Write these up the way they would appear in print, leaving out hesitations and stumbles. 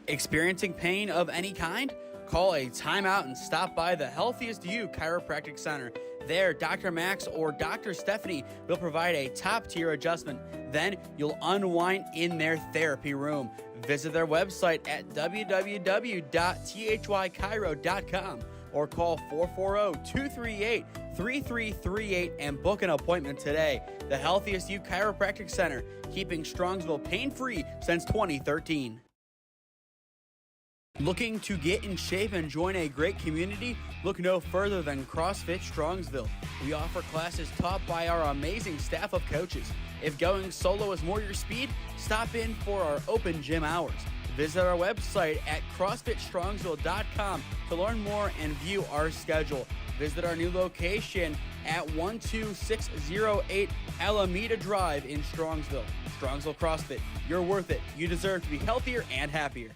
Experiencing pain of any kind? Call a timeout and stop by the Healthiest You Chiropractic Center. There, Dr. Max or Dr. Stephanie will provide a top-tier adjustment. Then you'll unwind in their therapy room. Visit their website at www.thychiro.com or call 440-238-3338 and book an appointment today. The Healthiest You Chiropractic Center, keeping Strongsville pain-free since 2013. Looking to get in shape and join a great community? Look no further than CrossFit Strongsville. We offer classes taught by our amazing staff of coaches. If going solo is more your speed, stop in for our open gym hours. Visit our website at CrossFitStrongsville.com to learn more and view our schedule. Visit our new location at 12608 Alameda Drive in Strongsville. Strongsville CrossFit, you're worth it. You deserve to be healthier and happier.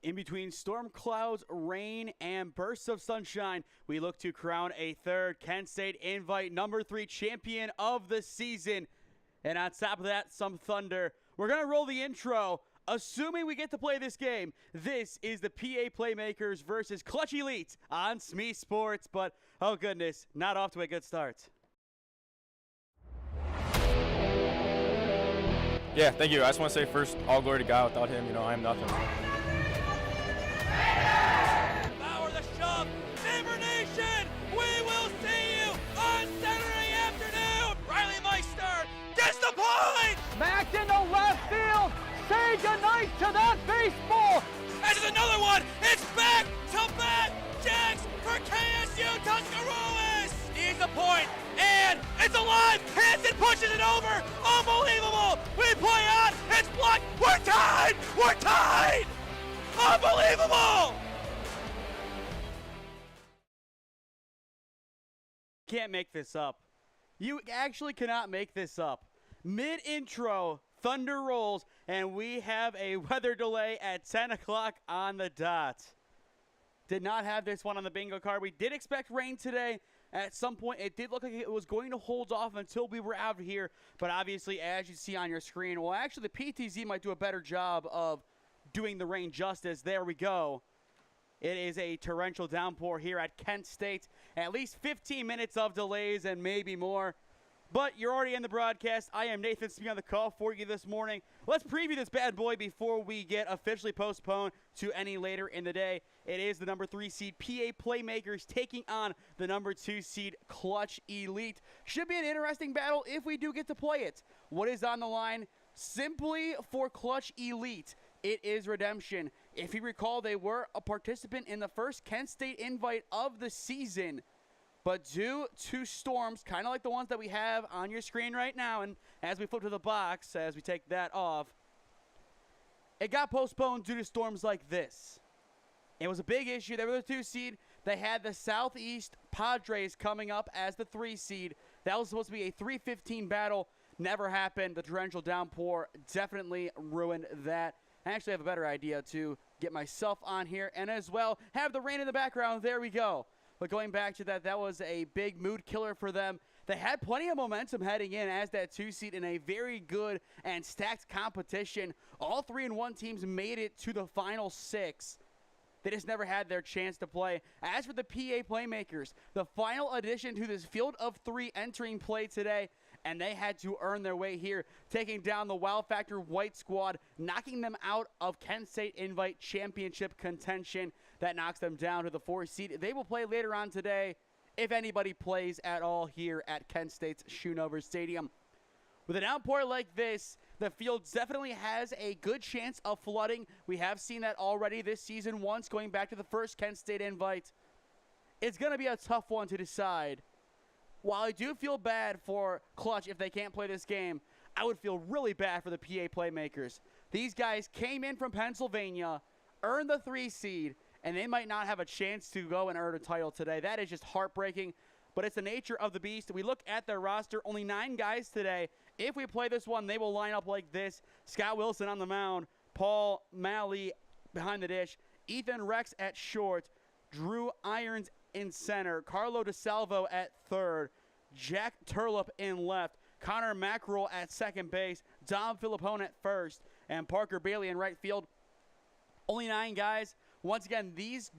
In between storm clouds, rain, and bursts of sunshine, we look to crown a third Kent State Invite number 3 champion of the season. And on top of that, some thunder. We're going to roll the intro. Assuming we get to play this game, this is the PA Playmakers versus Clutch Elite on SmeeSports. But, oh goodness, not off to a good start. Yeah, thank you. I just want to say first, all glory to God. Without him, I am nothing. Power the shove, Neighbor Nation, we will see you on Saturday afternoon. Riley Meister gets the point. Smacked into left field. Say goodnight to that baseball. And there's another one. It's back to back jacks for KSU Tuscarawas. Needs the point, and it's alive. Hanson pushes it over. Unbelievable. We play on. It's blocked. We're tied. We're tied. Unbelievable! Can't make this up. You actually cannot make this up. Mid-intro, thunder rolls, and we have a weather delay at 10 o'clock on the dot. Did not have this one on the bingo card. We did expect rain today. At some point, it did look like it was going to hold off until we were out here. But obviously, as you see on your screen, well, actually, the PTZ might do a better job of doing the rain justice. There we go. It is a torrential downpour here at Kent State. At least 15 minutes of delays and maybe more. But you're already in the broadcast. I am Nathan Smee on the call for you this morning. Let's preview this bad boy before we get officially postponed to any later in the day. It is the number 3 seed PA Playmakers taking on the number 2 seed Clutch Elite. Should be an interesting battle if we do get to play it. What is on the line? Simply for Clutch Elite, it is redemption. If you recall, they were a participant in the first Kent State Invite of the season. But due to storms, kind of like the ones that we have on your screen right now, and as we flip to the box, as we take that off, it got postponed due to storms like this. It was a big issue. They were the 2 seed. They had the Southeast Padres coming up as the 3 seed. That was supposed to be a 3:15 battle. Never happened. The torrential downpour definitely ruined that. I actually have a better idea to get myself on here and as well have the rain in the background. There we go. But going back to that, that was a big mood killer for them. They had plenty of momentum heading in as that 2 seed in a very good and stacked competition. All 3-1 teams made it to the final 6. They just never had their chance to play. As for the PA Playmakers, the final addition to this field of 3 entering play today, and they had to earn their way here, taking down the Wow Factor White Squad, knocking them out of Kent State Invite Championship contention. That knocks them down to the 4 seed. They will play later on today, if anybody plays at all here at Kent State's Schoonover Stadium. With an outpour like this, the field definitely has a good chance of flooding. We have seen that already this season once, going back to the first Kent State Invite. It's going to be a tough one to decide. while I do feel bad for Clutch if they can't play this game, I would feel really bad for the PA Playmakers. These guys came in from Pennsylvania, earned the 3 seed, and they might not have a chance to go and earn a title today. That is just heartbreaking, but it's the nature of the beast. We look at their roster, only 9 guys today. If we play this one, they will line up like this. Scott Wilson on the mound, Paul Malley behind the dish, Ethan Rex at short, Drew Irons in center, Carlo DeSalvo at third, Jack Turlip in left, Connor Mackerel at second base, Dom Filippone at first, and Parker Bailey in right field. Only 9 guys. Once again, these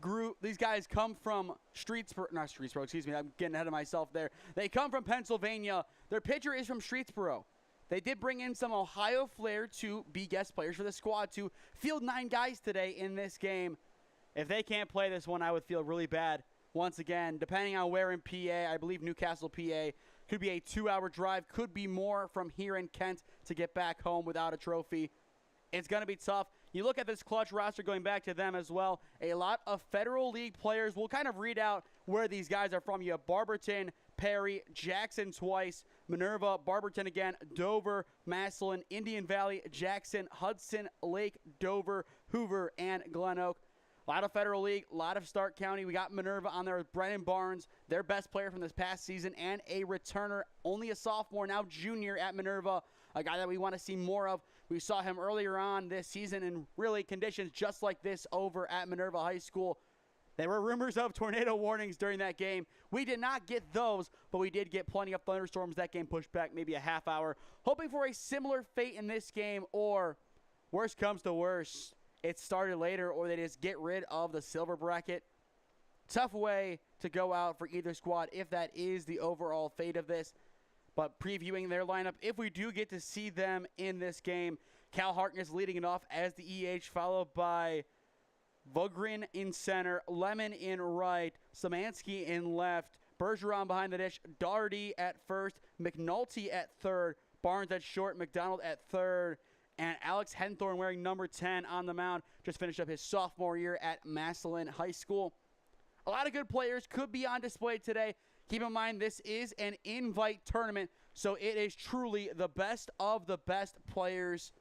guys come from Streetsboro, excuse me, I'm getting ahead of myself there. They come from Pennsylvania. Their pitcher is from Streetsboro. They did bring in some Ohio flair to be guest players for the squad to field 9 guys today in this game. If they can't play this one, I would feel really bad. Once again, depending on where in PA, I believe Newcastle, PA, could be a 2-hour drive, could be more from here in Kent to get back home without a trophy. It's going to be tough. You look at this Clutch roster, going back to them as well, a lot of Federal League players. We'll kind of read out where these guys are from. You have Barberton, Perry, Jackson twice, Minerva, Barberton again, Dover, Massillon, Indian Valley, Jackson, Hudson, Lake, Dover, Hoover, and Glen Oak. A lot of Federal League, a lot of Stark County. We got Minerva on there with Brennan Barnes, their best player from this past season, and a returner, only a sophomore, now junior at Minerva, a guy that we want to see more of. We saw him earlier on this season in really conditions just like this over at Minerva High School. There were rumors of tornado warnings during that game. We did not get those, but we did get plenty of thunderstorms. That game pushed back maybe a half hour, hoping for a similar fate in this game, or worst comes to worst, it started later, or they just get rid of the silver bracket. Tough way to go out for either squad if that is the overall fate of this. But previewing their lineup, if we do get to see them in this game, Cal Harkness leading it off as the EH, followed by Vogrin in center, Lemon in right, Samansky in left, Bergeron behind the dish, Daugherty at first, McNulty at third, Barnes at short, McDonald at third, and Alex Henthorn wearing number 10 on the mound. Just finished up his sophomore year at Massillon High School. A lot of good players could be on display today. Keep in mind, this is an invite tournament, so it is truly the best of the best players.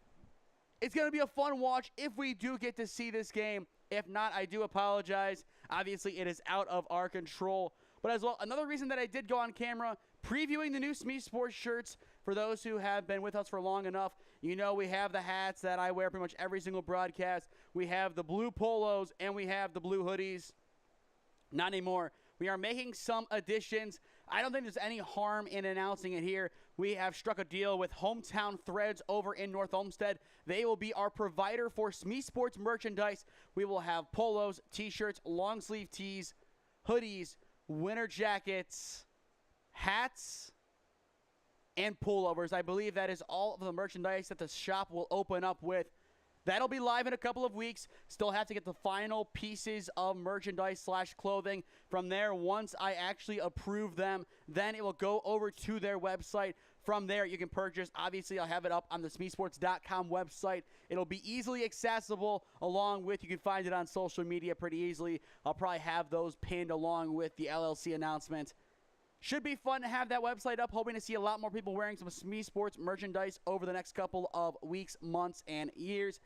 It's going to be a fun watch if we do get to see this game. If not, I do apologize. Obviously, it is out of our control. But as well, another reason that I did go on camera, previewing the new SmeeSports shirts. For those who have been with us for long enough, you know we have the hats that I wear pretty much every single broadcast. We have the blue polos, and we have the blue hoodies. Not anymore. We are making some additions. I don't think there's any harm in announcing it here. We have struck a deal with Hometown Threads over in North Olmsted. They will be our provider for SmeeSports merchandise. We will have polos, t-shirts, long sleeve tees, hoodies, winter jackets, hats, and pullovers. I believe that is all of the merchandise that the shop will open up with. That'll be live in a couple of weeks. Still have to get the final pieces of merchandise / clothing. From there, once I actually approve them, then it will go over to their website. From there, you can purchase. Obviously, I'll have it up on the SmeeSports.com website. It'll be easily accessible, along with, you can find it on social media pretty easily. I'll probably have those pinned along with the LLC announcement. Should be fun to have that website up. Hoping to see a lot more people wearing some SmeeSports merchandise over the next couple of weeks, months, and years.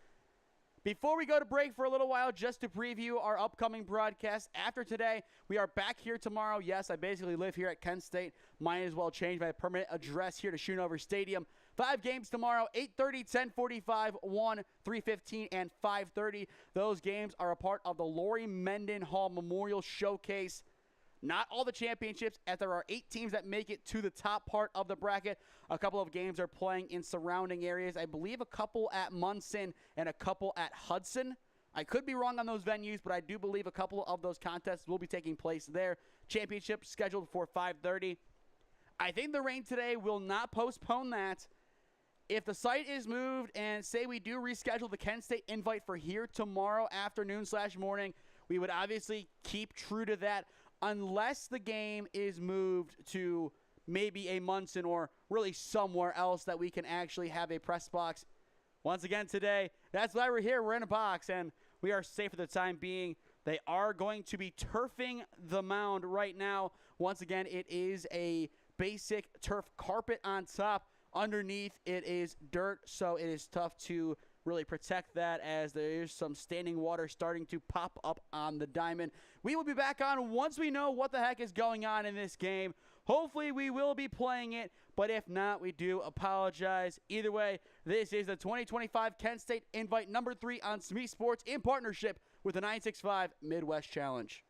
Before we go to break for a little while, just to preview our upcoming broadcast after today, we are back here tomorrow. Yes, I basically live here at Kent State. Might as well change my permanent address here to Schoonover Stadium. 5 games tomorrow, 8:30, 10:45, 1, 3:15, and 5:30. Those games are a part of the Lori Mendenhall Memorial Showcase. Not all the championships, as there are 8 teams that make it to the top part of the bracket. A couple of games are playing in surrounding areas. I believe a couple at Munson and a couple at Hudson. I could be wrong on those venues, but I do believe a couple of those contests will be taking place there. Championship scheduled for 5:30. I think the rain today will not postpone that. If the site is moved and say we do reschedule the Kent State invite for here tomorrow afternoon / morning, we would obviously keep true to that. Unless the game is moved to maybe a Munson or really somewhere else that we can actually have a press box. Once again today, that's why we're here. We're in a box, and we are safe for the time being. They are going to be turfing the mound right now. Once again, it is a basic turf carpet on top. Underneath it is dirt, so it is tough to really protect that as there is some standing water starting to pop up on the diamond. We will be back on once we know what the heck is going on in this game. Hopefully we will be playing it, but if not, we do apologize. Either way, this is the 2025 Kent State Invite number 3 on SmeeSports in partnership with the 965 Midwest Challenge.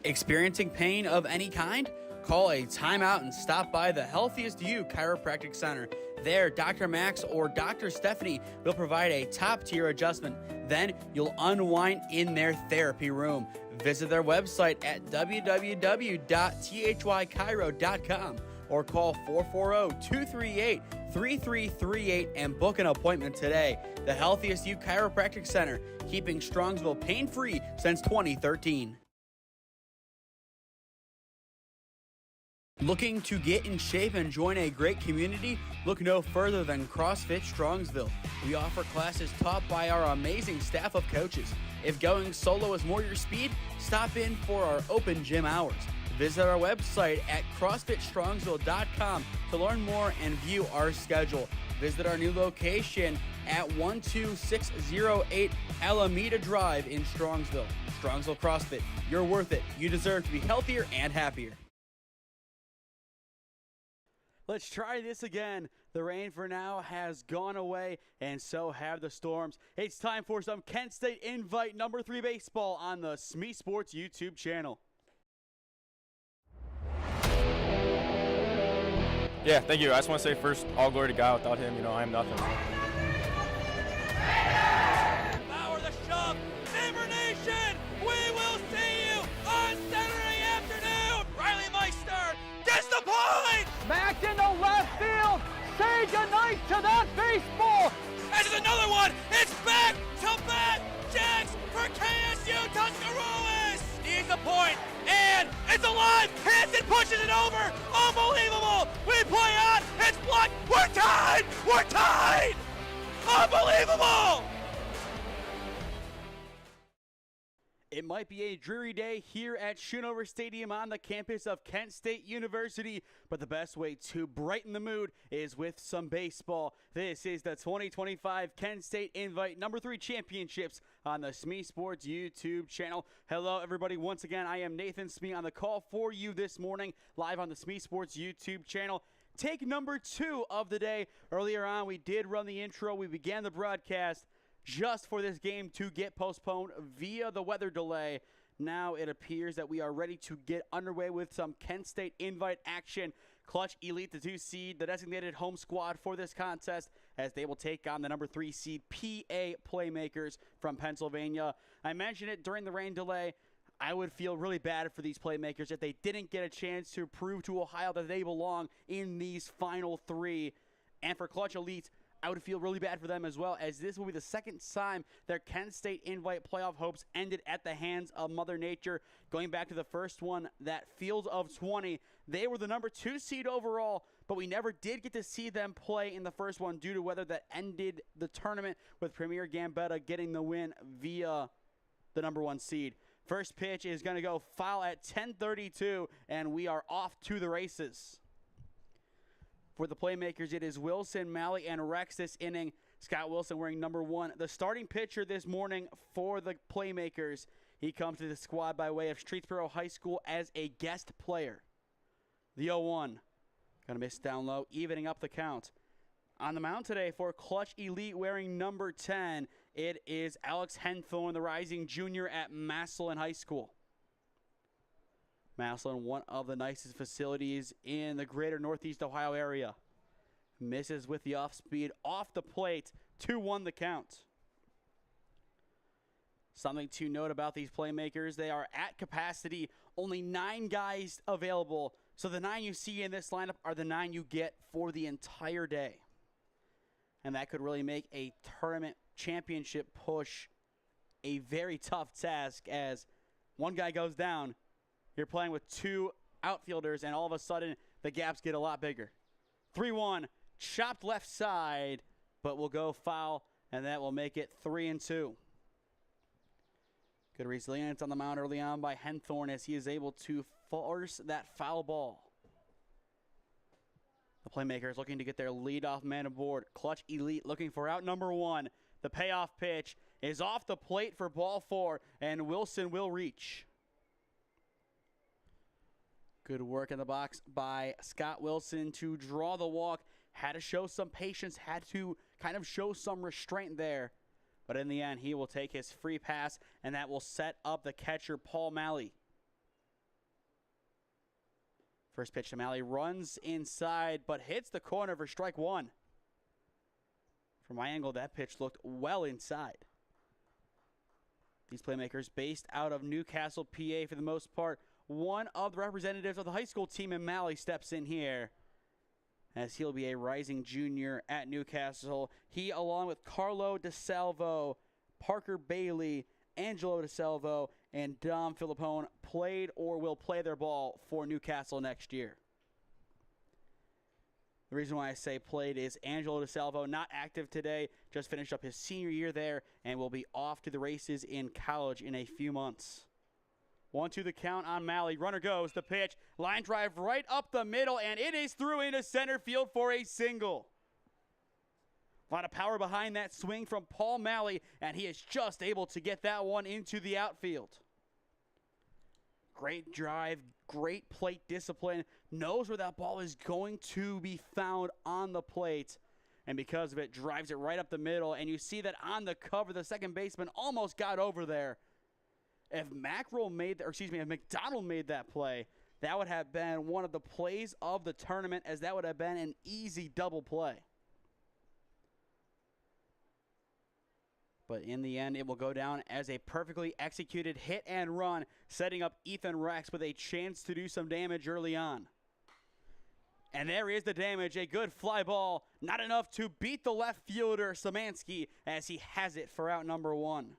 Experiencing pain of any kind? Call a timeout and stop by the Healthiest You Chiropractic Center. There, Dr. Max or Dr. Stephanie will provide a top-tier adjustment. Then you'll unwind in their therapy room. Visit their website at www.thychiro.com or call 440-238-3338 and book an appointment today. The Healthiest You Chiropractic Center, keeping Strongsville pain-free since 2013. Looking to get in shape and join a great community? Look no further than CrossFit Strongsville. We offer classes taught by our amazing staff of coaches. If going solo is more your speed, stop in for our open gym hours. Visit our website at CrossFitStrongsville.com to learn more and view our schedule. Visit our new location at 12608 Alameda Drive in Strongsville. Strongsville CrossFit, you're worth it. You deserve to be healthier and happier. Let's try this again. The rain for now has gone away, and so have the storms. It's time for some Kent State Invite number 3 baseball on the SmeeSports YouTube channel. Yeah, thank you. I just want to say first, all glory to God. Without him, I am nothing. Power the shove. Neighbor Nation, we will see you on Saturday afternoon. Riley Meister gets the point. Back into left field. Say goodnight to that baseball. This is another one. It's back to back jacks for KSU Tuscarawas. Needs the point, and it's alive. Hits it, pushes it over. Unbelievable. We play on. It's blocked. We're tied. We're tied. Unbelievable. It might be a dreary day here at Schoonover Stadium on the campus of Kent State University, but the best way to brighten the mood is with some baseball. This is the 2025 Kent State Invite number 3 championships on the SmeeSports YouTube channel. Hello, everybody. Once again, I am Nathan Smee on the call for you this morning, live on the SmeeSports YouTube channel. Take number 2 of the day. Earlier on, we did run the intro. We began the broadcast just for this game to get postponed via the weather delay. Now it appears that we are ready to get underway with some Kent State Invite action. Clutch Elite, the 2 seed, the designated home squad for this contest, as they will take on the number 3 seed PA Playmakers from Pennsylvania. I mentioned it during the rain delay. I would feel really bad for these Playmakers if they didn't get a chance to prove to Ohio that they belong in these final 3. And for Clutch Elite, I would feel really bad for them as well, as this will be the second time their Kent State Invite playoff hopes ended at the hands of Mother Nature. Going back to the first one, that field of 20, they were the number 2 seed overall, but we never did get to see them play in the first one due to weather that ended the tournament, with Premier Gambetta getting the win via the number 1 seed. First pitch is going to go foul at 10:32, and we are off to the races. For the Playmakers, it is Wilson, Malley, and Rex this inning. Scott Wilson wearing number 1. The starting pitcher this morning for the Playmakers. He comes to the squad by way of Streetsboro High School as a guest player. The 0-1. Gonna miss down low, evening up the count. On the mound today for Clutch Elite wearing number 10, it is Alex Henthorne, the rising junior at Massillon High School. Massillon, one of the nicest facilities in the greater Northeast Ohio area. Misses with the off speed off the plate. 2-1 the count. Something to note about these Playmakers, they are at capacity. Only 9 guys available. So the 9 you see in this lineup are the 9 you get for the entire day. And that could really make a tournament championship push a very tough task, as one guy goes down. You're playing with 2 outfielders, and all of a sudden, the gaps get a lot bigger. 3-1, chopped left side, but will go foul, and that will make it 3-2. Good resilience on the mound early on by Henthorne, as he is able to force that foul ball. The Playmakers looking to get their leadoff man aboard. Clutch Elite looking for out number 1. The payoff pitch is off the plate for ball 4, and Wilson will reach. Good work in the box by Scott Wilson to draw the walk. Had to show some patience, had to kind of show some restraint there. But in the end, he will take his free pass, and that will set up the catcher, Paul Malley. First pitch to Malley, runs inside, but hits the corner for strike one. From my angle, that pitch looked well inside. These playmakers based out of Newcastle, PA for the most part. One of the representatives of the high school team in Malley steps in here, as he'll be a rising junior at Newcastle. He, along with Carlo DeSalvo, Parker Bailey, Angelo DeSalvo, and Dom Filippone, played or will play their ball for Newcastle next year. The reason why I say played is Angelo DeSalvo, not active today, just finished up his senior year there and will be off to the races in college in a few months. 1-2 the count on Malley. Runner goes, the pitch, line drive right up the middle, and it is through into center field for a single. A lot of power behind that swing from Paul Malley, and he is just able to get that one into the outfield. Great drive, great plate discipline, knows where that ball is going to be found on the plate, and because of it, drives it right up the middle, and you see that on the cover, the second baseman almost got over there. If McDonald made that play, that would have been one of the plays of the tournament, as that would have been an easy double play. But in the end, it will go down as a perfectly executed hit and run, setting up Ethan Rex with a chance to do some damage early on. And there is the damage, a good fly ball, not enough to beat the left fielder, Szymanski, as he has it for out number one.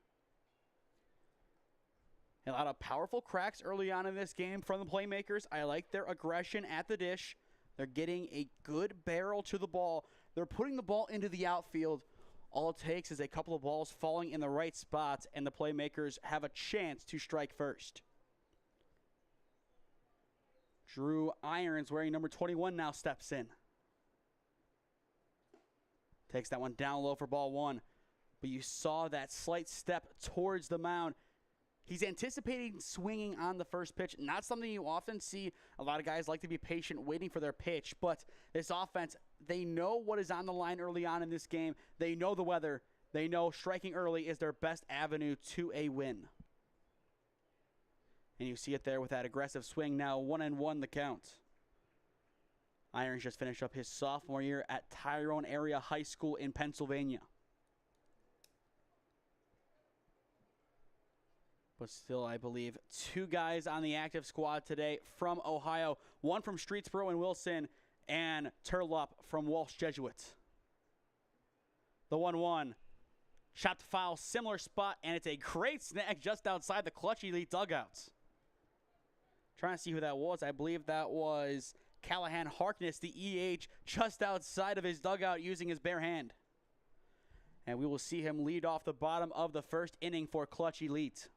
A lot of powerful cracks early on in this game from the playmakers. I like their aggression at the dish. They're getting a good barrel to the ball. They're putting the ball into the outfield. All it takes is a couple of balls falling in the right spots, and the playmakers have a chance to strike first. Drew Irons, wearing number 21, now steps in. Takes that one down low for ball one. But you saw that slight step towards the mound. He's anticipating swinging on the first pitch. Not something you often see. A lot of guys like to be patient, waiting for their pitch. But this offense, they know what is on the line early on in this game. They know the weather. They know striking early is their best avenue to a win. And you see it there with that aggressive swing. Now 1-1 the count. Irons just finished up his sophomore year at Tyrone Area High School in Pennsylvania. But still, I believe, two guys on the active squad today from Ohio. One from Streetsboro and Wilson, and Turlup from Walsh Jesuit. The 1-1. Shot to foul, similar spot, and it's a great snag just outside the Clutch Elite dugouts. Trying to see who that was. I believe that was Callahan Harkness, the EH, just outside of his dugout using his bare hand. And we will see him lead off the bottom of the first inning for Clutch Elite.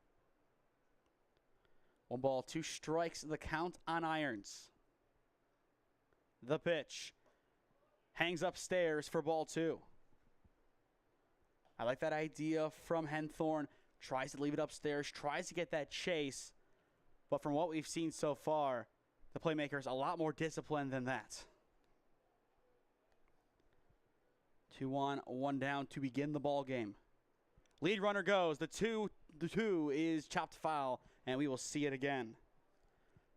1 ball, 2 strikes, the count on Irons. The pitch. Hangs upstairs for ball 2. I like that idea from Henthorn. Tries to leave it upstairs, tries to get that chase. But from what we've seen so far, the playmakers a lot more disciplined than that. 2-1, 1 down to begin the ball game. Lead runner goes. The two is chopped foul, and we will see it again.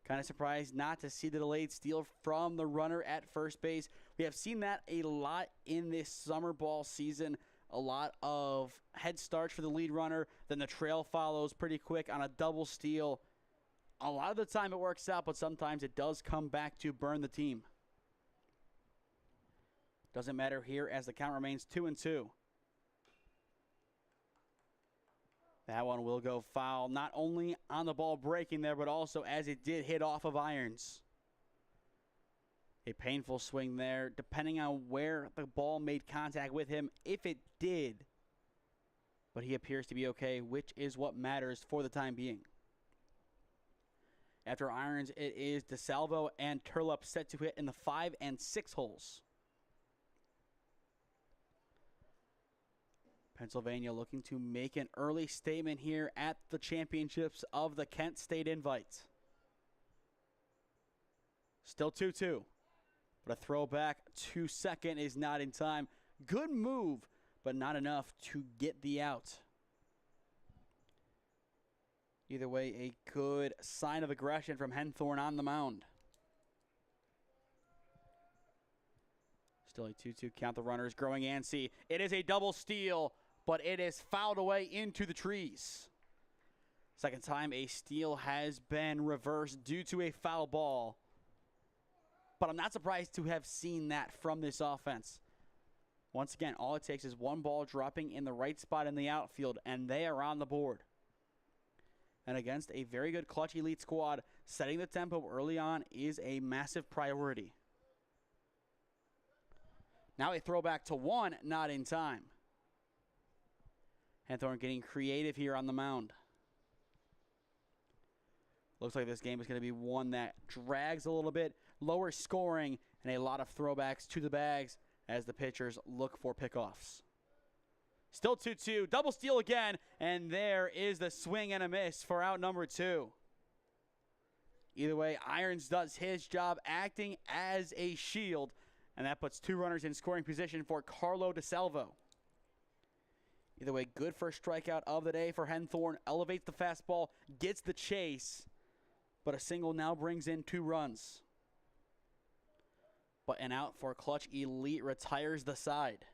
Kind of surprised not to see the delayed steal from the runner at first base. We have seen that a lot in this summer ball season. A lot of head starts for the lead runner. Then the trail follows pretty quick on a double steal. A lot of the time it works out, but sometimes it does come back to burn the team. Doesn't matter here as the count remains 2-2. That one will go foul, not only on the ball breaking there, but also as it did hit off of Irons. A painful swing there, depending on where the ball made contact with him, if it did. But he appears to be okay, which is what matters for the time being. After Irons, it is DeSalvo and Turlup set to hit in the 5 and 6 holes. Pennsylvania looking to make an early statement here at the championships of the Kent State Invite. Still 2-2, but a throwback to second is not in time. Good move, but not enough to get the out. Either way, a good sign of aggression from Henthorn on the mound. Still a 2-2 count. The runners growing antsy. It is a double steal, but it is fouled away into the trees. Second time a steal has been reversed due to a foul ball. But I'm not surprised to have seen that from this offense. Once again, all it takes is one ball dropping in the right spot in the outfield, and they are on the board. And against a very good Clutch Elite squad, setting the tempo early on is a massive priority. Now a throwback to one, not in time. Henthorn getting creative here on the mound. Looks like this game is going to be one that drags a little bit, lower scoring, and a lot of throwbacks to the bags as the pitchers look for pickoffs. Still 2-2, double steal again, and there is the swing and a miss for out number 2. Either way, Irons does his job acting as a shield, and that puts 2 runners in scoring position for Carlo DeSalvo. Either way, good first strikeout of the day for Henthorn. Elevates the fastball, gets the chase, but a single now brings in 2 runs. But an out for Clutch Elite retires the side.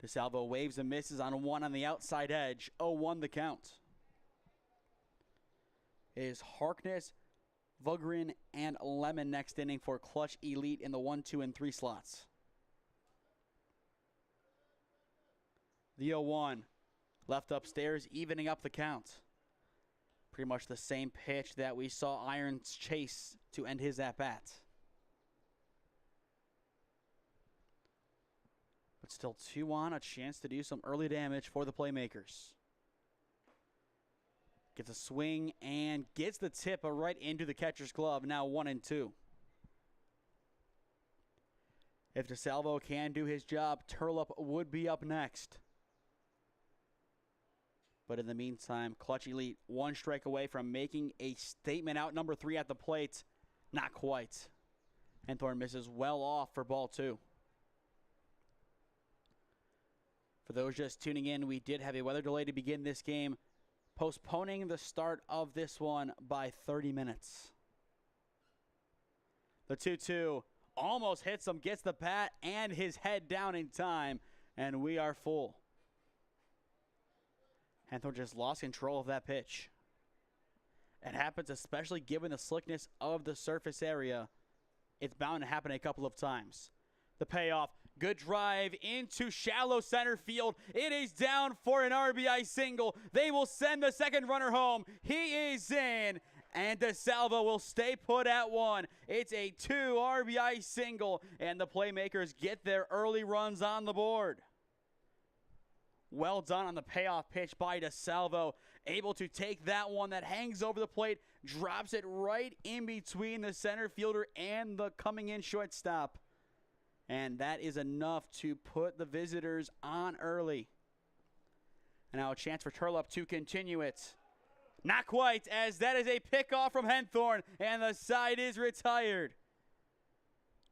DeSalvo waves and misses on one on the outside edge. 0-1 the count. It is Harkness, Vugrin, and Lemon next inning for Clutch Elite in the 1, 2, and 3 slots. The 0-1 left upstairs, evening up the count. Pretty much the same pitch that we saw Irons chase to end his at-bat. But still 2 on, a chance to do some early damage for the Playmakers. Gets a swing and gets the tip right into the catcher's glove. Now 1-2. If DeSalvo can do his job, Turlup would be up next. But in the meantime, Clutch Elite 1 strike away from making a statement. Out number 3 at the plate. Not quite. Henthorn misses well off for ball 2. For those just tuning in, we did have a weather delay to begin this game, postponing the start of this one by 30 minutes. The 2-2 almost hits him, gets the bat and his head down in time, and we are full. Henthorn just lost control of that pitch. It happens, especially given the slickness of the surface area. It's bound to happen a couple of times. The payoff, good drive into shallow center field. It is down for an RBI single. They will send the second runner home. He is in, and DeSalvo will stay put at 1. It's a 2 RBI single, and the Playmakers get their early runs on the board. Well done on the payoff pitch by DeSalvo. Able to take that one that hangs over the plate, drops it right in between the center fielder and the coming in shortstop. And that is enough to put the visitors on early. And now a chance for Turlup to continue it. Not quite, as that is a pickoff from Henthorn, and the side is retired.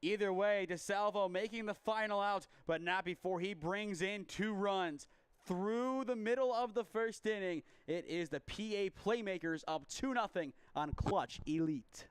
Either way, DeSalvo making the final out, but not before he brings in 2 runs. Through the middle of the first inning, it is the PA Playmakers up 2-0 on Clutch Elite.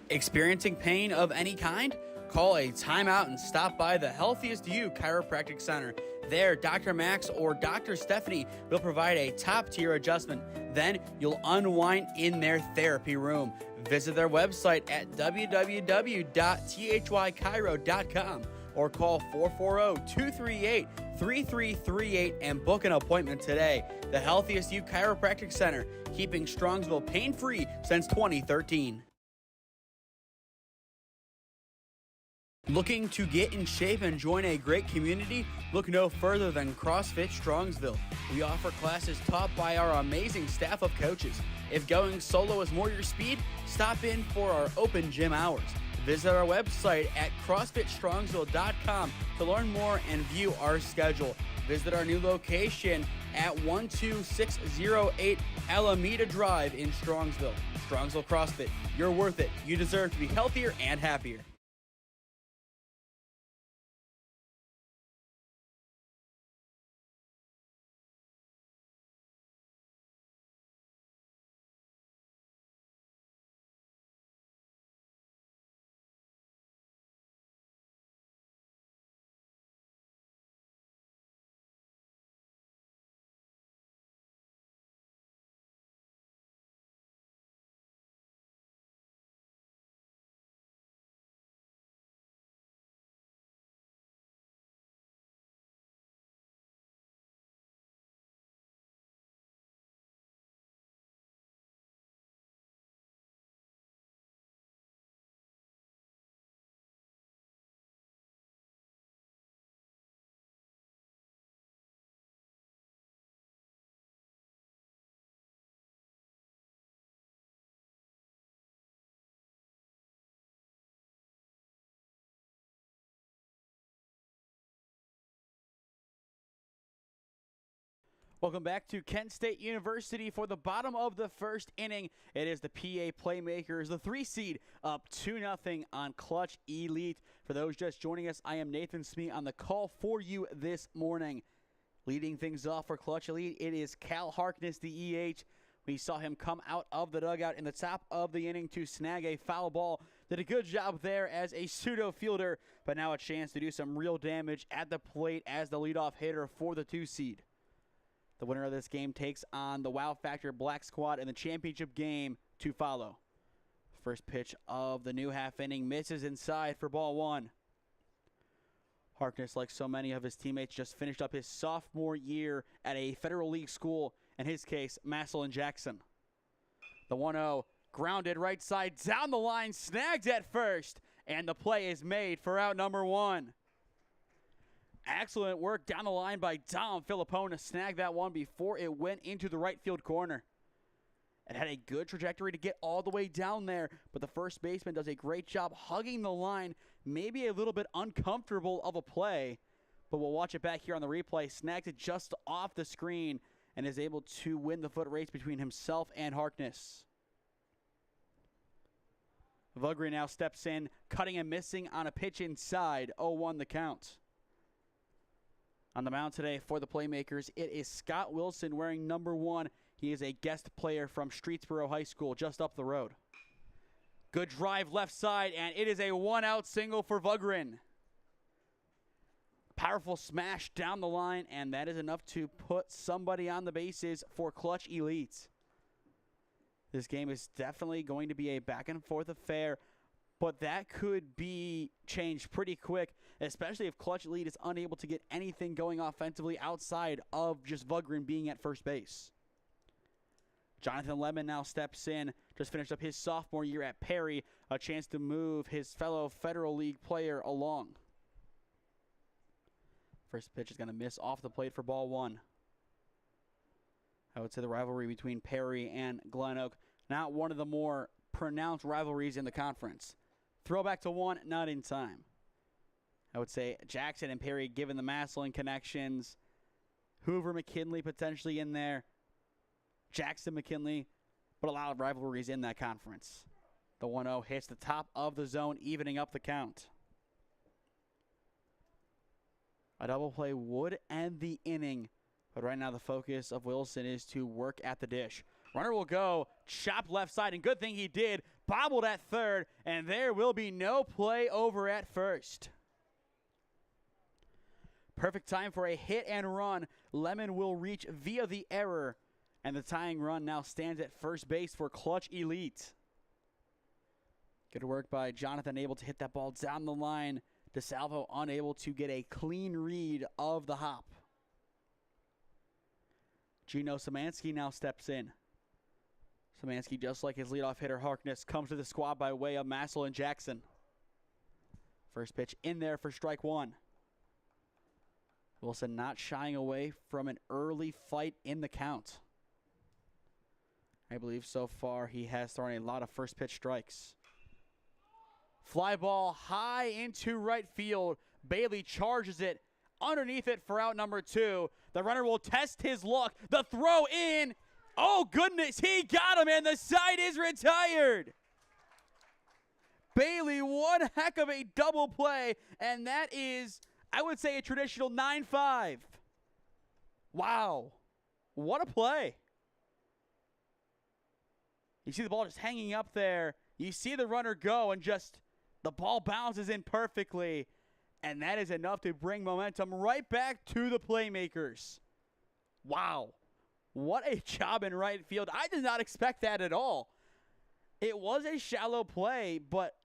Experiencing pain of any kind? Call a timeout and stop by the Healthiest You Chiropractic Center. There, Dr. Max or Dr. Stephanie will provide a top-tier adjustment. Then you'll unwind in their therapy room. Visit their website at www.thychiro.com or call 440-238-3338 and book an appointment today. The Healthiest You Chiropractic Center, keeping Strongsville pain-free since 2013. Looking to get in shape and join a great community? Look no further than CrossFit Strongsville. We offer classes taught by our amazing staff of coaches. If going solo is more your speed, stop in for our open gym hours. Visit our website at CrossFitStrongsville.com to learn more and view our schedule. Visit our new location at 12608 Alameda Drive in Strongsville. Strongsville CrossFit, you're worth it. You deserve to be healthier and happier. Welcome back to Kent State University for the bottom of the first inning. It is the PA Playmakers, the 3 seed, up 2-0 on Clutch Elite. For those just joining us, I am Nathan Smee on the call for you this morning. Leading things off for Clutch Elite, it is Cal Harkness, the EH. We saw him come out of the dugout in the top of the inning to snag a foul ball. Did a good job there as a pseudo fielder, but now a chance to do some real damage at the plate as the leadoff hitter for the 2 seed. The winner of this game takes on the Wow Factor Black Squad in the championship game to follow. First pitch of the new half inning misses inside for ball 1. Harkness, like so many of his teammates, just finished up his sophomore year at a Federal League school, in his case, Massillon Jackson. The 1-0 grounded right side down the line, snagged at first, and the play is made for out number 1. Excellent work down the line by Dom Filippone to snag that one before it went into the right field corner. It had a good trajectory to get all the way down there, but the first baseman does a great job hugging the line. Maybe a little bit uncomfortable of a play, but we'll watch it back here on the replay. Snags it just off the screen and is able to win the foot race between himself and Harkness. Vugri now steps in, cutting and missing on a pitch inside. 0-1 the count. On the mound today for the Playmakers, it is Scott Wilson wearing number 1. He is a guest player from Streetsboro High School just up the road. Good drive left side, and it is a 1-out single for Vugrin. Powerful smash down the line, and that is enough to put somebody on the bases for Clutch Elite. This game is definitely going to be a back-and-forth affair, but that could be changed pretty quick, especially if Clutch Elite is unable to get anything going offensively outside of just Vugrin being at first base. Jonathan Lemon now steps in, just finished up his sophomore year at Perry, a chance to move his fellow Federal League player along. First pitch is going to miss off the plate for ball 1. I would say the rivalry between Perry and Glen Oak, not one of the more pronounced rivalries in the conference. Throwback to 1, not in time. I would say Jackson and Perry, given the Massillon connections. Hoover, McKinley potentially in there. Jackson, McKinley, but a lot of rivalries in that conference. The 1-0 hits the top of the zone, evening up the count. A double play would end the inning, but right now the focus of Wilson is to work at the dish. Runner will go, chop left side, and good thing he did. Bobbled at third, and there will be no play over at first. Perfect time for a hit and run. Lemon will reach via the error, and the tying run now stands at first base for Clutch Elite. Good work by Jonathan, able to hit that ball down the line. DeSalvo unable to get a clean read of the hop. Gino Szymanski now steps in. Szymanski, just like his leadoff hitter Harkness, comes to the squad by way of Massillon Jackson. First pitch in there for strike 1. Wilson not shying away from an early fight in the count. I believe so far he has thrown a lot of first pitch strikes. Fly ball high into right field. Bailey charges it underneath it for out number 2. The runner will test his luck. The throw in. Oh, goodness, he got him, and the side is retired. Bailey, one heck of a double play, and that is, I would say, a traditional 9-5. Wow, what a play. You see the ball just hanging up there. You see the runner go, and just the ball bounces in perfectly, and that is enough to bring momentum right back to the Playmakers. Wow. What a job in right field. I did not expect that at all. It was a shallow play, but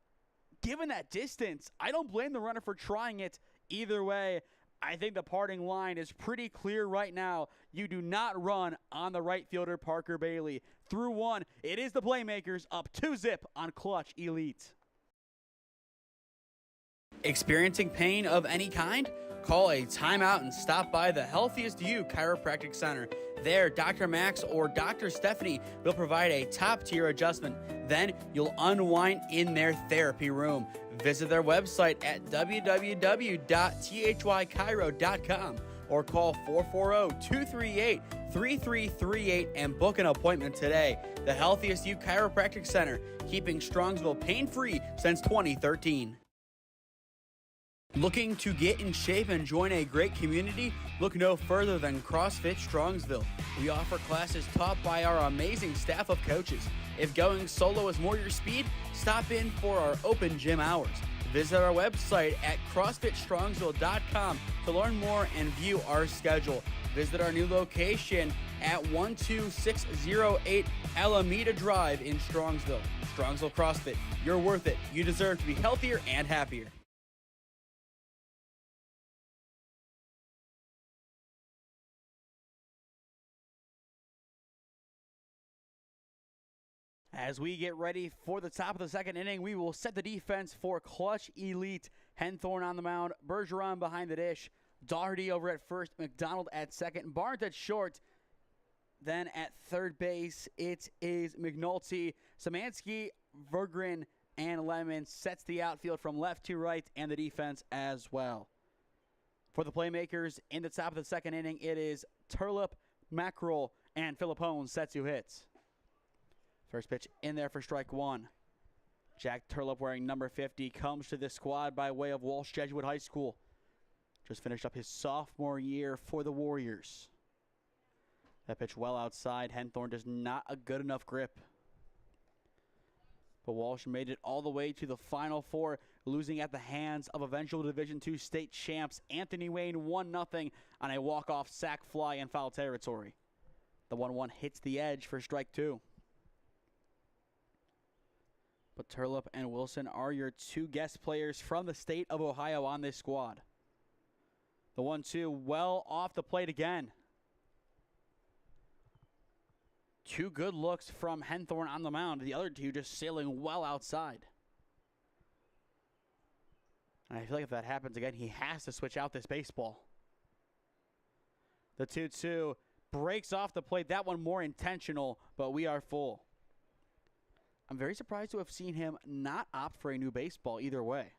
given that distance, I don't blame the runner for trying it either way. I think the parting line is pretty clear right now. You do not run on the right fielder, Parker Bailey. Through 1, it is the Playmakers up 2-0 on Clutch Elite. Experiencing pain of any kind? Call a timeout and stop by the Healthiest You Chiropractic Center. There, Dr. Max or Dr. Stephanie will provide a top-tier adjustment. Then you'll unwind in their therapy room. Visit their website at www.thychiro.com or call 440-238-3888 3338 and book an appointment today. The Healthiest You Chiropractic Center, keeping Strongsville pain-free since 2013. Looking to get in shape and join a great community? Look no further than CrossFit Strongsville. We offer classes taught by our amazing staff of coaches. If going solo is more your speed, stop in for our open gym hours. Visit our website at CrossFitStrongsville.com to learn more and view our schedule. Visit our new location at 12608 Alameda Drive in Strongsville. Strongsville CrossFit, you're worth it. You deserve to be healthier and happier. As we get ready for the top of the second inning, we will set the defense for Clutch Elite. Henthorn on the mound, Bergeron behind the dish, Doherty over at first, McDonald at second, Barnes at short. Then at third base, it is McNulty, Szymanski, Vergren, and Lemon sets the outfield from left to right and the defense as well. For the playmakers in the top of the second inning, it is Turlip, Mackerel, and Philippone sets who hits. First pitch in there for strike one. Jack Turlip, wearing number 50, comes to this squad by way of Walsh Jesuit High School. Just finished up his sophomore year for the Warriors. That pitch well outside. Henthorn does not a good enough grip. But Walsh made it all the way to the Final Four, losing at the hands of eventual Division II state champs Anthony Wayne 1-0 on a walk-off sac fly in foul territory. The 1-1 hits the edge for strike two. But Turlip and Wilson are your two guest players from the state of Ohio on this squad. The 1-2 well off the plate again. Two good looks from Henthorn on the mound. The other two just sailing well outside. And I feel like if that happens again, he has to switch out this baseball. The 2-2 breaks off the plate. That one more intentional, but we are full. I'm very surprised to have seen him not opt for a new baseball either way.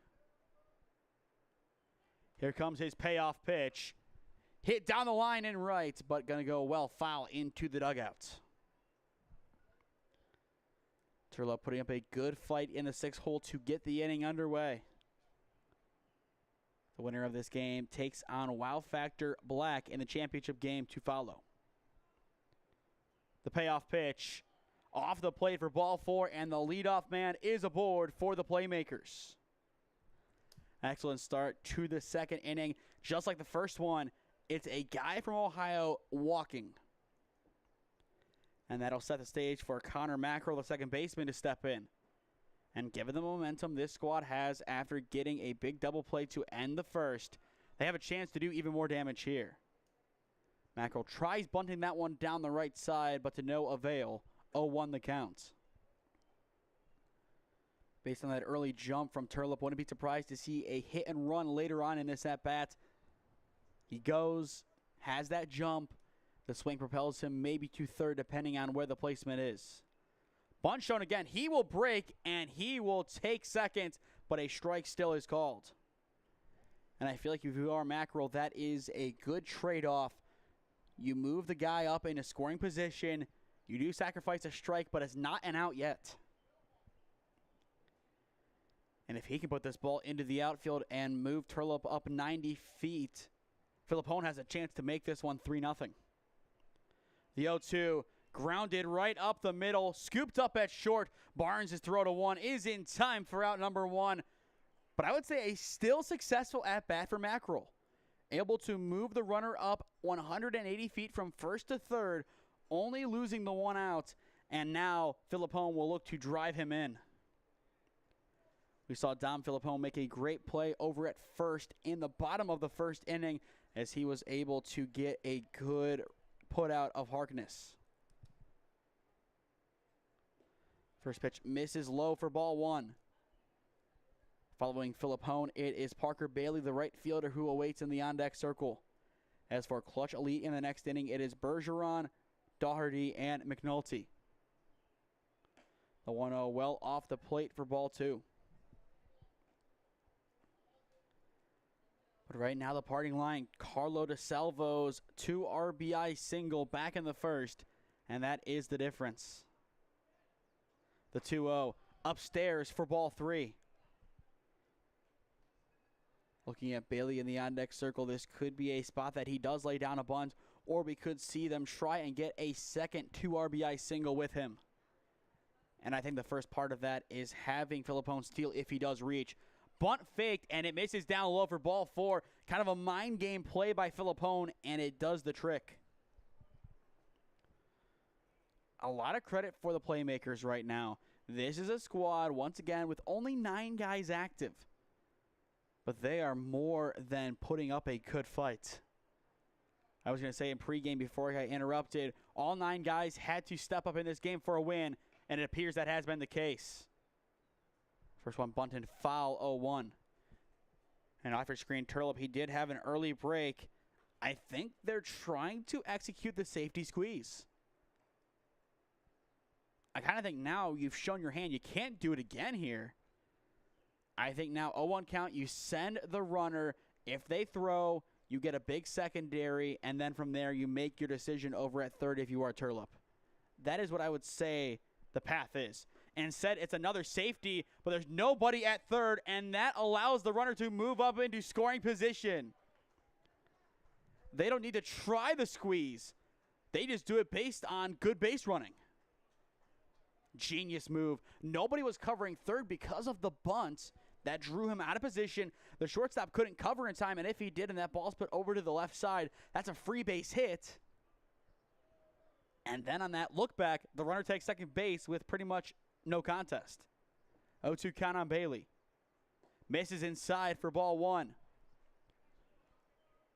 Here comes his payoff pitch. Hit down the line and right, but going to go well foul into the dugout. Turlip putting up a good fight in the sixth hole to get the inning underway. The winner of this game takes on Wow Factor Black in the championship game to follow. The payoff pitch off the plate for ball four, and the leadoff man is aboard for the Playmakers. Excellent start to the second inning. Just like the first one, it's a guy from Ohio walking. And that'll set the stage for Connor Mackerel, the second baseman, to step in. And given the momentum this squad has after getting a big double play to end the first, they have a chance to do even more damage here. Mackerel tries bunting that one down the right side, but to no avail. 0-1 the count. Based on that early jump from Turlip, wouldn't be surprised to see a hit and run later on in this at-bat. He goes, has that jump. The swing propels him maybe to third, depending on where the placement is. Bunt shown again. He will break, and he will take second, but a strike still is called. And I feel like if you are Mackerel, that is a good trade-off. You move the guy up in a scoring position. You do sacrifice a strike, but it's not an out yet. And if he can put this ball into the outfield and move Turlip up 90 feet, Philippone has a chance to make this one 3-0. The 0-2 grounded right up the middle, scooped up at short. Barnes' throw to one is in time for out number one. But I would say a still successful at-bat for Mackerel. Able to move the runner up 180 feet from first to third, only losing the one out, and now Philippone will look to drive him in. We saw Dom Philippone make a great play over at first in the bottom of the first inning as he was able to get a good put out of Harkness. First pitch misses low for ball one. Following Philippone, it is Parker Bailey, the right fielder, who awaits in the on-deck circle. As for Clutch Elite in the next inning, it is Bergeron, Doherty, and McNulty. The 1-0 well off the plate for ball two. But But right now the parting line, Carlo DeSalvo's 2 RBI single back in the first, and that is the difference. The 2-0 upstairs for ball 3. Looking at Bailey in the on-deck circle, this could be a spot that he does lay down a bunt, or we could see them try and get a second 2 RBI single with him. And I think the first part of that is having Filippone steal if he does reach. Bunt faked, and it misses down low for ball 4. Kind of a mind game play by Filippone, and it does the trick. A lot of credit for the playmakers right now. This is a squad, once again, with only 9 guys active. But they are more than putting up a good fight. I was going to say in pregame before I got interrupted, all 9 guys had to step up in this game for a win, and it appears that has been the case. First one bunted foul, 0-1. And off your screen, Turlip, he did have an early break. I think they're trying to execute the safety squeeze. I kind of think now you've shown your hand. You can't do it again here. I think now 0-1 count, you send the runner. If they throw, you get a big secondary, and then from there you make your decision over at third if you are Turlip. That is what I would say the path is. Instead, it's another safety, but there's nobody at third, and that allows the runner to move up into scoring position. They don't need to try the squeeze. They just do it based on good base running. Genius move. Nobody was covering third because of the bunt that drew him out of position. The shortstop couldn't cover in time, and if he did and that ball's put over to the left side, that's a free base hit. And then on that look back, the runner takes second base with pretty much no contest. 0-2 count on Bailey. Misses inside for ball 1.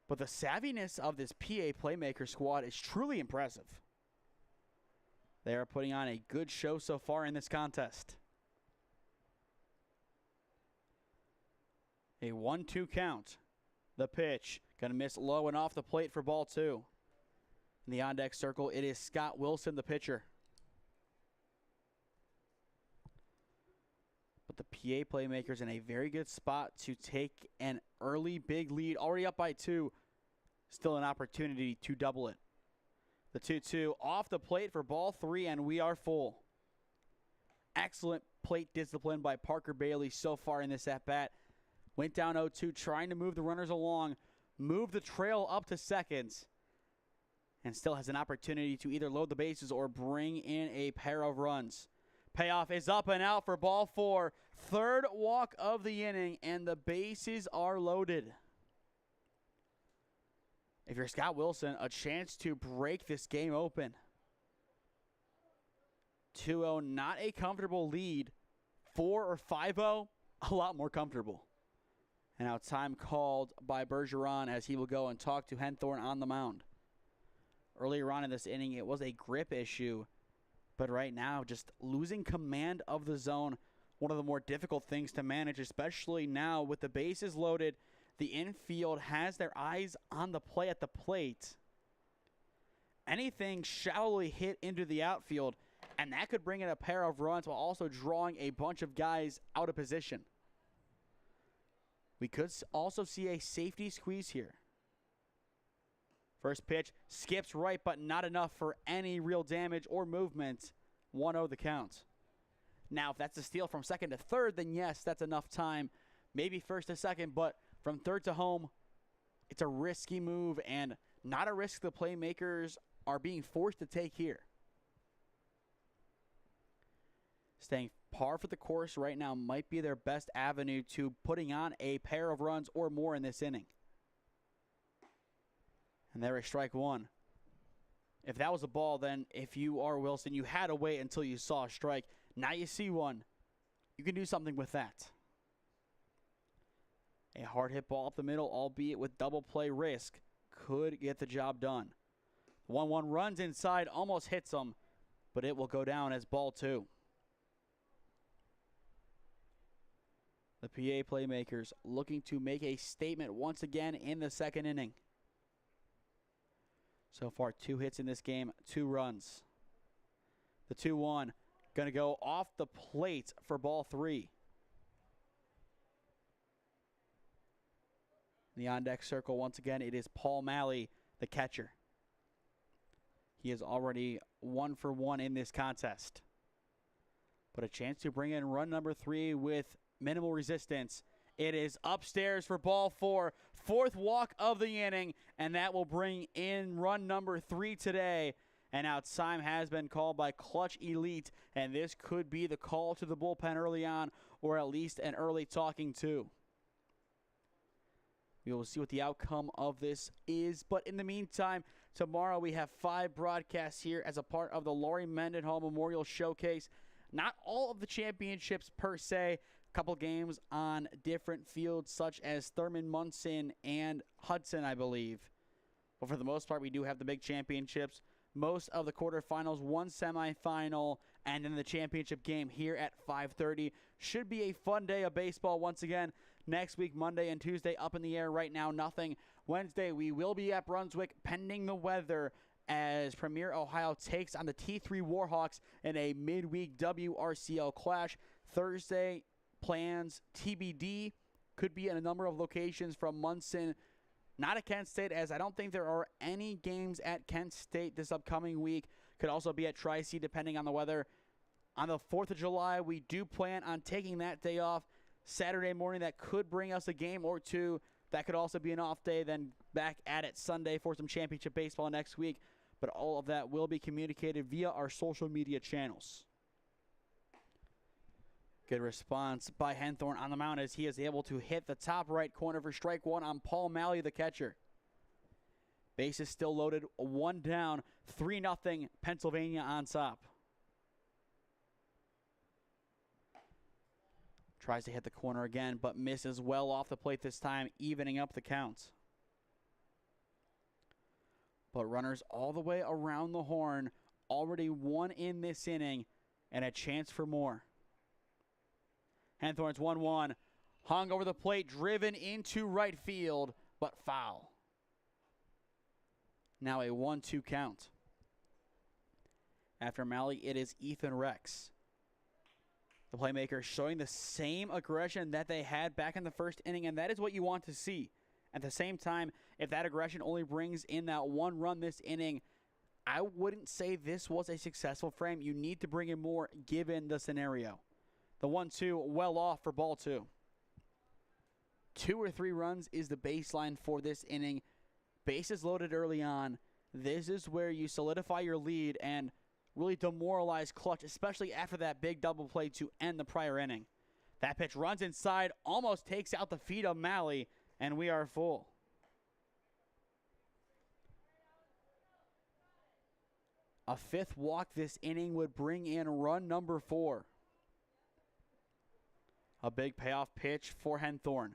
But the savviness of this PA Playmaker squad is truly impressive. They are putting on a good show so far in this contest. A 1-2 count. The pitch. Going to miss low and off the plate for ball 2. In the on-deck circle, it is Scott Wilson, the pitcher. But the PA Playmakers in a very good spot to take an early big lead. Already up by 2. Still an opportunity to double it. The 2-2 off the plate for ball 3, and we are full. Excellent plate discipline by Parker Bailey so far in this at-bat. Went down 0-2, trying to move the runners along, move the trail up to seconds, and still has an opportunity to either load the bases or bring in a pair of runs. Payoff is up and out for ball 4. Third walk of the inning, and the bases are loaded. If you're Scott Wilson, a chance to break this game open. 2-0, not a comfortable lead. 4 or 5-0, a lot more comfortable. And now time called by Bergeron as he will go and talk to Henthorn on the mound. Earlier on in this inning, it was a grip issue. But right now, just losing command of the zone, one of the more difficult things to manage, especially now with the bases loaded. The infield has their eyes on the play at the plate. Anything shallowly hit into the outfield, and that could bring in a pair of runs while also drawing a bunch of guys out of position. We could also see a safety squeeze here. First pitch skips right, but not enough for any real damage or movement. 1-0 the count. Now, if that's a steal from second to third, then yes, that's enough time. Maybe first to second, but from third to home, it's a risky move and not a risk the Playmakers are being forced to take here. Staying par for the course right now might be their best avenue to putting on a pair of runs or more in this inning. And there is strike 1. If that was a ball, then if you are Wilson, you had to wait until you saw a strike. Now you see one. You can do something with that. A hard hit ball up the middle, albeit with double play risk, could get the job done. 1-1 runs inside, almost hits him, but it will go down as ball 2. The PA Playmakers looking to make a statement once again in the second inning. So far, 2 hits in this game, 2 runs. The 2-1 going to go off the plate for ball 3. In the on-deck circle, once again, it is Paul Malley, the catcher. He is already 1 for 1 in this contest. But a chance to bring in run number 3 with minimal resistance. It is upstairs for ball 4. 4th walk of the inning, and that will bring in run number 3 today. And now time has been called by Clutch Elite, and this could be the call to the bullpen early on, or at least an early talking to. We will see what the outcome of this is. But in the meantime, tomorrow we have 5 broadcasts here as a part of the Laurie Mendenhall Memorial Showcase. Not all of the championships per se. A couple games on different fields such as Thurman Munson and Hudson, I believe. But for the most part, we do have the big championships. Most of the quarterfinals, 1 semifinal, and then the championship game here at 5:30. Should be a fun day of baseball once again. Next week, Monday and Tuesday, up in the air right now, nothing. Wednesday, we will be at Brunswick pending the weather as Premier Ohio takes on the T3 Warhawks in a midweek WRCL clash. Thursday, plans TBD. Could be in a number of locations from Munson. Not at Kent State, as I don't think there are any games at Kent State this upcoming week. Could also be at Tri-C, depending on the weather. On the 4th of July, we do plan on taking that day off. Saturday morning, that could bring us a game or 2. That could also be an off day, then back at it Sunday for some championship baseball next week. But all of that will be communicated via our social media channels. Good response by Henthorn on the mound as he is able to hit the top right corner for strike 1 on Paul Malley, the catcher. Bases still loaded, 1 down, 3-0 Pennsylvania on top. Tries to hit the corner again, but misses well off the plate this time, evening up the count. But runners all the way around the horn, already 1 in this inning, and a chance for more. Henthorn's 1-1, hung over the plate, driven into right field, but foul. Now a 1-2 count. After Malley, it is Ethan Rex. The playmaker showing the same aggression that they had back in the first inning, and that is what you want to see. At the same time, if that aggression only brings in that 1 run this inning, I wouldn't say this was a successful frame. You need to bring in more given the scenario. The 1-2 well off for ball 2. 2 or 3 runs is the baseline for this inning. Bases loaded early on. This is where you solidify your lead and really demoralize Clutch, especially after that big double play to end the prior inning. That pitch runs inside, almost takes out the feet of Malley, and we are full. A 5th walk this inning would bring in run number 4. A big payoff pitch for Henthorn.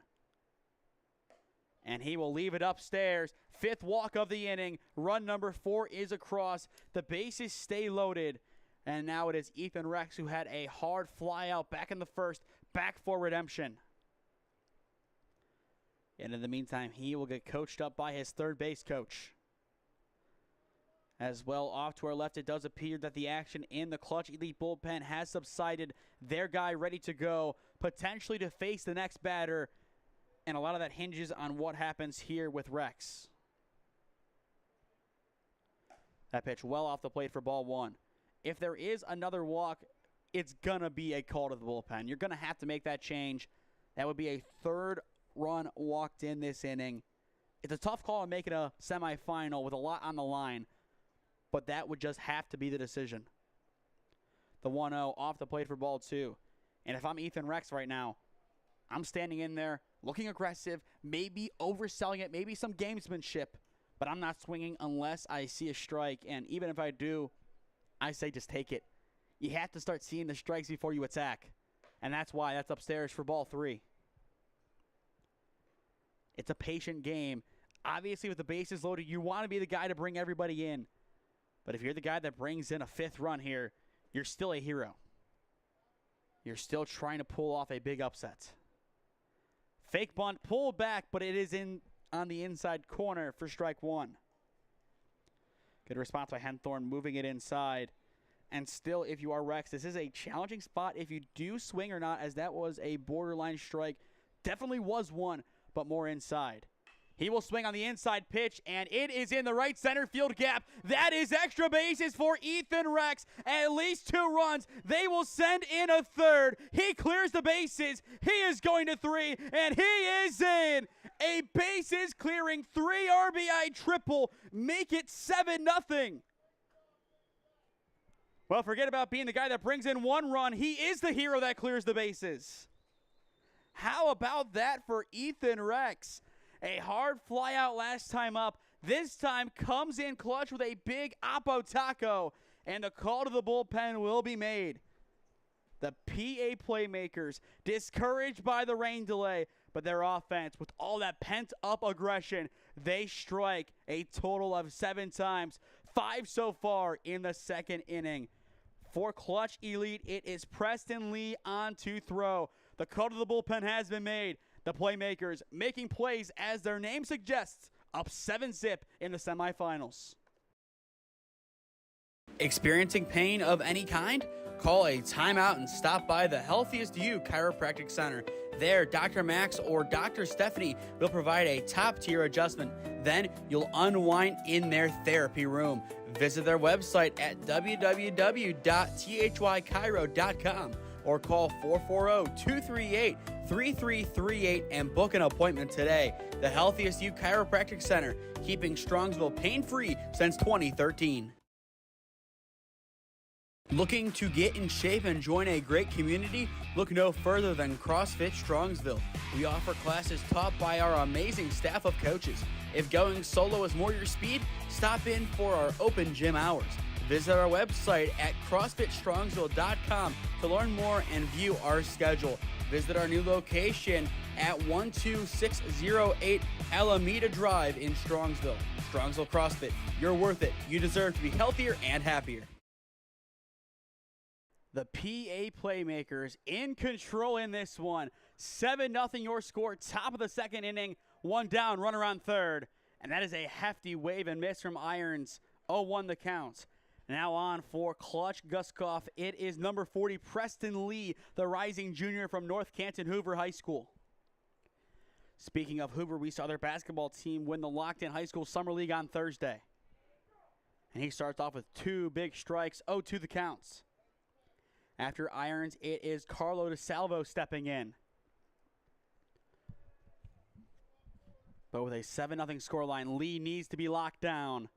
And he will leave it upstairs. 5th walk of the inning. Run number 4 is across. The bases stay loaded. And now it is Ethan Rex who had a hard fly out back in the 1st. Back for redemption. And in the meantime, he will get coached up by his third base coach. As well, off to our left, it does appear that the action in the Clutch Elite bullpen has subsided. Their guy ready to go, potentially to face the next batter. And a lot of that hinges on what happens here with Rex. That pitch well off the plate for ball 1. If there is another walk, it's going to be a call to the bullpen. You're going to have to make that change. That would be a 3rd run walked in this inning. It's a tough call to make it a semifinal with a lot on the line. But that would just have to be the decision. The 1-0 off the plate for ball 2. And if I'm Ethan Rex right now, I'm standing in there, looking aggressive, maybe overselling it, maybe some gamesmanship, but I'm not swinging unless I see a strike. And even if I do, I say just take it. You have to start seeing the strikes before you attack. And that's why that's upstairs for ball 3. It's a patient game. Obviously, with the bases loaded, you want to be the guy to bring everybody in. But if you're the guy that brings in a 5th run here, you're still a hero. You're still trying to pull off a big upset. Fake bunt, pulled back, but it is in on the inside corner for strike 1. Good response by Henthorn, moving it inside. And still, if you are Rex, this is a challenging spot if you do swing or not, as that was a borderline strike. Definitely was one, but more inside. He will swing on the inside pitch, and it is in the right center field gap. That is extra bases for Ethan Rex. At least 2 runs. They will send in a third. He clears the bases. He is going to 3, and he is in. A bases clearing 3 RBI triple. Make it 7-0. Well, forget about being the guy that brings in 1 run. He is the hero that clears the bases. How about that for Ethan Rex? A hard fly out last time up. This time comes in clutch with a big Oppo Taco, and the call to the bullpen will be made. The PA Playmakers, discouraged by the rain delay, but their offense, with all that pent-up aggression, they strike a total of 7 times, 5 so far in the 2nd inning. For Clutch Elite, it is Preston Lee on to throw. The call to the bullpen has been made. The Playmakers making plays as their name suggests, up 7-0 in the semifinals. Experiencing pain of any kind? Call a timeout and stop by the Healthiest You Chiropractic Center. There, Dr. Max or Dr. Stephanie will provide a top-tier adjustment. Then you'll unwind in their therapy room. Visit their website at www.thychiro.com or call 440-238-3338 and book an appointment today. The Healthiest You Chiropractic Center, keeping Strongsville pain-free since 2013. Looking to get in shape and join a great community? Look no further than CrossFit Strongsville. We offer classes taught by our amazing staff of coaches. If going solo is more your speed, stop in for our open gym hours. Visit our website at CrossFitStrongsville.com to learn more and view our schedule. Visit our new location at 12608 Alameda Drive in Strongsville. Strongsville CrossFit, you're worth it. You deserve to be healthier and happier. The PA Playmakers in control in this one. 7-0 your score, top of the 2nd inning. 1 down, runner on 3rd. And that is a hefty wave and miss from Irons. 0-1 the count. Now on for Clutch Guscoff. It is number 40, Preston Lee, the rising junior from North Canton Hoover High School. Speaking of Hoover, we saw their basketball team win the Locked-In High School Summer League on Thursday. And he starts off with 2 big strikes, 0-2 the counts. After Irons, it is Carlo DeSalvo stepping in. But with a 7-0 scoreline, Lee needs to be locked down.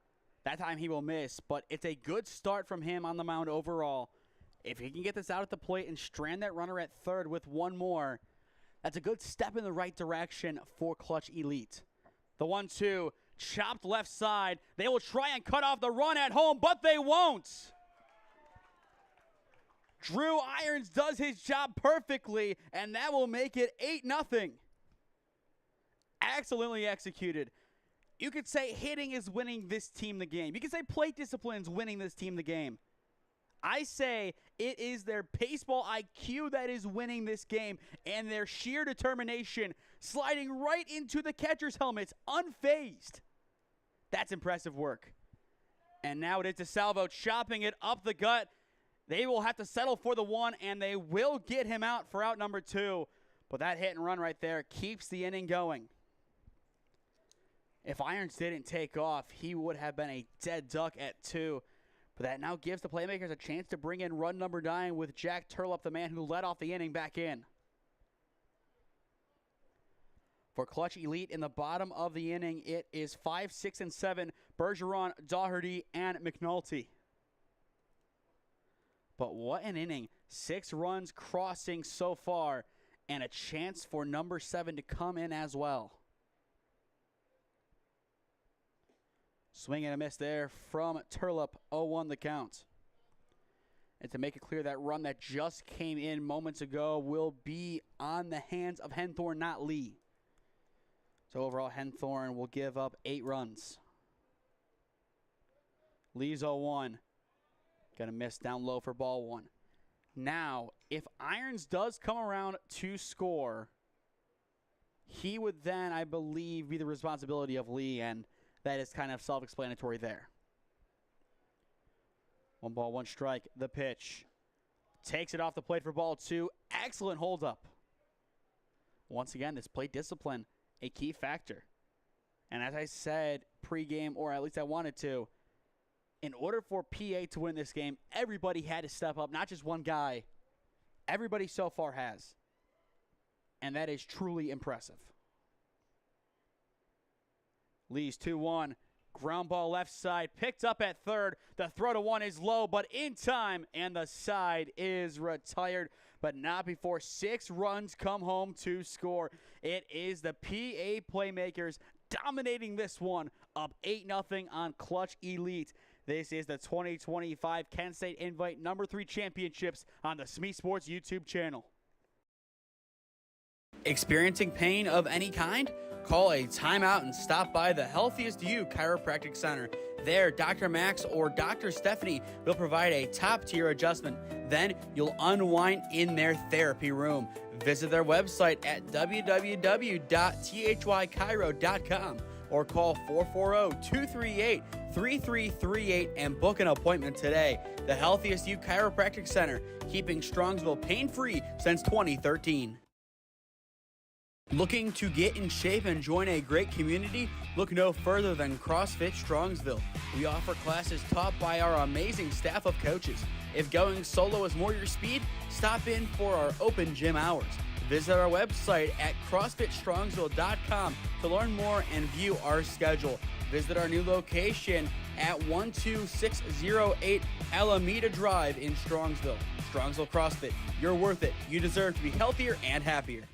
That time he will miss, but it's a good start from him on the mound overall. If he can get this out at the plate and strand that runner at 3rd with 1 more, that's a good step in the right direction for Clutch Elite. The 1-2, chopped left side. They will try and cut off the run at home, but they won't. Drew Irons does his job perfectly, and that will make it 8-0. Excellently executed. You could say hitting is winning this team the game. You could say plate discipline is winning this team the game. I say it is their baseball IQ that is winning this game and their sheer determination, sliding right into the catcher's helmets unfazed. That's impressive work. And now it is DeSalvo chopping it up the gut. They will have to settle for the 1, and they will get him out for out number 2. But that hit and run right there keeps the inning going. If Irons didn't take off, he would have been a dead duck at 2. But that now gives the Playmakers a chance to bring in run number 9 with Jack Turlop, the man who led off the inning, back in. For Clutch Elite in the bottom of the inning, it is 5, 6, and 7, Bergeron, Daugherty, and McNulty. But what an inning. 6 runs crossing so far, and a chance for number 7 to come in as well. Swing and a miss there from Turlop, 0-1 the count. And to make it clear, that run that just came in moments ago will be on the hands of Henthorn, not Lee. So overall, Henthorn will give up 8 runs. Lee's 0-1. Gonna miss down low for ball 1. Now, if Irons does come around to score, he would then, I believe, be the responsibility of Lee, and that is kind of self-explanatory there. 1 ball, 1 strike. The pitch. Takes it off the plate for ball 2. Excellent hold up. Once again, this plate discipline, a key factor. And as I said pregame, or at least I wanted to, in order for PA to win this game, everybody had to step up, not just one guy. Everybody so far has. And that is truly impressive. Lee's 2-1. Ground ball left side, picked up at third. The throw to one is low, but in time, and the side is retired, but not before 6 runs come home to score. It is the PA Playmakers dominating this one, up 8-0 on Clutch Elite. This is the 2025 Kent State Invite number 3 championships on the SmeeSports YouTube channel. Experiencing pain of any kind? Call a timeout and stop by the Healthiest You Chiropractic Center. There, Dr. Max or Dr. Stephanie will provide a top-tier adjustment. Then you'll unwind in their therapy room. Visit their website at www.thychiro.com or call 440-238-3338 and book an appointment today. The Healthiest You Chiropractic Center, keeping Strongsville pain-free since 2013. Looking to get in shape and join a great community? Look no further than CrossFit Strongsville. We offer classes taught by our amazing staff of coaches. If going solo is more your speed, stop in for our open gym hours. Visit our website at CrossFitStrongsville.com to learn more and view our schedule. Visit our new location at 12608 Alameda Drive in Strongsville. Strongsville CrossFit, you're worth it. You deserve to be healthier and happier.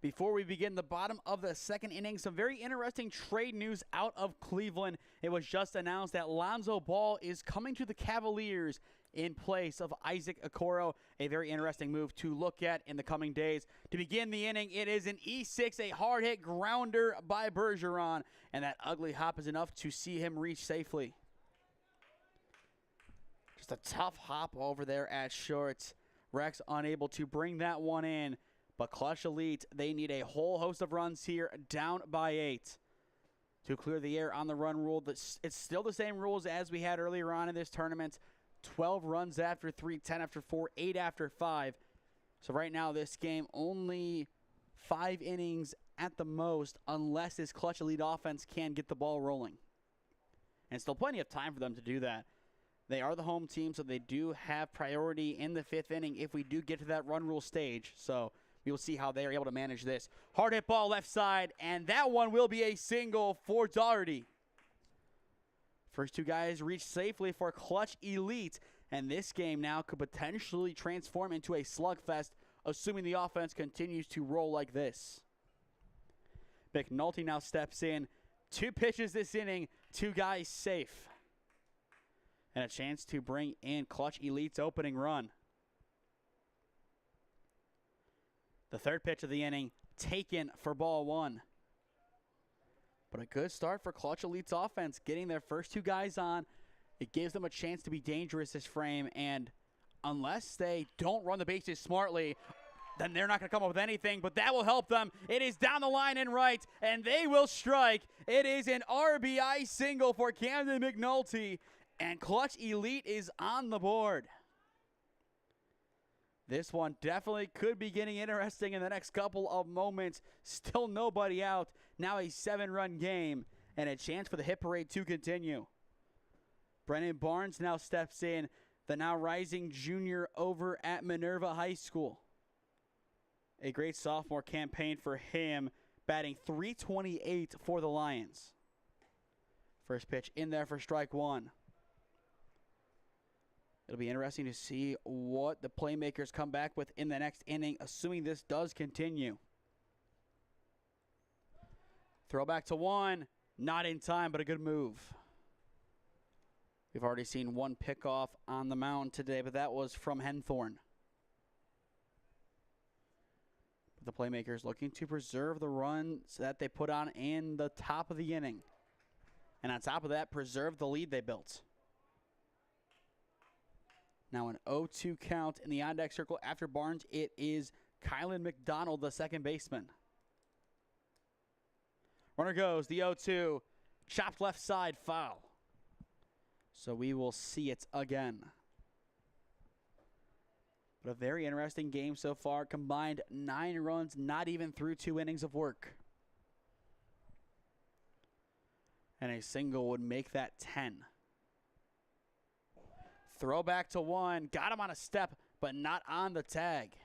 Before we begin the bottom of the second inning, some very interesting trade news out of Cleveland. It was just announced that Lonzo Ball is coming to the Cavaliers in place of Isaac Okoro. A very interesting move to look at in the coming days. To begin the inning, it is an E6, a hard-hit grounder by Bergeron, and that ugly hop is enough to see him reach safely. Just a tough hop over there at short. Rex unable to bring that one in. But Clutch Elite, they need a whole host of runs here, down by 8. To clear the air on the run rule, it's still the same rules as we had earlier on in this tournament. 12 runs after 3, 10 after 4, 8 after 5. So right now this game, only 5 innings at the most, unless this Clutch Elite offense can get the ball rolling. And still plenty of time for them to do that. They are the home team, so they do have priority in the 5th inning if we do get to that run rule stage. So we will see how they are able to manage this. Hard hit ball left side, and that one will be a single for Doherty. First 2 guys reach safely for Clutch Elite, and this game now could potentially transform into a slugfest, assuming the offense continues to roll like this. McNulty now steps in. 2 pitches this inning, 2 guys safe. And a chance to bring in Clutch Elite's opening run. The 3rd pitch of the inning, taken for ball 1. But a good start for Clutch Elite's offense, getting their first 2 guys on. It gives them a chance to be dangerous this frame, and unless they don't run the bases smartly, then they're not going to come up with anything, but that will help them. It is down the line and right, and they will strike. It is an RBI single for Camden McNulty, and Clutch Elite is on the board. This one definitely could be getting interesting in the next couple of moments. Still nobody out. Now a 7-run game and a chance for the hit parade to continue. Brennan Barnes now steps in, the now rising junior over at Minerva High School. A great sophomore campaign for him, batting .328 for the Lions. First pitch in there for strike 1. It'll be interesting to see what the Playmakers come back with in the next inning, assuming this does continue. Throw back to 1. Not in time, but a good move. We've already seen 1 pickoff on the mound today, but that was from Henthorne. The Playmakers looking to preserve the runs that they put on in the top of the inning. And on top of that, preserve the lead they built. Now an 0-2 count in the on-deck circle after Barnes. It is Kylan McDonald, the second baseman. Runner goes, the 0-2. Chopped left side, foul. So we will see it again. But a very interesting game so far. Combined 9 runs, not even through 2 innings of work. And a single would make that 10. Throwback to 1. Got him on a step, but not on the tag.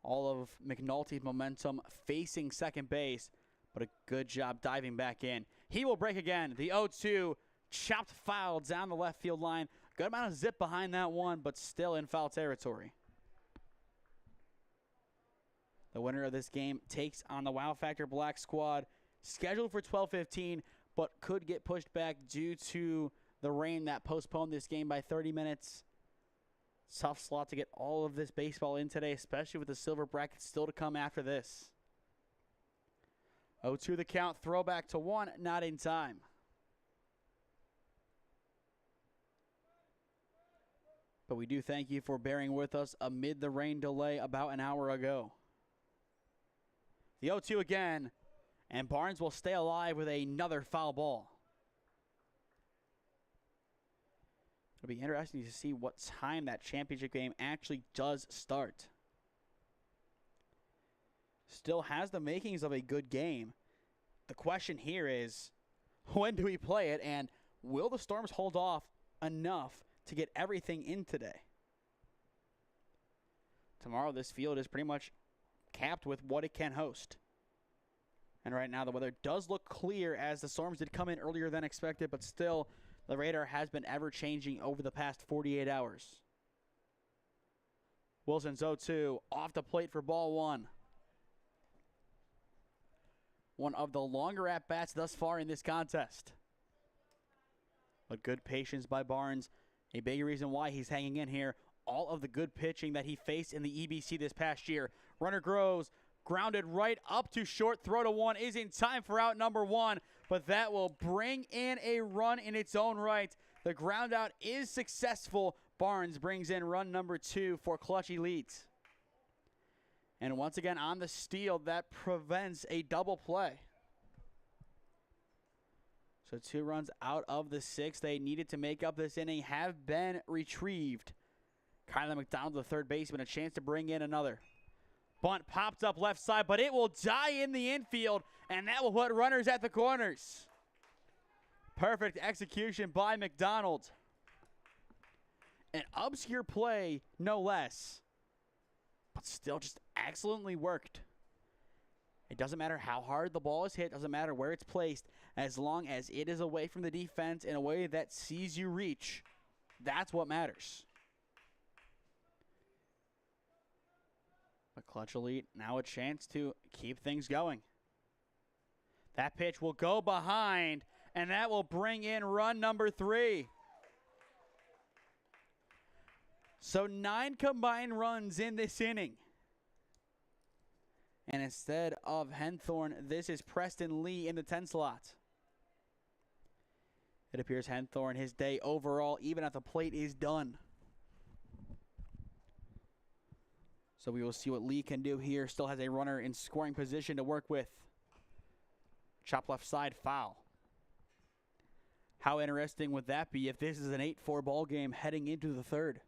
All of McNulty's momentum facing second base, but a good job diving back in. He will break again. The 0-2 chopped foul down the left field line. Good amount of zip behind that one, but still in foul territory. The winner of this game takes on the Wow Factor Black squad, scheduled for 12:15, but could get pushed back due to the rain that postponed this game by 30 minutes. Tough slot to get all of this baseball in today, especially with the silver bracket still to come after this. 0-2 the count, throwback to 1, not in time. But we do thank you for bearing with us amid the rain delay about an hour ago. The 0-2 again, and Barnes will stay alive with another foul ball. It'll be interesting to see what time that championship game actually does start. Still has the makings of a good game. The question here is, when do we play it, and will the Storms hold off enough to get everything in today? Tomorrow, this field is pretty much capped with what it can host. And right now, the weather does look clear as the Storms did come in earlier than expected, but still, the radar has been ever-changing over the past 48 hours. Wilson's 0-2 off the plate for ball 1. One of the longer at-bats thus far in this contest. But good patience by Barnes. A big reason why he's hanging in here. All of the good pitching that he faced in the EBC this past year. Runner grows, grounded right up to short. Throw to 1 is in time for out number 1. But that will bring in a run in its own right. The ground out is successful. Barnes brings in run number 2 for Clutch Elite. And once again on the steal, that prevents a double play. So 2 runs out of the 6 they needed to make up this inning have been retrieved. Kyler McDonald, the third baseman, a chance to bring in another. Bunt popped up left side, but it will die in the infield, and that will put runners at the corners. Perfect execution by McDonald. An obscure play, no less, but still just excellently worked. It doesn't matter how hard the ball is hit, doesn't matter where it's placed, as long as it is away from the defense in a way that sees you reach. That's what matters. But Clutch Elite now a chance to keep things going. That pitch will go behind, and that will bring in run number 3. So 9 combined runs in this inning. And instead of Henthorn, this is Preston Lee in the 10 slot. It appears Henthorn, his day overall, even at the plate, is done. So we will see what Lee can do here. Still has a runner in scoring position to work with. Chop left side, foul. How interesting would that be if this is an 8-4 ball game heading into the 3rd?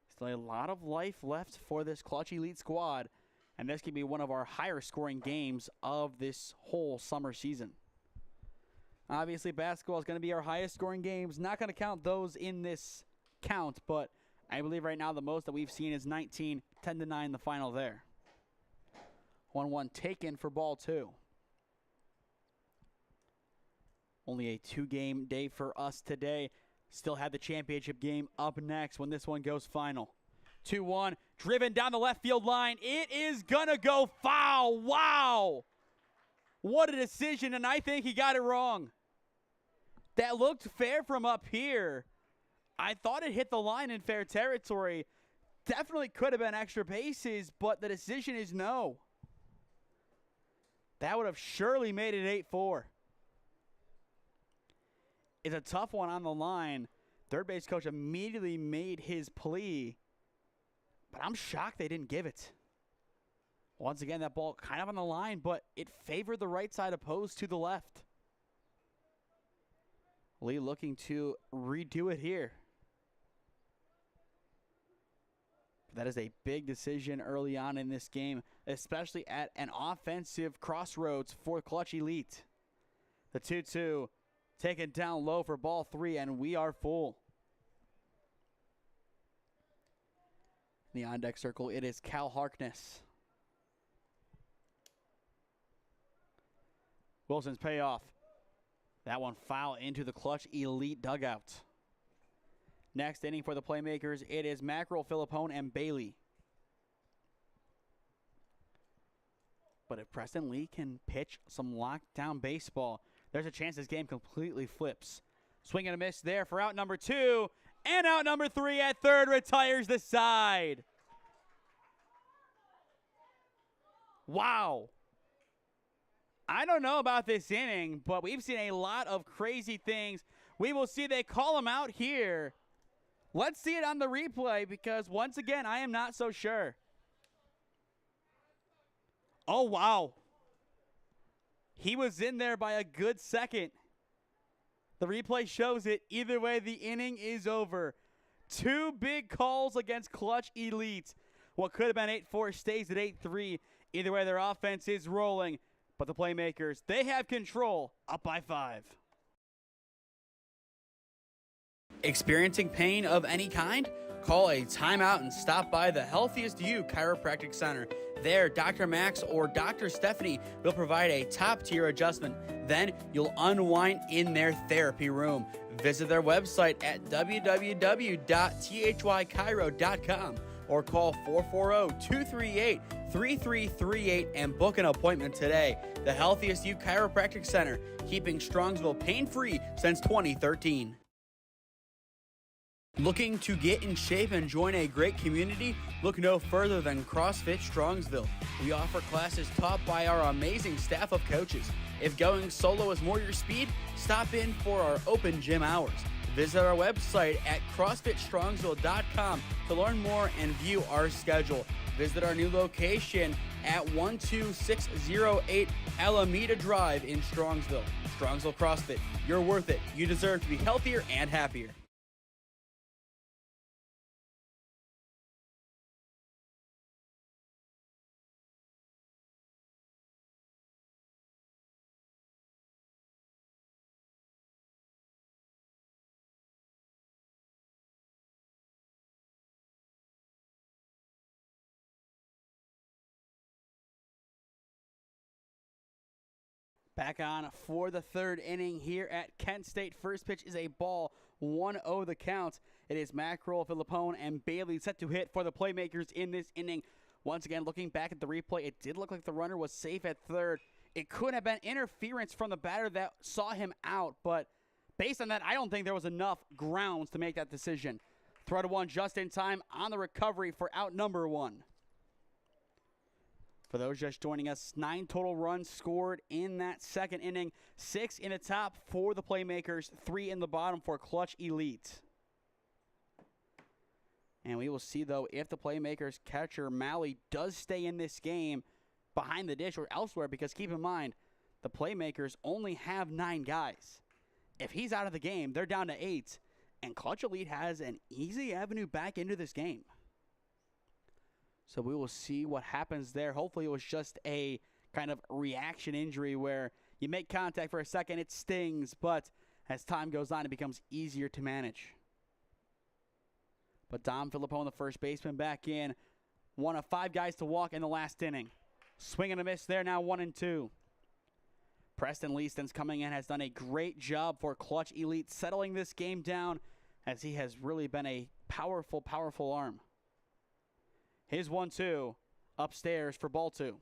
Still a lot of life left for this Clutch Elite squad. And this could be one of our higher scoring games of this whole summer season. Obviously, basketball is going to be our highest scoring games. Not going to count those in this count, but I believe right now the most that we've seen is 19, 10-9 the final there. 1-1 taken for ball 2. Only a 2-game day for us today. Still have the championship game up next when this one goes final. 2-1, driven down the left field line. It is gonna go foul. Wow. What a decision, and I think he got it wrong. That looked fair from up here. I thought it hit the line in fair territory. Definitely could have been extra bases, but the decision is no. That would have surely made it 8-4. It's a tough one on the line. Third base coach immediately made his plea, but I'm shocked they didn't give it. Once again, that ball kind of on the line, but it favored the right side opposed to the left. Lee looking to redo it here. That is a big decision early on in this game, especially at an offensive crossroads for Clutch Elite. The 2-2 taken down low for ball 3, and we are full. In the on-deck circle, it is Cal Harkness. Wilson's payoff. That one foul into the Clutch Elite dugout. Next inning for the Playmakers, it is Mackerel, Philippone, and Bailey. But if Preston Lee can pitch some lockdown baseball, there's a chance this game completely flips. Swing and a miss there for out number 2. And out number 3 at third retires the side. Wow. I don't know about this inning, but we've seen a lot of crazy things. We will see they call him out here. Let's see it on the replay because, once again, I am not so sure. Oh, wow. He was in there by a good second. The replay shows it. Either way, the inning is over. 2 big calls against Clutch Elite. What could have been 8-4 stays at 8-3. Either way, their offense is rolling. But the Playmakers, they have control, up by 5. Experiencing pain of any kind? Call a timeout and stop by the Healthiest You Chiropractic Center. There, Dr. Max or Dr. Stephanie will provide a top-tier adjustment. Then you'll unwind in their therapy room. Visit their website at www.thychiro.com or call 440-238-3338 and book an appointment today. The Healthiest You Chiropractic Center, keeping Strongsville pain-free since 2013. Looking to get in shape and join a great community? Look no further than CrossFit Strongsville. We offer classes taught by our amazing staff of coaches. If going solo is more your speed, stop in for our open gym hours. Visit our website at CrossFitStrongsville.com to learn more and view our schedule. Visit our new location at 12608 Alameda Drive in Strongsville. Strongsville CrossFit, you're worth it. You deserve to be healthier and happier. Back on for the 3rd inning here at Kent State. First pitch is a ball, 1-0 the count. It is Mackerel, Philippone, and Bailey set to hit for the Playmakers in this inning. Once again, looking back at the replay, it did look like the runner was safe at third. It could have been interference from the batter that saw him out, but based on that, I don't think there was enough grounds to make that decision. Throw to 1 just in time on the recovery for out number 1. For those just joining us, 9 total runs scored in that 2nd inning. 6 in the top for the Playmakers, 3 in the bottom for Clutch Elite. And we will see, though, if the Playmakers catcher Malley does stay in this game behind the dish or elsewhere, because keep in mind, the Playmakers only have 9 guys. If he's out of the game, they're down to 8, and Clutch Elite has an easy avenue back into this game. So we will see what happens there. Hopefully it was just a kind of reaction injury where you make contact for a second, it stings, but as time goes on, it becomes easier to manage. But Dom Philippone, the first baseman, back in. 1 of 5 guys to walk in the last inning. Swing and a miss there, now 1-2. Preston Leaston's coming in, has done a great job for Clutch Elite, settling this game down as he has really been a powerful, powerful arm. His 1-2 upstairs for ball 2.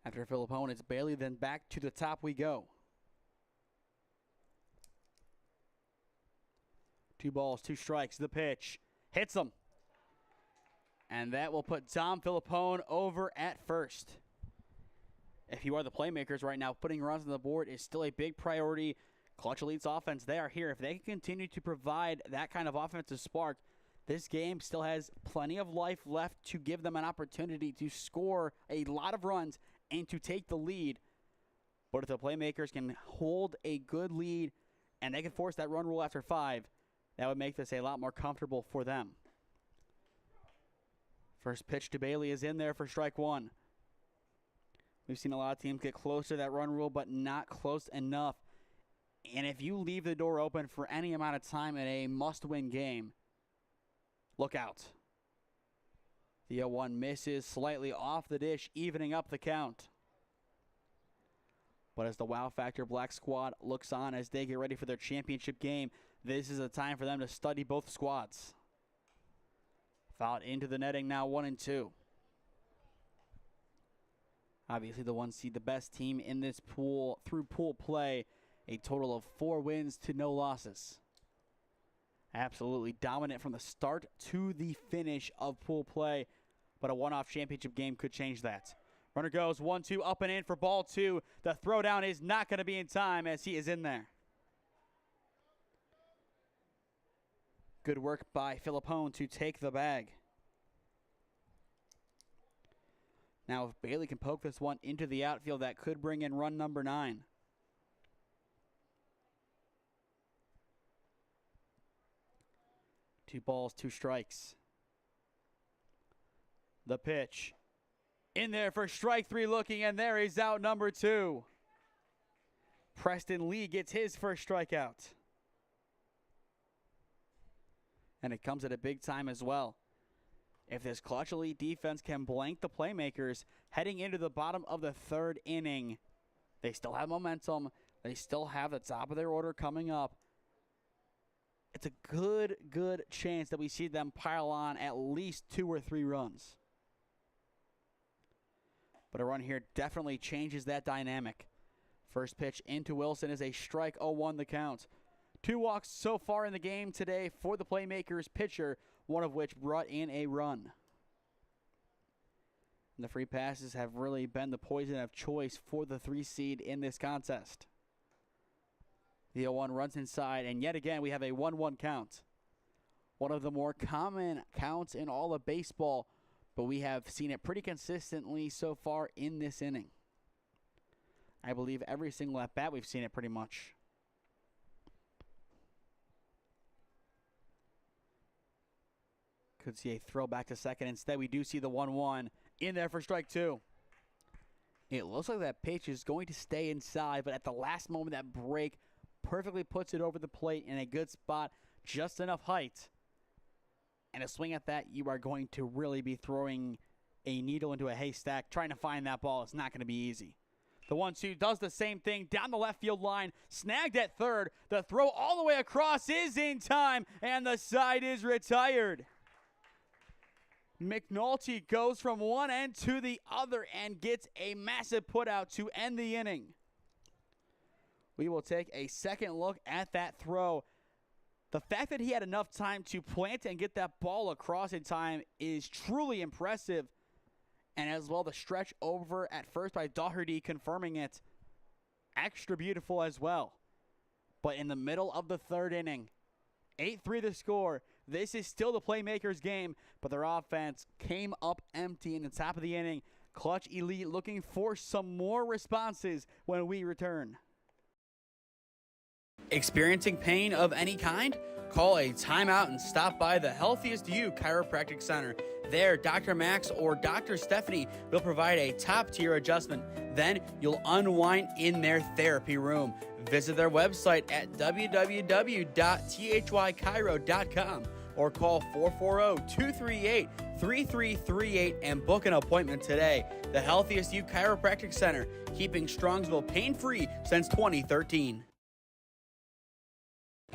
After Philippone, it's Bailey, then back to the top we go. 2 balls, 2 strikes, the pitch. Hits him. And that will put Dom Philippone over at first. If you are the Playmakers right now, putting runs on the board is still a big priority. Clutch Elite's offense, they are here. If they can continue to provide that kind of offensive spark, this game still has plenty of life left to give them an opportunity to score a lot of runs and to take the lead. But if the Playmakers can hold a good lead and they can force that run rule after 5, that would make this a lot more comfortable for them. First pitch to Bailey is in there for strike 1. We've seen a lot of teams get close to that run rule, but not close enough. And if you leave the door open for any amount of time in a must-win game, look out. The 0-1 misses slightly off the dish, evening up the count. But as the Wow Factor Black squad looks on as they get ready for their championship game, this is a time for them to study both squads. Fouled into the netting now, 1-2. Obviously the 1 seed, the best team in this pool through pool play. A total of 4 wins to no losses. Absolutely dominant from the start to the finish of pool play. But a one-off championship game could change that. Runner goes 1-2 up and in for ball 2. The throwdown is not going to be in time as he is in there. Good work by Philippone to take the bag. Now if Bailey can poke this one into the outfield, that could bring in run number 9. Two balls, 2 strikes. The pitch. In there for strike 3 looking, and there is out number 2. Preston Lee gets his first strikeout. And it comes at a big time as well. If this clutch elite defense can blank the Playmakers heading into the bottom of the 3rd inning, they still have momentum. They still have the top of their order coming up. It's a good chance that we see them pile on at least 2 or 3 runs. But a run here definitely changes that dynamic. First pitch into Wilson is a strike, 0-1 the count. 2 walks so far in the game today for the Playmakers pitcher, one of which brought in a run. And the free passes have really been the poison of choice for the 3 seed in this contest. The 0-1 runs inside, and yet again we have a 1-1 count. One of the more common counts in all of baseball, but we have seen it pretty consistently so far in this inning. I believe every single at-bat we've seen it pretty much. Could see a throw back to second. Instead, we do see the 1-1 in there for strike 2. It looks like that pitch is going to stay inside, but at the last moment, that break perfectly puts it over the plate in a good spot, just enough height. And a swing at that, you are going to really be throwing a needle into a haystack. Trying to find that ball is not going to be easy. The 1-2 does the same thing down the left field line, snagged at third. The throw all the way across is in time, and the side is retired. McNulty goes from one end to the other and gets a massive putout to end the inning. We will take a second look at that throw. The fact that he had enough time to plant and get that ball across in time is truly impressive. And as well, the stretch over at first by Doherty confirming it. Extra beautiful as well. But in the middle of the 3rd inning, 8-3 the score. This is still the Playmakers game, but their offense came up empty in the top of the inning. Clutch Elite looking for some more responses when we return. Experiencing pain of any kind? Call a timeout and stop by the Healthiest You Chiropractic Center. There, Dr. Max or Dr. Stephanie will provide a top-tier adjustment. Then you'll unwind in their therapy room. Visit their website at www.thychiro.com or call 440-238-3338 and book an appointment today. The Healthiest You Chiropractic Center, keeping Strongsville pain-free since 2013.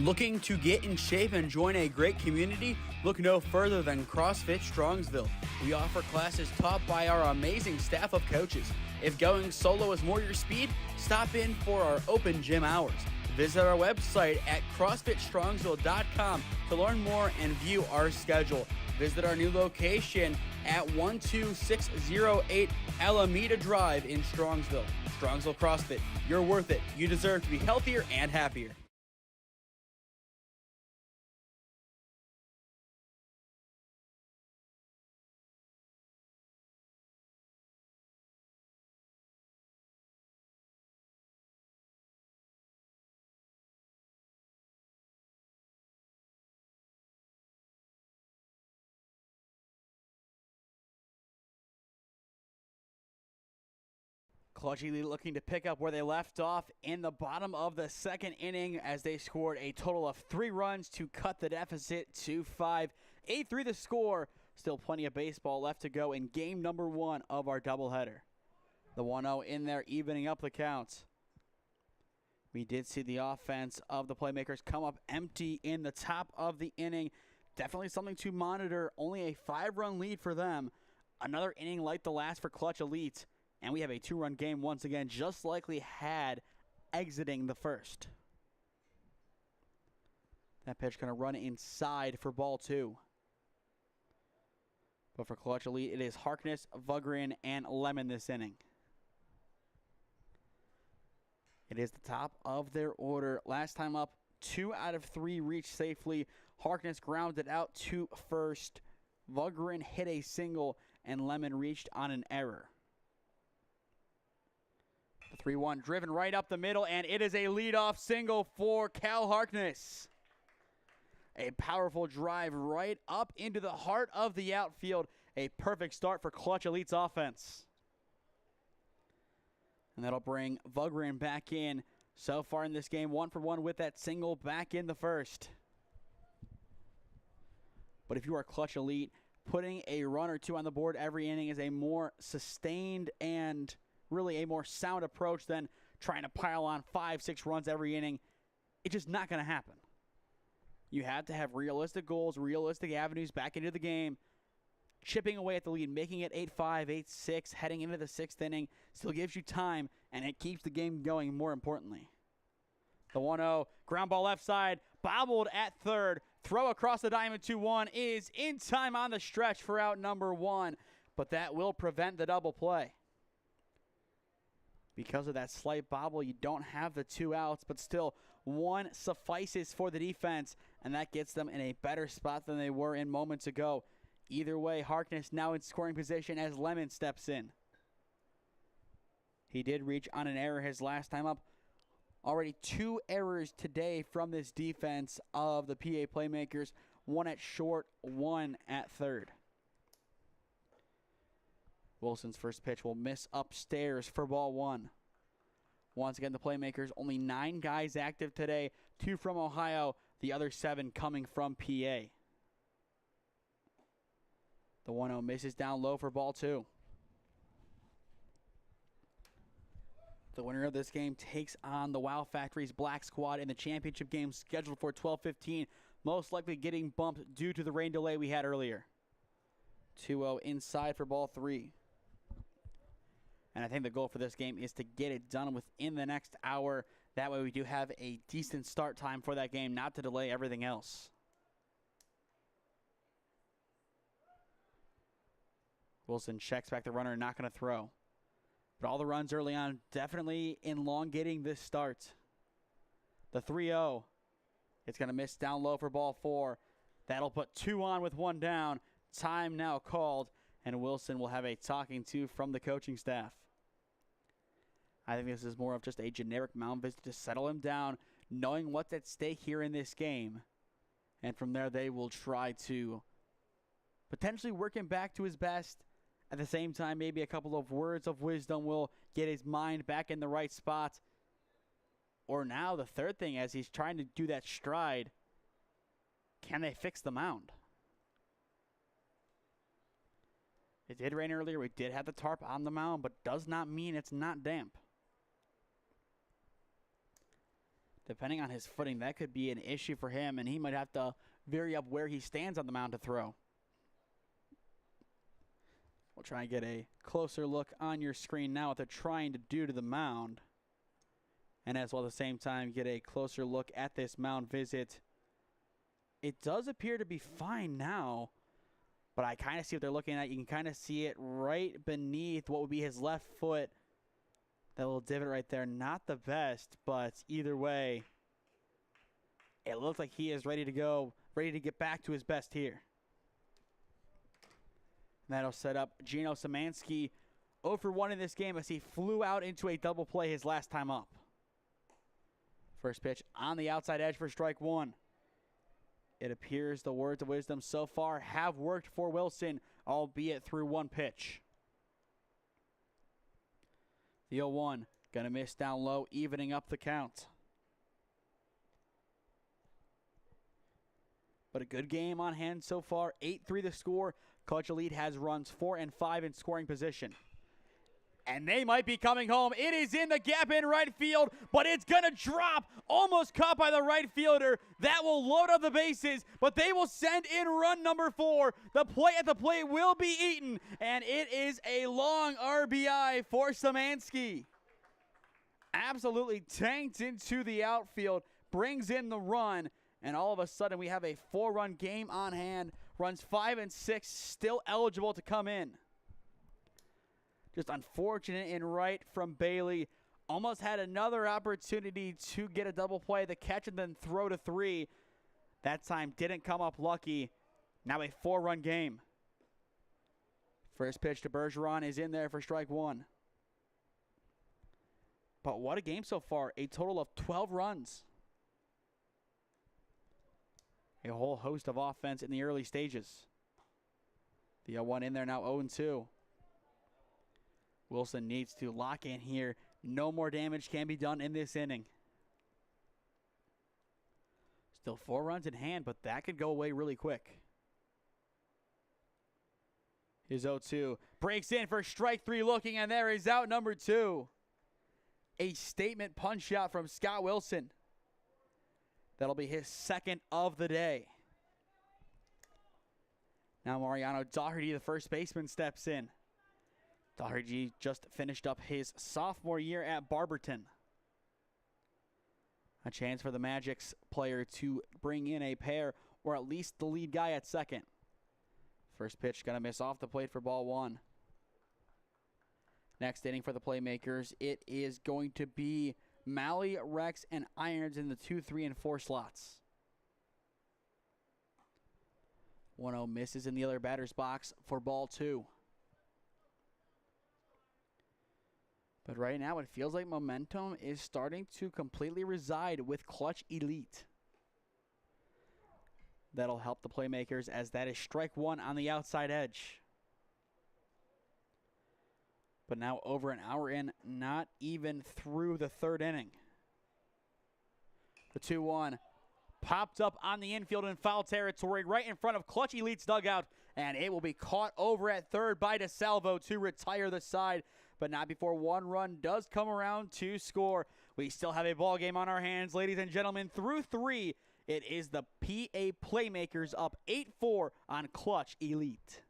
Looking to get in shape and join a great community? Look no further than CrossFit Strongsville. We offer classes taught by our amazing staff of coaches. If going solo is more your speed, stop in for our open gym hours. Visit our website at CrossFitStrongsville.com to learn more and view our schedule. Visit our new location at 12608 Alameda Drive in Strongsville. Strongsville CrossFit, you're worth it. You deserve to be healthier and happier. Clutch Elite looking to pick up where they left off in the bottom of the second inning as they scored a total of 3 runs to cut the deficit to 5. 8-3 the score. Still plenty of baseball left to go in game number 1 of our doubleheader. The 1-0 in there, evening up the count. We did see the offense of the Playmakers come up empty in the top of the inning. Definitely something to monitor. Only a 5-run lead for them. Another inning like the last for Clutch Elite. And we have a 2-run game once again, just like we had exiting the first. That pitch going to run inside for ball 2. But for Clutch Elite, it is Harkness, Vugrin, and Lemon this inning. It is the top of their order. Last time up, 2 out of 3 reached safely. Harkness grounded out to first. Vugrin hit a single, and Lemon reached on an error. The 3-1 driven right up the middle, and it is a leadoff single for Cal Harkness. A powerful drive right up into the heart of the outfield. A perfect start for Clutch Elite's offense. And that'll bring Vugrin back in. So far in this game, 1-for-1 with that single back in the first. But if you are Clutch Elite, putting a run or 2 on the board every inning is a more sustained and really a more sound approach than trying to pile on 5-6 runs every inning. It's just not going to happen. You have to have realistic goals, realistic avenues back into the game. Chipping away at the lead, making it 8-5, 8-6, heading into the 6th inning. Still gives you time, and it keeps the game going more importantly. The 1-0, ground ball left side, bobbled at third. Throw across the diamond 2-1 is in time on the stretch for out number 1. But that will prevent the double play. Because of that slight bobble, you don't have the 2 outs, but still 1 suffices for the defense, and that gets them in a better spot than they were in moments ago. Either way, Harkness now in scoring position as Lemon steps in. He did reach on an error his last time up. Already 2 errors today from this defense of the PA Playmakers. 1 at short, 1 at third. Wilson's first pitch will miss upstairs for ball 1. Once again, the Playmakers, only 9 guys active today. 2 from Ohio, the other 7 coming from PA. The 1-0 misses down low for ball 2. The winner of this game takes on the Wow Factory's Black Squad in the championship game scheduled for 12:15, most likely getting bumped due to the rain delay we had earlier. 2-0 inside for ball 3. And I think the goal for this game is to get it done within the next hour. That way we do have a decent start time for that game, not to delay everything else. Wilson checks back the runner, not going to throw. But all the runs early on definitely elongating this start. The 3-0. It's going to miss down low for ball 4. That'll put 2 on with 1 down. Time now called, and Wilson will have a talking to from the coaching staff. I think this is more of just a generic mound visit to settle him down, knowing what's at stake here in this game. And from there, they will try to potentially work him back to his best. At the same time, maybe a couple of words of wisdom will get his mind back in the right spot. Or now the third thing, as he's trying to do that stride, can they fix the mound? It did rain earlier. We did have the tarp on the mound, but does not mean it's not damp. Depending on his footing, that could be an issue for him, and he might have to vary up where he stands on the mound to throw. We'll try and get a closer look on your screen now what they're trying to do to the mound. And as well at the same time, get a closer look at this mound visit. It does appear to be fine now, but I kind of see what they're looking at. You can kind of see it right beneath what would be his left foot. That little divot right there, not the best, but either way, it looks like he is ready to go, ready to get back to his best here. And that'll set up Gino Szymanski 0 for 1 in this game as he flew out into a double play his last time up. First pitch on the outside edge for strike 1. It appears the words of wisdom so far have worked for Wilson, albeit through 1 pitch. The 0-1, gonna miss down low, evening up the count. But a good game on hand so far. 8-3 the score. Clutch Elite has runs 4 and 5 in scoring position. And they might be coming home. It is in the gap in right field, but it's going to drop. Almost caught by the right fielder. That will load up the bases, but they will send in run number 4. The play at the plate will be eaten, and it is a long RBI for Szymanski. Absolutely tanked into the outfield, brings in the run, and all of a sudden we have a 4-run game on hand. Runs 5 and 6, still eligible to come in. Just unfortunate in right from Bailey. Almost had another opportunity to get a double play. The catch and then throw to 3. That time didn't come up lucky. Now a 4-run game. First pitch to Bergeron is in there for strike 1. But what a game so far. A total of 12 runs. A whole host of offense in the early stages. The 0-1 in there now, 0-2. Wilson needs to lock in here. No more damage can be done in this inning. Still 4 runs in hand, but that could go away really quick. Here's 0-2. Breaks in for strike 3 looking, and there is out number 2. A statement punch out from Scott Wilson. That'll be his second of the day. Now Mariano Doherty, the first baseman, steps in. Doherty just finished up his sophomore year at Barberton. A chance for the Magic's player to bring in a pair, or at least the lead guy at second. First pitch gonna miss off the plate for ball 1. Next inning for the Playmakers, it is going to be Malley, Rex, and Irons in the 2, 3, and 4 slots. 1-0 misses in the other batter's box for ball 2. But right now it feels like momentum is starting to completely reside with Clutch Elite. That'll help the Playmakers, as that is strike 1 on the outside edge. But now over an hour in, not even through the 3rd inning. The 2-1 popped up on the infield in foul territory right in front of Clutch Elite's dugout, and it will be caught over at third by DeSalvo to retire the side, but not before 1 run does come around to score. We still have a ball game on our hands, ladies and gentlemen. Through 3, it is the PA Playmakers up 8-4 on Clutch Elite.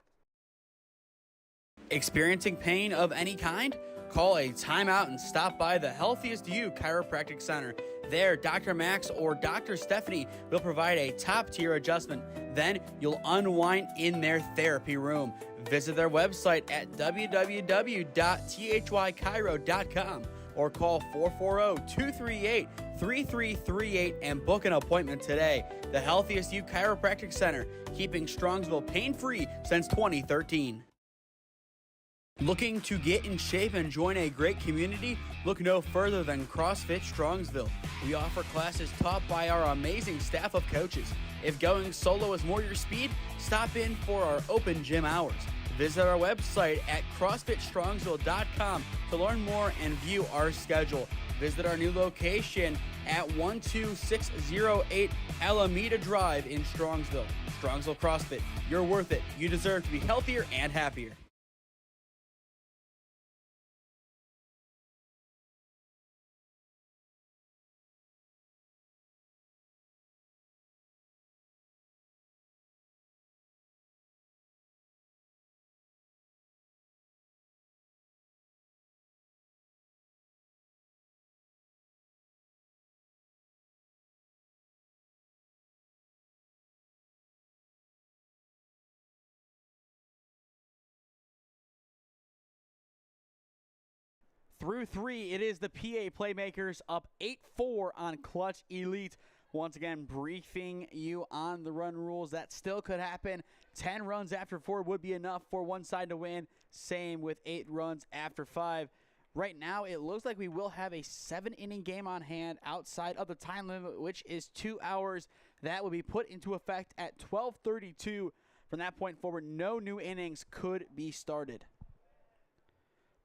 Experiencing pain of any kind? Call a timeout and stop by the Healthiest You Chiropractic Center. There, Dr. Max or Dr. Stephanie will provide a top-tier adjustment. Then you'll unwind in their therapy room. Visit their website at www.thychiro.com or call 440-238-3338 and book an appointment today. The Healthiest You Chiropractic Center, keeping Strongsville pain-free since 2013. Looking to get in shape and join a great community? Look no further than CrossFit Strongsville. We offer classes taught by our amazing staff of coaches. If going solo is more your speed, stop in for our open gym hours. Visit our website at CrossFitStrongsville.com to learn more and view our schedule. Visit our new location at 12608 Alameda Drive in Strongsville. Strongsville CrossFit, you're worth it. You deserve to be healthier and happier. Through 3, it is the PA Playmakers up 8-4 on Clutch Elite. Once again, briefing you on the run rules. That still could happen. 10 runs after 4 would be enough for one side to win. Same with 8 runs after 5. Right now, it looks like we will have a 7-inning game on hand outside of the time limit, which is 2 hours. That will be put into effect at 12:32. From that point forward, no new innings could be started.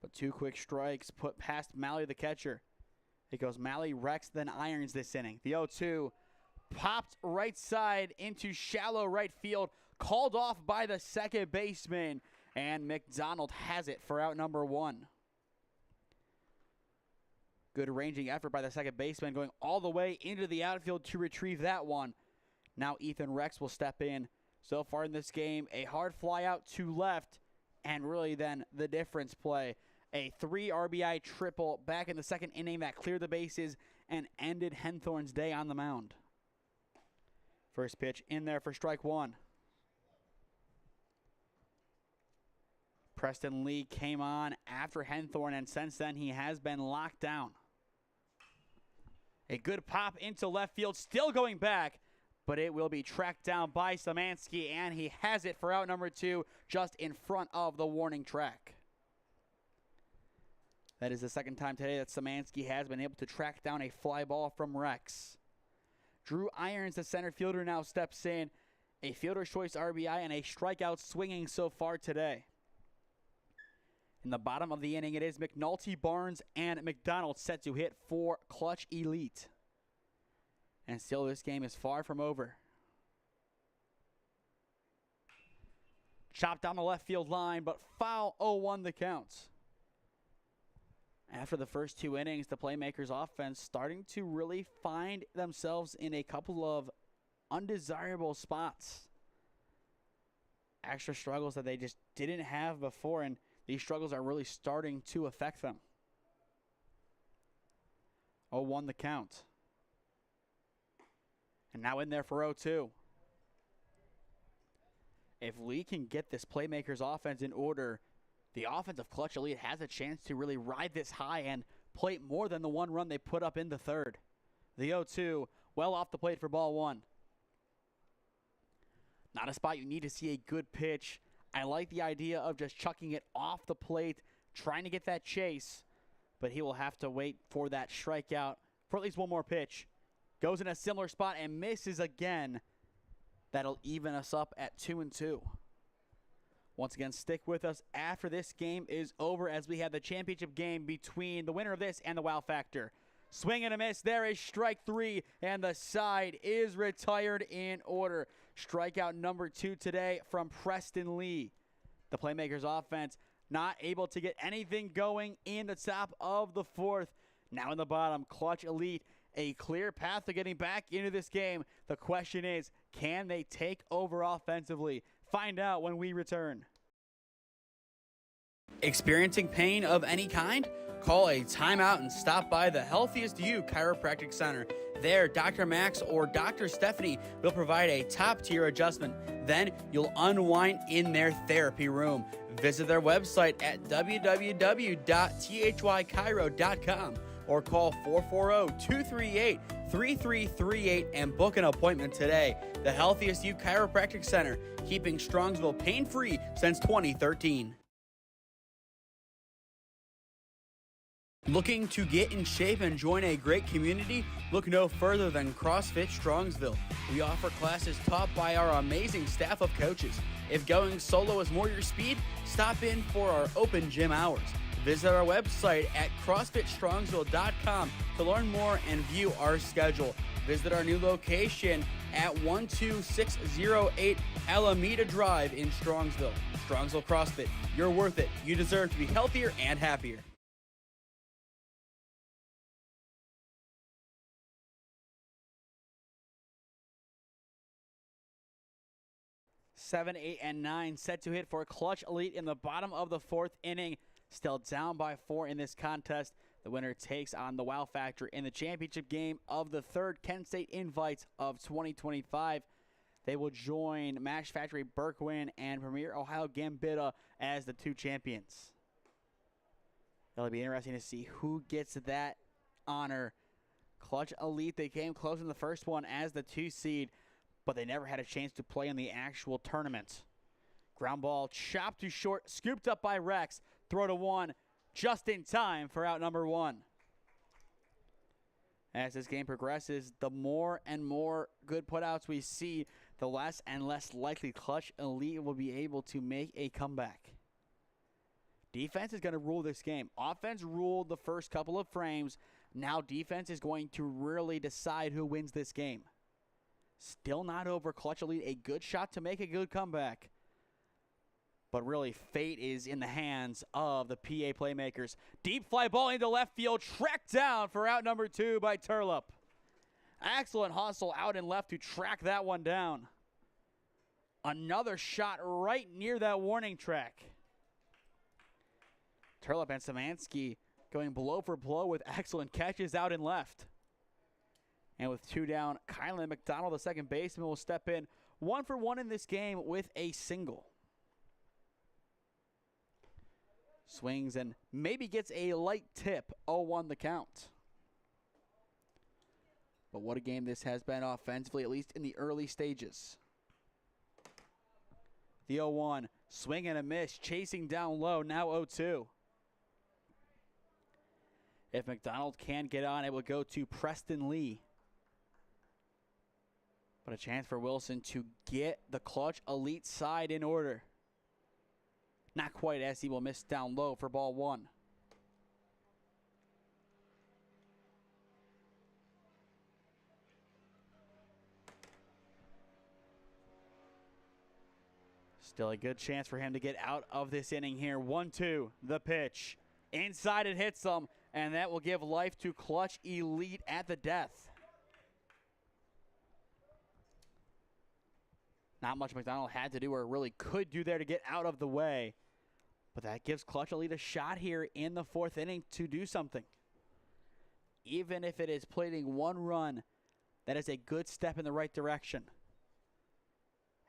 But 2 quick strikes put past Malley, the catcher. It goes Malley, Rex, then Irons this inning. The 0-2 popped right side into shallow right field, called off by the second baseman, and McDonald has it for out number 1. Good ranging effort by the second baseman, going all the way into the outfield to retrieve that one. Now Ethan Rex will step in. So far in this game, a hard fly out to left, and really then the difference play. A 3 RBI triple back in the second inning that cleared the bases and ended Henthorne's day on the mound. First pitch in there for strike 1. Preston Lee came on after Henthorne, and since then he has been locked down. A good pop into left field, still going back, but it will be tracked down by Szymanski, and he has it for out number 2 just in front of the warning track. That is the second time today that Szymanski has been able to track down a fly ball from Rex. Drew Irons, the center fielder, now steps in. A fielder's choice RBI and a strikeout swinging so far today. In the bottom of the inning, it is McNulty, Barnes, and McDonald set to hit for Clutch Elite. And still, this game is far from over. Chopped down the left field line, but foul, 0-1 the count. After the first 2 innings, the Playmakers offense starting to really find themselves in a couple of undesirable spots. Extra struggles that they just didn't have before, and these struggles are really starting to affect them. 0-1 the count. And now in there for 0-2. If Lee can get this Playmakers offense in order, the offensive Clutch Elite has a chance to really ride this high and plate more than the 1 run they put up in the third. The 0-2, well off the plate for ball 1. Not a spot you need to see a good pitch. I like the idea of just chucking it off the plate, trying to get that chase, but he will have to wait for that strikeout for at least 1 more pitch. Goes in a similar spot and misses again. That'll even us up at 2-2. Once again, stick with us after this game is over as we have the championship game between the winner of this and the Wow Factor. Swing and a miss. There is strike 3, and the side is retired in order. Strikeout number 2 today from Preston Lee. The Playmakers offense not able to get anything going in the top of the 4th. Now in the bottom, Clutch Elite, a clear path to getting back into this game. The question is, can they take over offensively? Find out when we return. Experiencing pain of any kind? Call a timeout and stop by the Healthiest You Chiropractic Center. There, Dr. Max or Dr. Stephanie will provide a top-tier adjustment. Then you'll unwind in their therapy room. Visit their website at www.thychiro.com or call 440-238-3338 and book an appointment today. The Healthiest You Chiropractic Center, keeping Strongsville pain-free since 2013. Looking to get in shape and join a great community? Look no further than CrossFit Strongsville. We offer classes taught by our amazing staff of coaches. If going solo is more your speed, stop in for our open gym hours. Visit our website at CrossFitStrongsville.com to learn more and view our schedule. Visit our new location at 12608 Alameda Drive in Strongsville. Strongsville CrossFit, you're worth it. You deserve to be healthier and happier. 7, 8, and 9 set to hit for Clutch Elite in the bottom of the 4th inning. Still down by 4 in this contest. The winner takes on the Wow Factor in the championship game of the 3rd Kent State Invites of 2025. They will join Mash Factory Berkwin and Premier Ohio Gambetta as the 2 champions. It'll be interesting to see who gets that honor. Clutch Elite, they came close in the first one as the 2 seed, but they never had a chance to play in the actual tournament. Ground ball chopped to short, scooped up by Rex. Throw to 1, just in time for out number 1. As this game progresses, the more and more good putouts we see, the less and less likely Clutch Elite will be able to make a comeback. Defense is going to rule this game. Offense ruled the first couple of frames. Now defense is going to really decide who wins this game. Still not over. Clutch Elite, a good shot to make a good comeback. But really, fate is in the hands of the PA Playmakers. Deep fly ball into left field, tracked down for out number 2 by Turlup. Excellent hustle out in left to track that one down. Another shot right near that warning track. Turlup and Szymanski going blow for blow with excellent catches out in left. And with 2 down, Kylan McDonald, the second baseman, will step in 1 for 1 in this game with a single. Swings and maybe gets a light tip, 0-1 the count. But what a game this has been offensively, at least in the early stages. The 0-1, swing and a miss, chasing down low, now 0-2. If McDonald can get on, it will go to Preston Lee. But a chance for Wilson to get the Clutch Elite side in order. Not quite, as he will miss down low for ball 1. Still a good chance for him to get out of this inning here. 1-2, the pitch. Inside it hits him, and that will give life to Clutch Elite at the death. Not much McDonald had to do or really could do there to get out of the way. But that gives Clutch Elite a shot here in the 4th inning to do something. Even if it is plating 1 run, that is a good step in the right direction.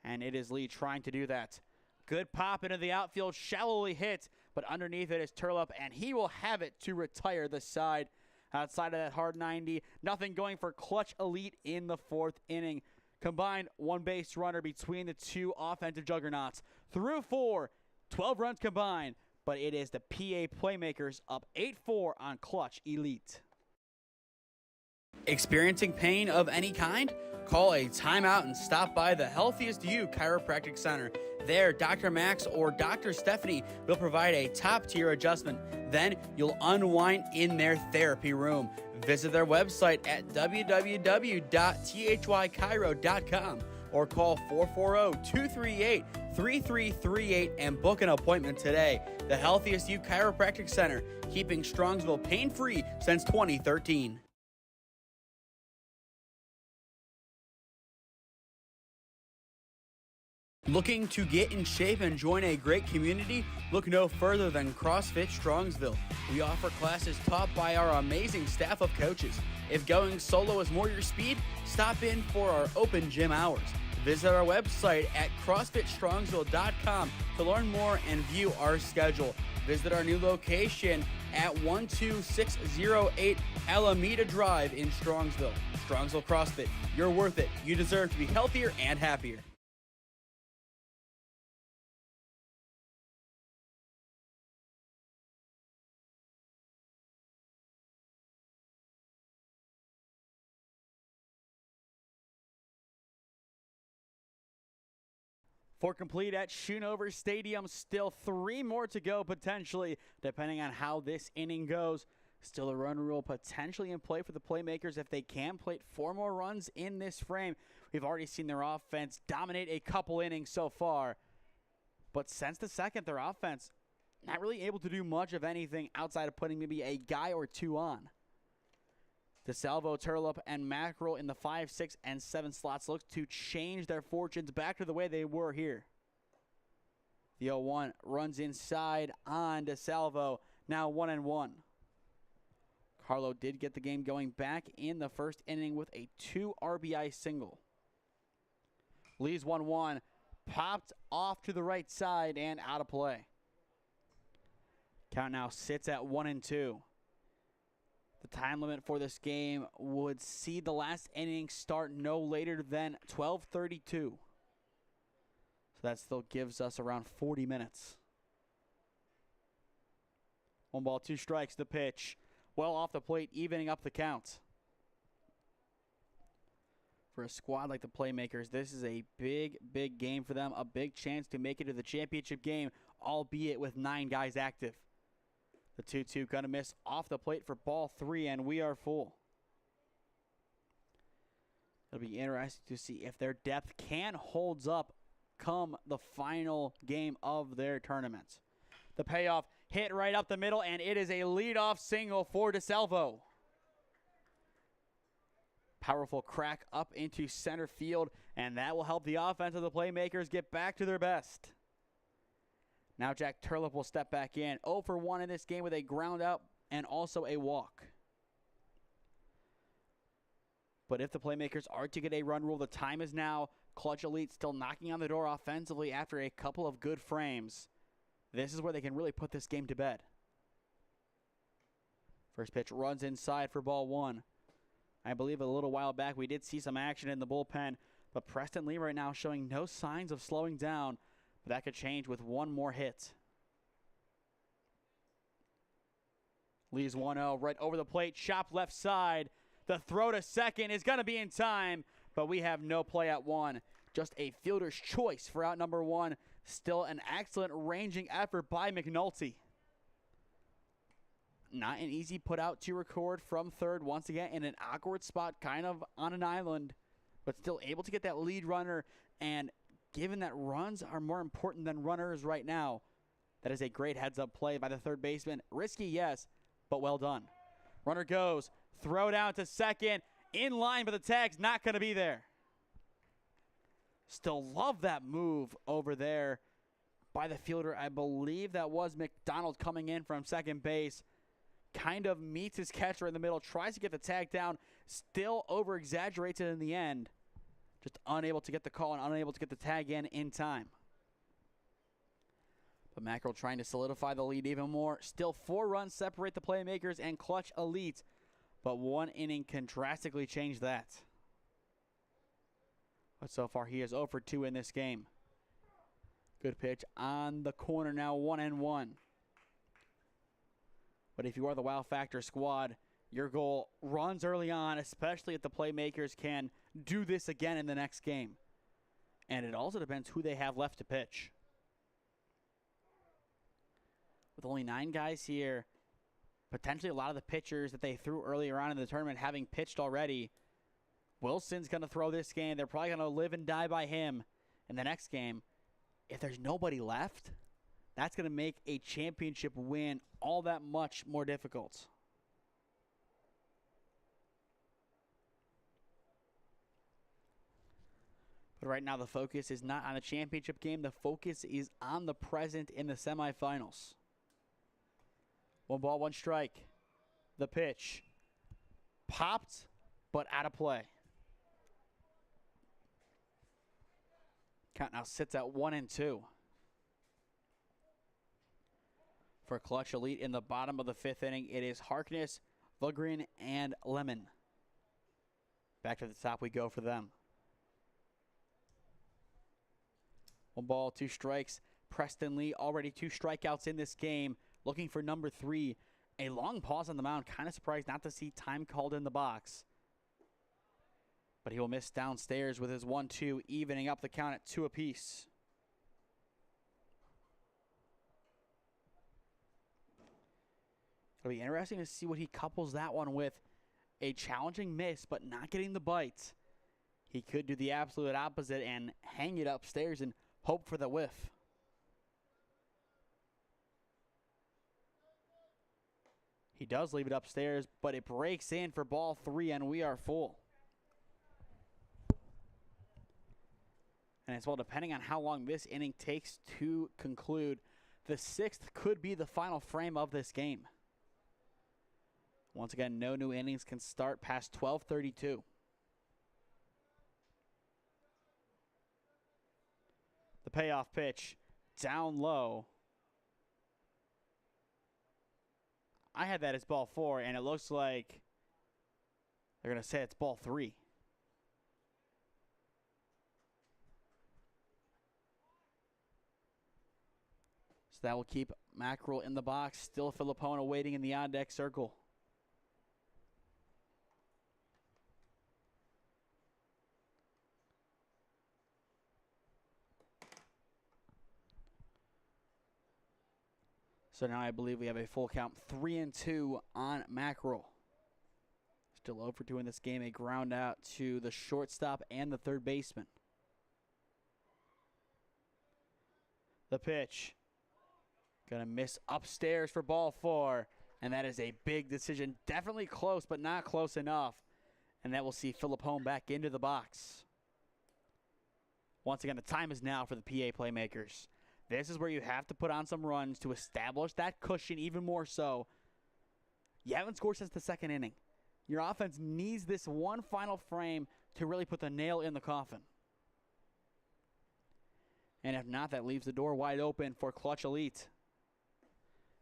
And it is Lee trying to do that. Good pop into the outfield, shallowly hit, but underneath it is Turlup, and he will have it to retire the side outside of that hard 90. Nothing going for Clutch Elite in the 4th inning. Combined 1 base runner between the 2 offensive juggernauts. Through 4, 12 runs combined, but it is the PA Playmakers up 8-4 on Clutch Elite. Experiencing pain of any kind? Call a timeout and stop by the Healthiest You Chiropractic Center. There, Dr. Max or Dr. Stephanie will provide a top-tier adjustment. Then you'll unwind in their therapy room. Visit their website at www.thychiro.com or call 440-238-3338 and book an appointment today. The Healthiest You Chiropractic Center, keeping Strongsville pain-free since 2013. Looking to get in shape and join a great community? Look no further than CrossFit Strongsville. We offer classes taught by our amazing staff of coaches. If going solo is more your speed, stop in for our open gym hours. Visit our website at CrossFitStrongsville.com to learn more and view our schedule. Visit our new location at 12608 Alameda Drive in Strongsville. Strongsville CrossFit, you're worth it. You deserve to be healthier and happier. For complete at Schoonover Stadium, still 3 more to go potentially, depending on how this inning goes. Still a run rule potentially in play for the Playmakers if they can plate 4 more runs in this frame. We've already seen their offense dominate a couple innings so far. But since the 2nd, their offense not really able to do much of anything outside of putting maybe a guy or 2 on. DeSalvo, Turlup, and Mackerel in the 5, 6, and 7 slots look to change their fortunes back to the way they were here. The 0-1 runs inside on DeSalvo, now 1-1. Carlo did get the game going back in the 1st inning with a 2 RBI single. Lee's 1-1, popped off to the right side and out of play. Count now sits at 1-2. The time limit for this game would see the last inning start no later than 12:32. So that still gives us around 40 minutes. 1 ball, 2 strikes, the pitch. Well off the plate, evening up the count. For a squad like the Playmakers, this is a big, big game for them. A big chance to make it to the championship game, albeit with 9 guys active. The 2-2 gonna miss off the plate for ball 3, and we are full. It'll be interesting to see if their depth can holds up come the final game of their tournament. The payoff hit right up the middle, and it is a leadoff single for DeSalvo. Powerful crack up into center field, and that will help the offense of the Playmakers get back to their best. Now Jack Turlip will step back in. 0 for 1 in this game with a ground out and also a walk. But if the Playmakers are to get a run rule, the time is now. Clutch Elite still knocking on the door offensively after a couple of good frames. This is where they can really put this game to bed. First pitch runs inside for ball 1. I believe a little while back we did see some action in the bullpen, but Preston Lee right now showing no signs of slowing down. But that could change with one more hit. Lee's 1-0 right over the plate, chopped left side. The throw to second is going to be in time, but we have no play at 1. Just a fielder's choice for out number 1. Still an excellent ranging effort by McNulty. Not an easy put out to record from third, once again in an awkward spot, kind of on an island, but still able to get that lead runner. And given that runs are more important than runners right now, that is a great heads-up play by the third baseman. Risky, yes, but well done. Runner goes, throw down to second, in line, but the tag's not going to be there. Still love that move over there by the fielder. I believe that was McDonald coming in from second base. Kind of meets his catcher in the middle, tries to get the tag down, still over-exaggerates it in the end. Just unable to get the call and unable to get the tag in time. But Mackerel trying to solidify the lead even more. Still 4 runs separate the Playmakers and Clutch Elite, but 1 inning can drastically change that. But so far he is 0 for 2 in this game. Good pitch on the corner now, 1-1. But if you are the Wow Factor squad, your goal runs early on, especially if the Playmakers can do this again in the next game. And it also depends who they have left to pitch. With only 9 guys here, potentially a lot of the pitchers that they threw earlier on in the tournament having pitched already, Wilson's going to throw this game. They're probably going to live and die by him in the next game. If there's nobody left, that's going to make a championship win all that much more difficult. But right now the focus is not on the championship game. The focus is on the present in the semifinals. 1 ball, 1 strike. The pitch. Popped, but out of play. Count now sits at 1-2. For Clutch Elite in the bottom of the 5th inning, it is Harkness, Vugrin, and Lemon. Back to the top we go for them. 1 ball, 2 strikes. Preston Lee already 2 strikeouts in this game. Looking for number 3. A long pause on the mound. Kind of surprised not to see time called in the box. But he will miss downstairs with his 1-2, evening up the count at 2 apiece. It'll be interesting to see what he couples that one with. A challenging miss, but not getting the bite. He could do the absolute opposite and hang it upstairs and hope for the whiff. He does leave it upstairs, but it breaks in for ball 3, and we are full. And as well, depending on how long this inning takes to conclude, the 6th could be the final frame of this game. Once again, no new innings can start past 12:32. The payoff pitch, down low. I had that as ball 4, and it looks like they're going to say it's ball 3. So that will keep Mackerel in the box. Still Filipona waiting in the on-deck circle. So now I believe we have a full count 3-2 on Mackerel. Still over to in this game, a ground out to the shortstop and the third baseman. The pitch. Gonna miss upstairs for ball 4. And that is a big decision. Definitely close, but not close enough. And that will see Philip Home back into the box. Once again, the time is now for the PA Playmakers. This is where you have to put on some runs to establish that cushion even more so. You haven't scored since the second inning. Your offense needs this one final frame to really put the nail in the coffin. And if not, that leaves the door wide open for Clutch Elite.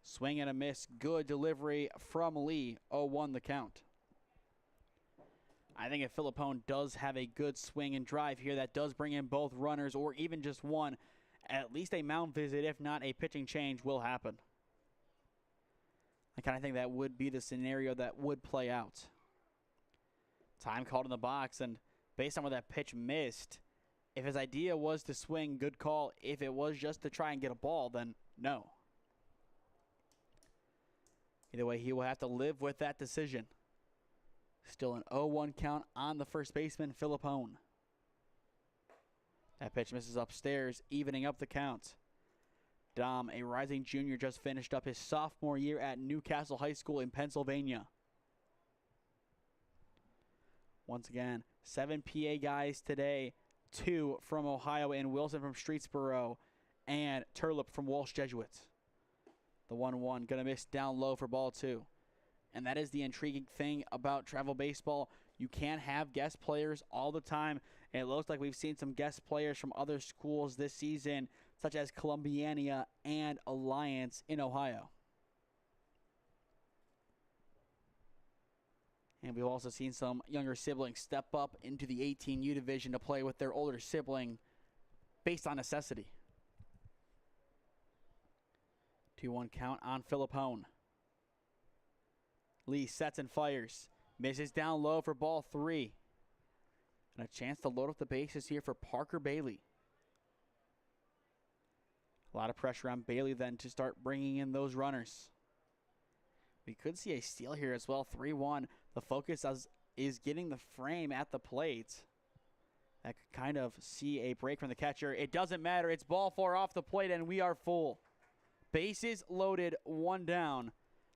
Swing and a miss. Good delivery from Lee. 0-1 the count. I think if Philippone does have a good swing and drive here, that does bring in both runners or even just one, at least a mound visit, if not a pitching change, will happen. I kind of think that would be the scenario that would play out. Time called in the box, and based on where that pitch missed, if his idea was to swing, good call. If it was just to try and get a ball, then no. Either way, he will have to live with that decision. Still an 0-1 count on the first baseman, Philippone. That pitch misses upstairs, evening up the count. Dom, a rising junior, just finished up his sophomore year at Newcastle High School in Pennsylvania. Once again, 7 PA guys today, 2 from Ohio and Wilson from Streetsboro, and Turlip from Walsh Jesuits. The 1-1 gonna miss down low for ball 2. And that is the intriguing thing about travel baseball. You can't have guest players all the time. And it looks like we've seen some guest players from other schools this season, such as Columbiana and Alliance in Ohio. And we've also seen some younger siblings step up into the 18U division to play with their older sibling based on necessity. 2-1 count on Philippone. Lee sets and fires. Misses down low for ball 3. And a chance to load up the bases here for Parker Bailey. A lot of pressure on Bailey then to start bringing in those runners. We could see a steal here as well, 3-1. The focus is getting the frame at the plate. That could kind of see a break from the catcher. It doesn't matter. It's ball 4 off the plate, and we are full. Bases loaded, 1 down.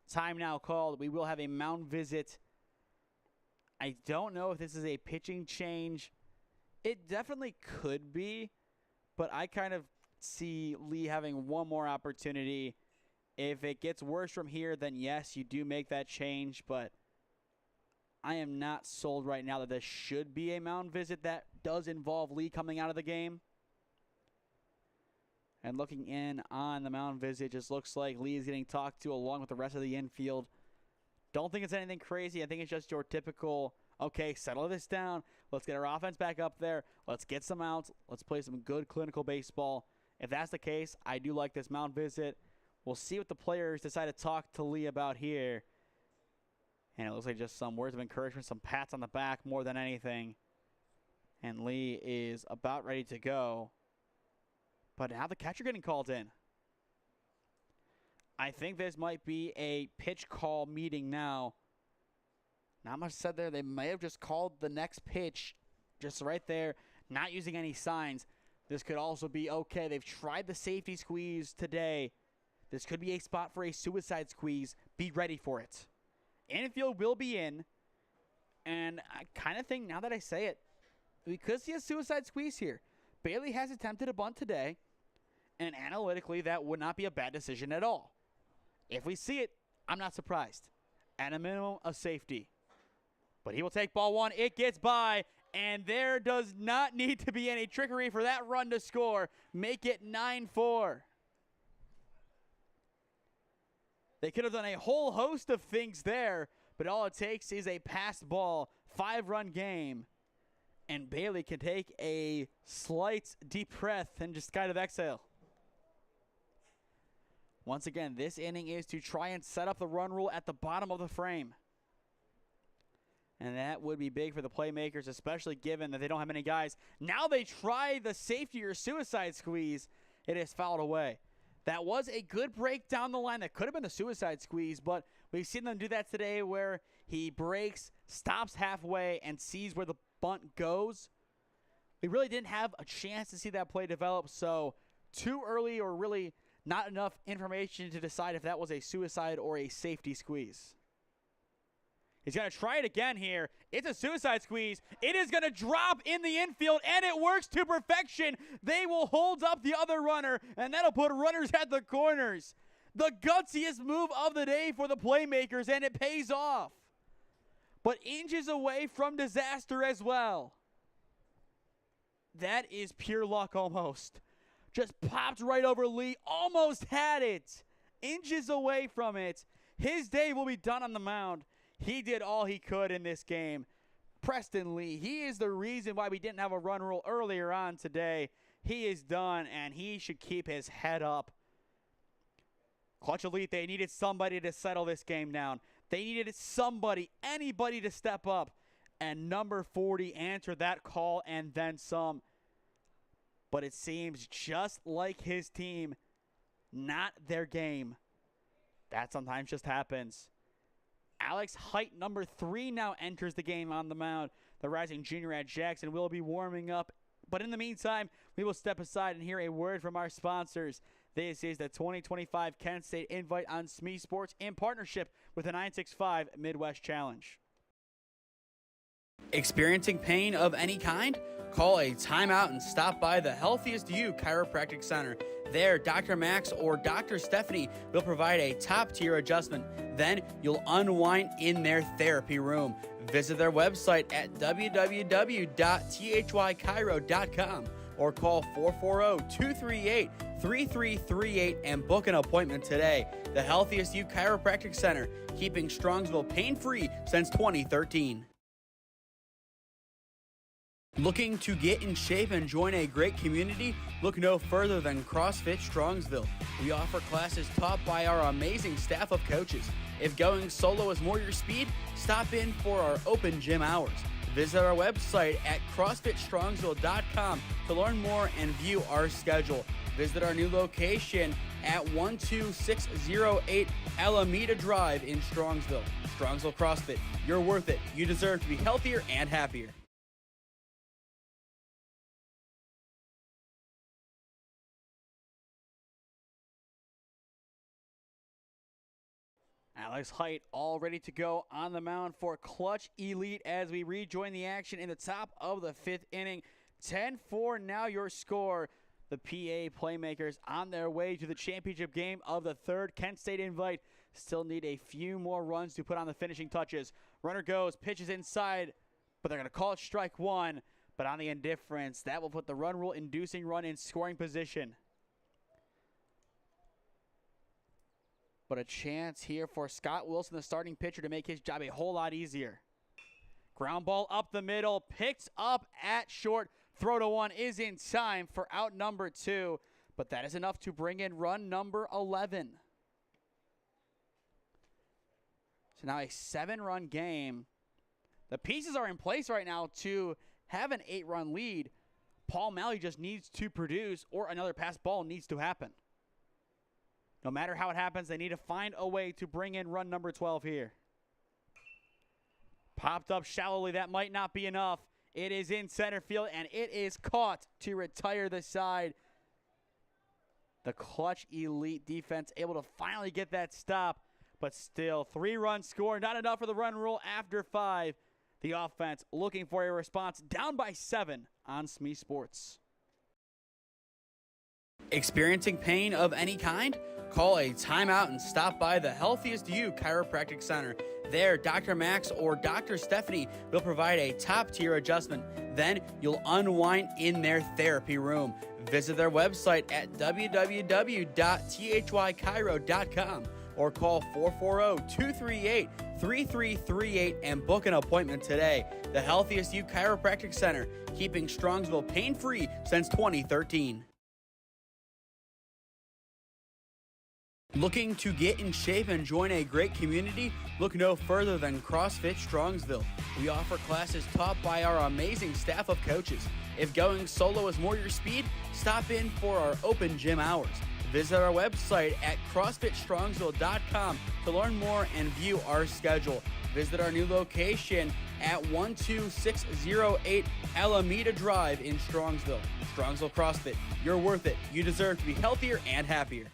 Time now called. We will have a mound visit. I don't know if this is a pitching change. It definitely could be, but I kind of see Lee having one more opportunity. If it gets worse from here, then yes, you do make that change, but I am not sold right now that this should be a mound visit that does involve Lee coming out of the game. And looking in on the mound visit, just looks like Lee is getting talked to along with the rest of the infield. Don't think it's anything crazy. I think it's just your typical, okay, settle this down. Let's get our offense back up there. Let's get some outs. Let's play some good clinical baseball. If that's the case, I do like this mound visit. We'll see what the players decide to talk to Lee about here. And it looks like just some words of encouragement, some pats on the back more than anything. And Lee is about ready to go. But now the catcher getting called in. I think this might be a pitch call meeting now. Not much said there. They may have just called the next pitch just right there, not using any signs. This could also be okay. They've tried the safety squeeze today. This could be a spot for a suicide squeeze. Be ready for it. Infield will be in. And I kind of think, now that I say it, we could see a suicide squeeze here. Bailey has attempted a bunt today. And analytically, that would not be a bad decision at all. If we see it, I'm not surprised. At a minimum, a safety. But he will take ball 1. It gets by. And there does not need to be any trickery for that run to score. Make it 9-4. They could have done a whole host of things there. But all it takes is a passed ball. 5-run game. And Bailey can take a slight deep breath and just kind of exhale. Once again, this inning is to try and set up the run rule at the bottom of the frame. And that would be big for the Playmakers, especially given that they don't have many guys. Now they try the safety or suicide squeeze. It is fouled away. That was a good break down the line. That could have been a suicide squeeze, but we've seen them do that today where he breaks, stops halfway, and sees where the bunt goes. We really didn't have a chance to see that play develop, so too early or really not enough information to decide if that was a suicide or a safety squeeze. He's going to try it again here. It's a suicide squeeze. It is going to drop in the infield, and it works to perfection. They will hold up the other runner, and that'll put runners at the corners. The gutsiest move of the day for the Playmakers, and it pays off. But inches away from disaster as well. That is pure luck almost. Just popped right over Lee. Almost had it. Inches away from it. His day will be done on the mound. He did all he could in this game. Preston Lee, he is the reason why we didn't have a run rule earlier on today. He is done, and he should keep his head up. Clutch Elite, they needed somebody to settle this game down. They needed somebody, anybody to step up. And number 40 answered that call and then some. But it seems just like his team, not their game. That sometimes just happens. Alex Height, number 3, now enters the game on the mound. The rising junior at Jackson will be warming up. But in the meantime, we will step aside and hear a word from our sponsors. This is the 2025 Kent State Invite on SmeeSports in partnership with the 965 Midwest Challenge. Experiencing pain of any kind? Call a timeout and stop by the Healthiest You Chiropractic Center. There, Dr. Max or Dr. Stephanie will provide a top-tier adjustment. Then you'll unwind in their therapy room. Visit their website at www.thychiro.com or call 440-238-3338 and book an appointment today. The Healthiest You Chiropractic Center, keeping Strongsville pain-free since 2013. Looking to get in shape and join a great community? Look no further than CrossFit Strongsville. We offer classes taught by our amazing staff of coaches. If going solo is more your speed, stop in for our open gym hours. Visit our website at CrossFitStrongsville.com to learn more and view our schedule. Visit our new location at 12608 Alameda Drive in Strongsville. Strongsville CrossFit, you're worth it. You deserve to be healthier and happier. Alex Height all ready to go on the mound for Clutch Elite as we rejoin the action in the top of the 5th inning. 10-4 now your score. The PA Playmakers on their way to the championship game of the 3rd Kent State Invite. Still need a few more runs to put on the finishing touches. Runner goes, pitches inside, but they're going to call it strike 1. But on the indifference, that will put the run rule inducing run in scoring position. But a chance here for Scott Wilson, the starting pitcher, to make his job a whole lot easier. Ground ball up the middle, picked up at short. Throw to 1 is in time for out number 2. But that is enough to bring in run number 11. So now a 7-run game. The pieces are in place right now to have an 8-run lead. Paul Malley just needs to produce, or another pass ball needs to happen. No matter how it happens, they need to find a way to bring in run number 12 here. Popped up shallowly. That might not be enough. It is in center field, and it is caught to retire the side. The Clutch Elite defense able to finally get that stop, but still 3-run score. Not enough for the run rule after 5. The offense looking for a response, down by 7 on SmeeSports. Experiencing pain of any kind? Call a timeout and stop by the Healthiest You Chiropractic Center. There, Dr. Max or Dr. Stephanie will provide a top-tier adjustment. Then you'll unwind in their therapy room. Visit their website at www.thychiro.com or call 440-238-3338 and book an appointment today. The Healthiest You Chiropractic Center, keeping Strongsville pain-free since 2013. Looking to get in shape and join a great community? Look no further than CrossFit Strongsville. We offer classes taught by our amazing staff of coaches. If going solo is more your speed, stop in for our open gym hours. Visit our website at CrossFitStrongsville.com to learn more and view our schedule. Visit our new location at 12608 Alameda Drive in Strongsville. Strongsville CrossFit, you're worth it. You deserve to be healthier and happier.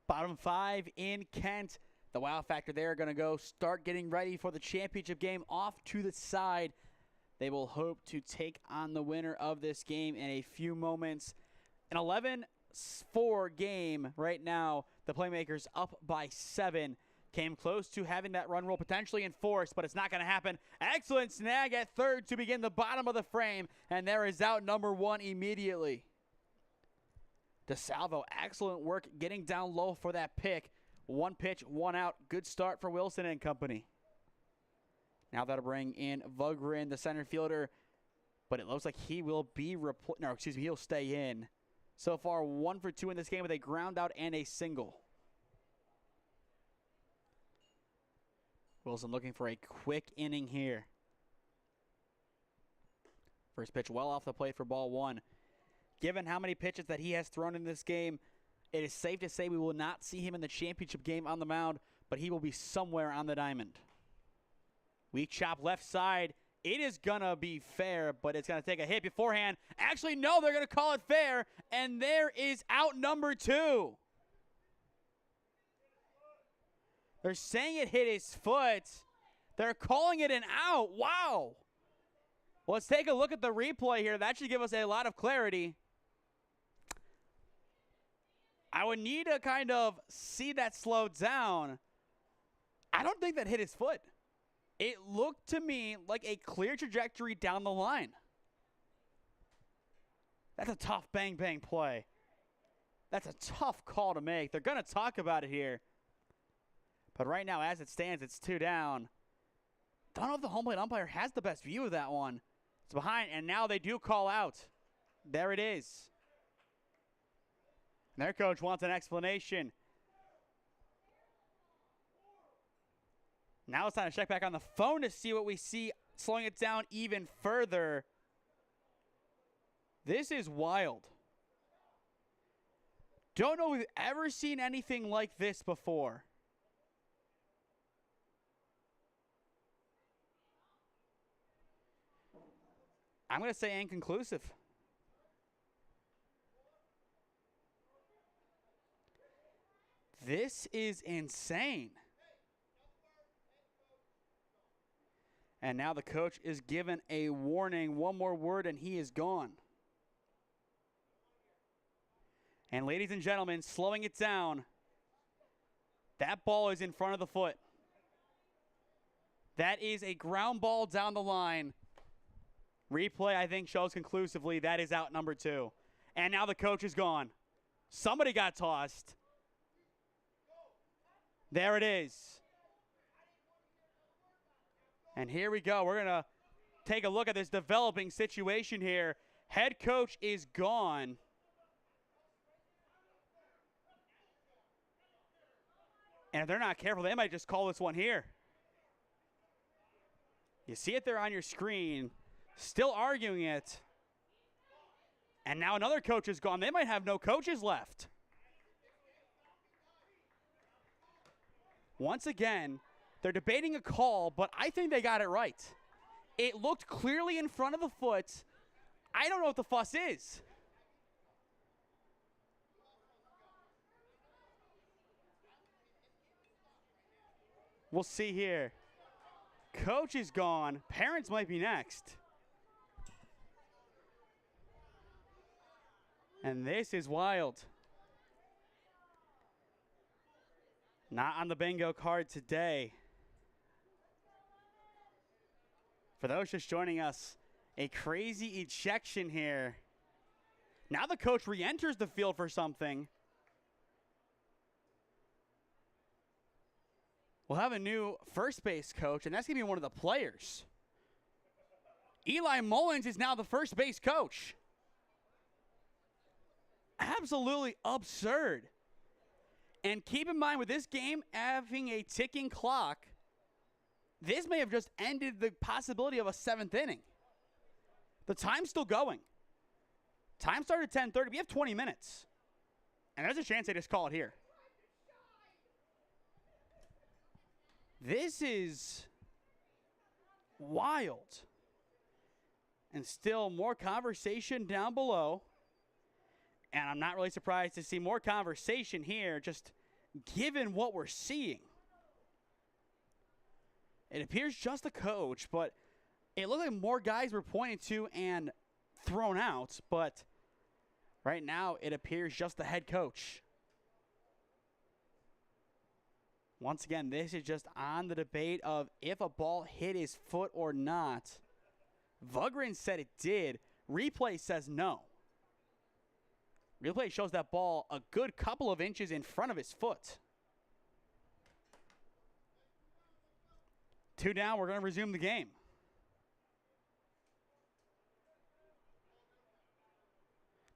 Bottom 5 in Kent. The wow factor there going to go start getting ready for the championship game off to the side. They will hope to take on the winner of this game in a few moments. An 11-4 game right now. The Playmakers up by 7. Came close to having that run roll potentially enforced, but it's not going to happen. Excellent snag at third to begin the bottom of the frame, and there is out number 1 immediately. DeSalvo, excellent work getting down low for that pick. 1 pitch, 1 out. Good start for Wilson and company. Now that'll bring in Vugrin, the center fielder, but it looks like he will be he'll stay in. So far, 1 for 2 in this game with a ground out and a single. Wilson looking for a quick inning here. First pitch well off the plate for ball 1. Given how many pitches that he has thrown in this game, it is safe to say we will not see him in the championship game on the mound, but he will be somewhere on the diamond. Weak chop left side. It is going to be fair, but it's going to take a hit beforehand. Actually, no, they're going to call it fair, and there is out number 2. They're saying it hit his foot. They're calling it an out. Wow. Well, let's take a look at the replay here. That should give us a lot of clarity. I would need to kind of see that slow down. I don't think that hit his foot. It looked to me like a clear trajectory down the line. That's a tough bang-bang play. That's a tough call to make. They're going to talk about it here. But right now, as it stands, it's 2 down. Don't know if the home plate umpire has the best view of that one. It's behind, and now they do call out. There it is. And their coach wants an explanation. Now it's time to check back on the phone to see what we see, slowing it down even further. This is wild. Don't know if we've ever seen anything like this before. I'm going to say inconclusive. This is insane. And now the coach is given a warning. One more word and he is gone. And ladies and gentlemen, slowing it down. That ball is in front of the foot. That is a ground ball down the line. Replay, I think, shows conclusively that is out number 2. And now the coach is gone. Somebody got tossed. There it is. And here we go. We're going to take a look at this developing situation here. Head coach is gone. And if they're not careful, they might just call this one here. You see it there on your screen. Still arguing it. And now another coach is gone. They might have no coaches left. Once again, they're debating a call, but I think they got it right. It looked clearly in front of the foot. I don't know what the fuss is. We'll see here. Coach is gone. Parents might be next. And this is wild. Not on the bingo card today. For those just joining us, a crazy ejection here. Now the coach re-enters the field for something. We'll have a new first base coach, and that's going to be one of the players. Eli Mullins is now the first base coach. Absolutely absurd. And keep in mind, with this game having a ticking clock, this may have just ended the possibility of a 7th inning. The time's still going. Time started at 10:30. We have 20 minutes. And there's a chance they just call it here. This is wild. And still more conversation down below. And I'm not really surprised to see more conversation here, just given what we're seeing. It appears just the coach, but it looked like more guys were pointed to and thrown out. But right now, it appears just the head coach. Once again, this is just on the debate of if a ball hit his foot or not. Vugrin said it did. Replay says no. Replay shows that ball a good couple of inches in front of his foot. 2 down, we're going to resume the game.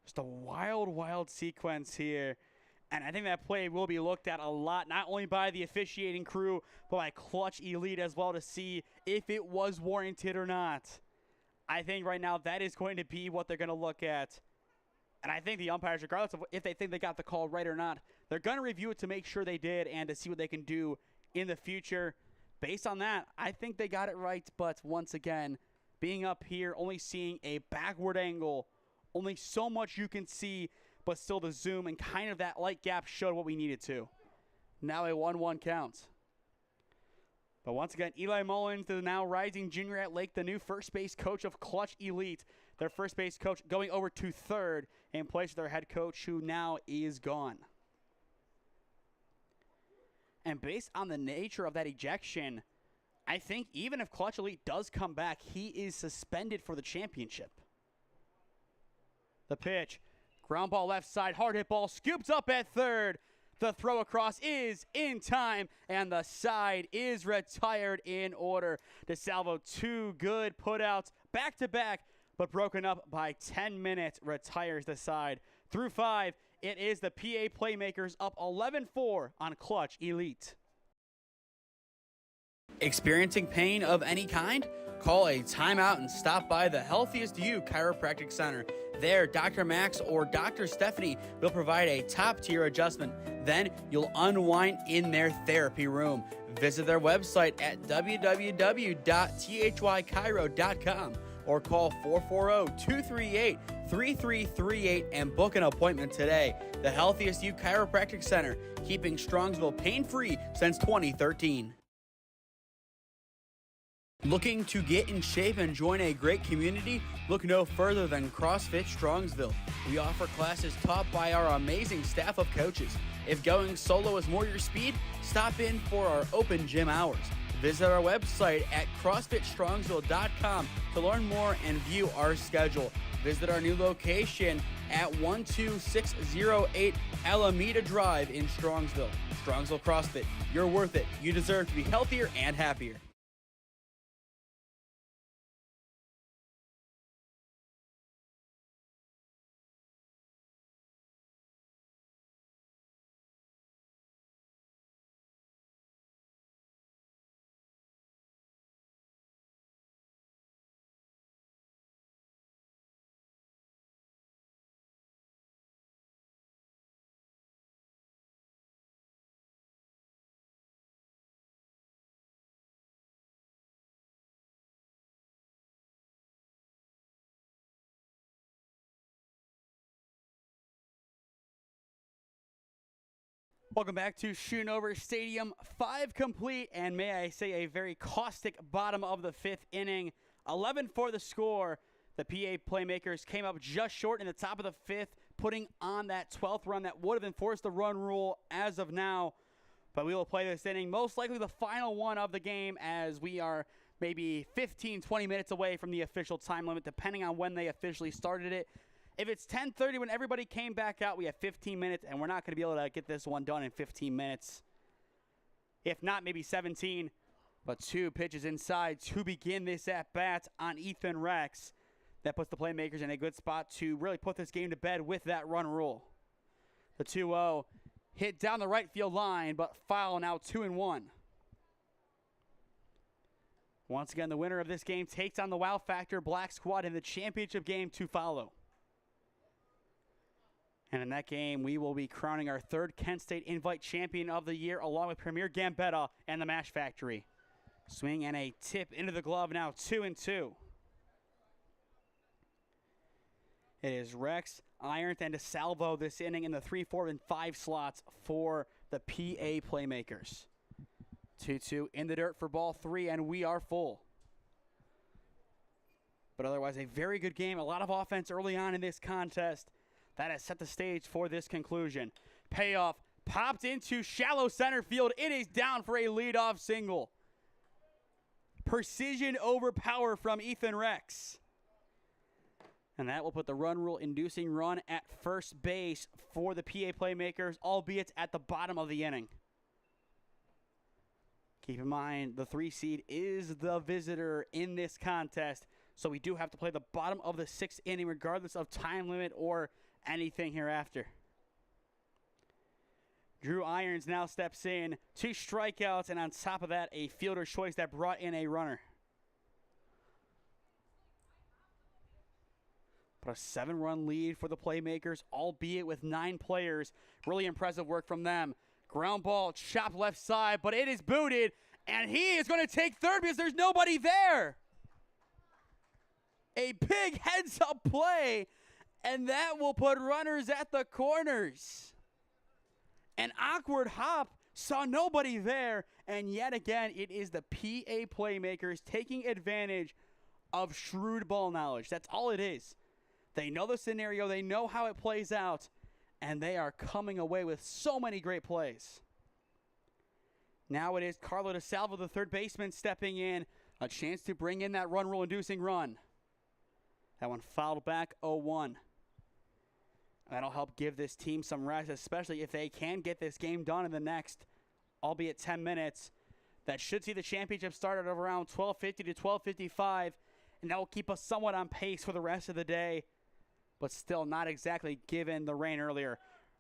Just a wild, wild sequence here. And I think that play will be looked at a lot, not only by the officiating crew, but by Clutch Elite as well, to see if it was warranted or not. I think right now that is going to be what they're going to look at. And I think the umpires, regardless of if they think they got the call right or not, they're going to review it to make sure they did and to see what they can do in the future. Based on that, I think they got it right. But once again, being up here, only seeing a backward angle, only so much you can see, but still the zoom and kind of that light gap showed what we needed to. Now a 1-1 count. But once again, Eli Mullins, the now rising junior at Lake, the new first base coach of Clutch Elite. Their first base coach going over to third in place of their head coach, who now is gone. And based on the nature of that ejection, I think even if Clutch Elite does come back, he is suspended for the championship. The pitch, ground ball left side, hard hit ball, scoops up at third. The throw across is in time, and the side is retired in order. DeSalvo, 2 good putouts back-to-back, but broken up by 10 minutes, retires the side. Through 5, it is the PA Playmakers up 11-4 on Clutch Elite. Experiencing pain of any kind? Call a timeout and stop by the Healthiest You Chiropractic Center. There, Dr. Max or Dr. Stephanie will provide a top-tier adjustment. Then you'll unwind in their therapy room. Visit their website at www.thychiro.com or call 440-238-3338 and book an appointment today. The Healthiest You Chiropractic Center, keeping Strongsville pain-free since 2013. Looking to get in shape and join a great community? Look no further than CrossFit Strongsville. We offer classes taught by our amazing staff of coaches. If going solo is more your speed, stop in for our open gym hours. Visit our website at CrossFitStrongsville.com to learn more and view our schedule. Visit our new location at 12608 Alameda Drive in Strongsville. Strongsville CrossFit, you're worth it. You deserve to be healthier and happier. Welcome back to Schoonover Stadium. 5 complete, and may I say a very caustic bottom of the 5th inning. 11 for the score. The PA Playmakers came up just short in the top of the 5th, putting on that 12th run that would have enforced the run rule as of now. But we will play this inning, most likely the final one of the game, as we are maybe 15, 20 minutes away from the official time limit, depending on when they officially started it. If it's 10:30 when everybody came back out, we have 15 minutes, and we're not going to be able to get this one done in 15 minutes. If not, maybe 17. But 2 pitches inside to begin this at-bat on Ethan Rex. That puts the Playmakers in a good spot to really put this game to bed with that run rule. The 2-0 hit down the right field line, but foul now 2-1. Once again, the winner of this game takes on the Wow Factor Black Squad in the championship game to follow. And in that game, we will be crowning our 3rd Kent State Invite Champion of the Year, along with Premier Gambetta and the Mash Factory. Swing and a tip into the glove, now 2-2. It is Rex, Irons, and DeSalvo this inning in the 3, 4, and 5 slots for the PA Playmakers. 2-2 in the dirt for ball 3, and we are full. But otherwise, a very good game. A lot of offense early on in this contest. That has set the stage for this conclusion. Payoff popped into shallow center field. It is down for a leadoff single. Precision over power from Ethan Rex. And that will put the run rule inducing run at first base for the PA Playmakers, albeit at the bottom of the inning. Keep in mind, the 3 seed is the visitor in this contest, so we do have to play the bottom of the 6th inning regardless of time limit or anything hereafter. Drew Irons now steps in, 2 strikeouts, and on top of that, a fielder's choice that brought in a runner. But a 7-run lead for the Playmakers, albeit with 9 players. Really impressive work from them. Ground ball, chopped left side, but it is booted, and he is going to take third because there's nobody there. A big heads-up play, and that will put runners at the corners. An awkward hop, saw nobody there, and yet again, it is the PA Playmakers taking advantage of shrewd ball knowledge. That's all it is. They know the scenario, they know how it plays out, and they are coming away with so many great plays. Now it is Carlo DeSalvo, the 3rd baseman, stepping in. A chance to bring in that run rule inducing run. That one fouled back 0-1. That'll help give this team some rest, especially if they can get this game done in the next, albeit 10 minutes. That should see the championship start at around 12:50 to 12:55, and that will keep us somewhat on pace for the rest of the day, but still not exactly given the rain earlier.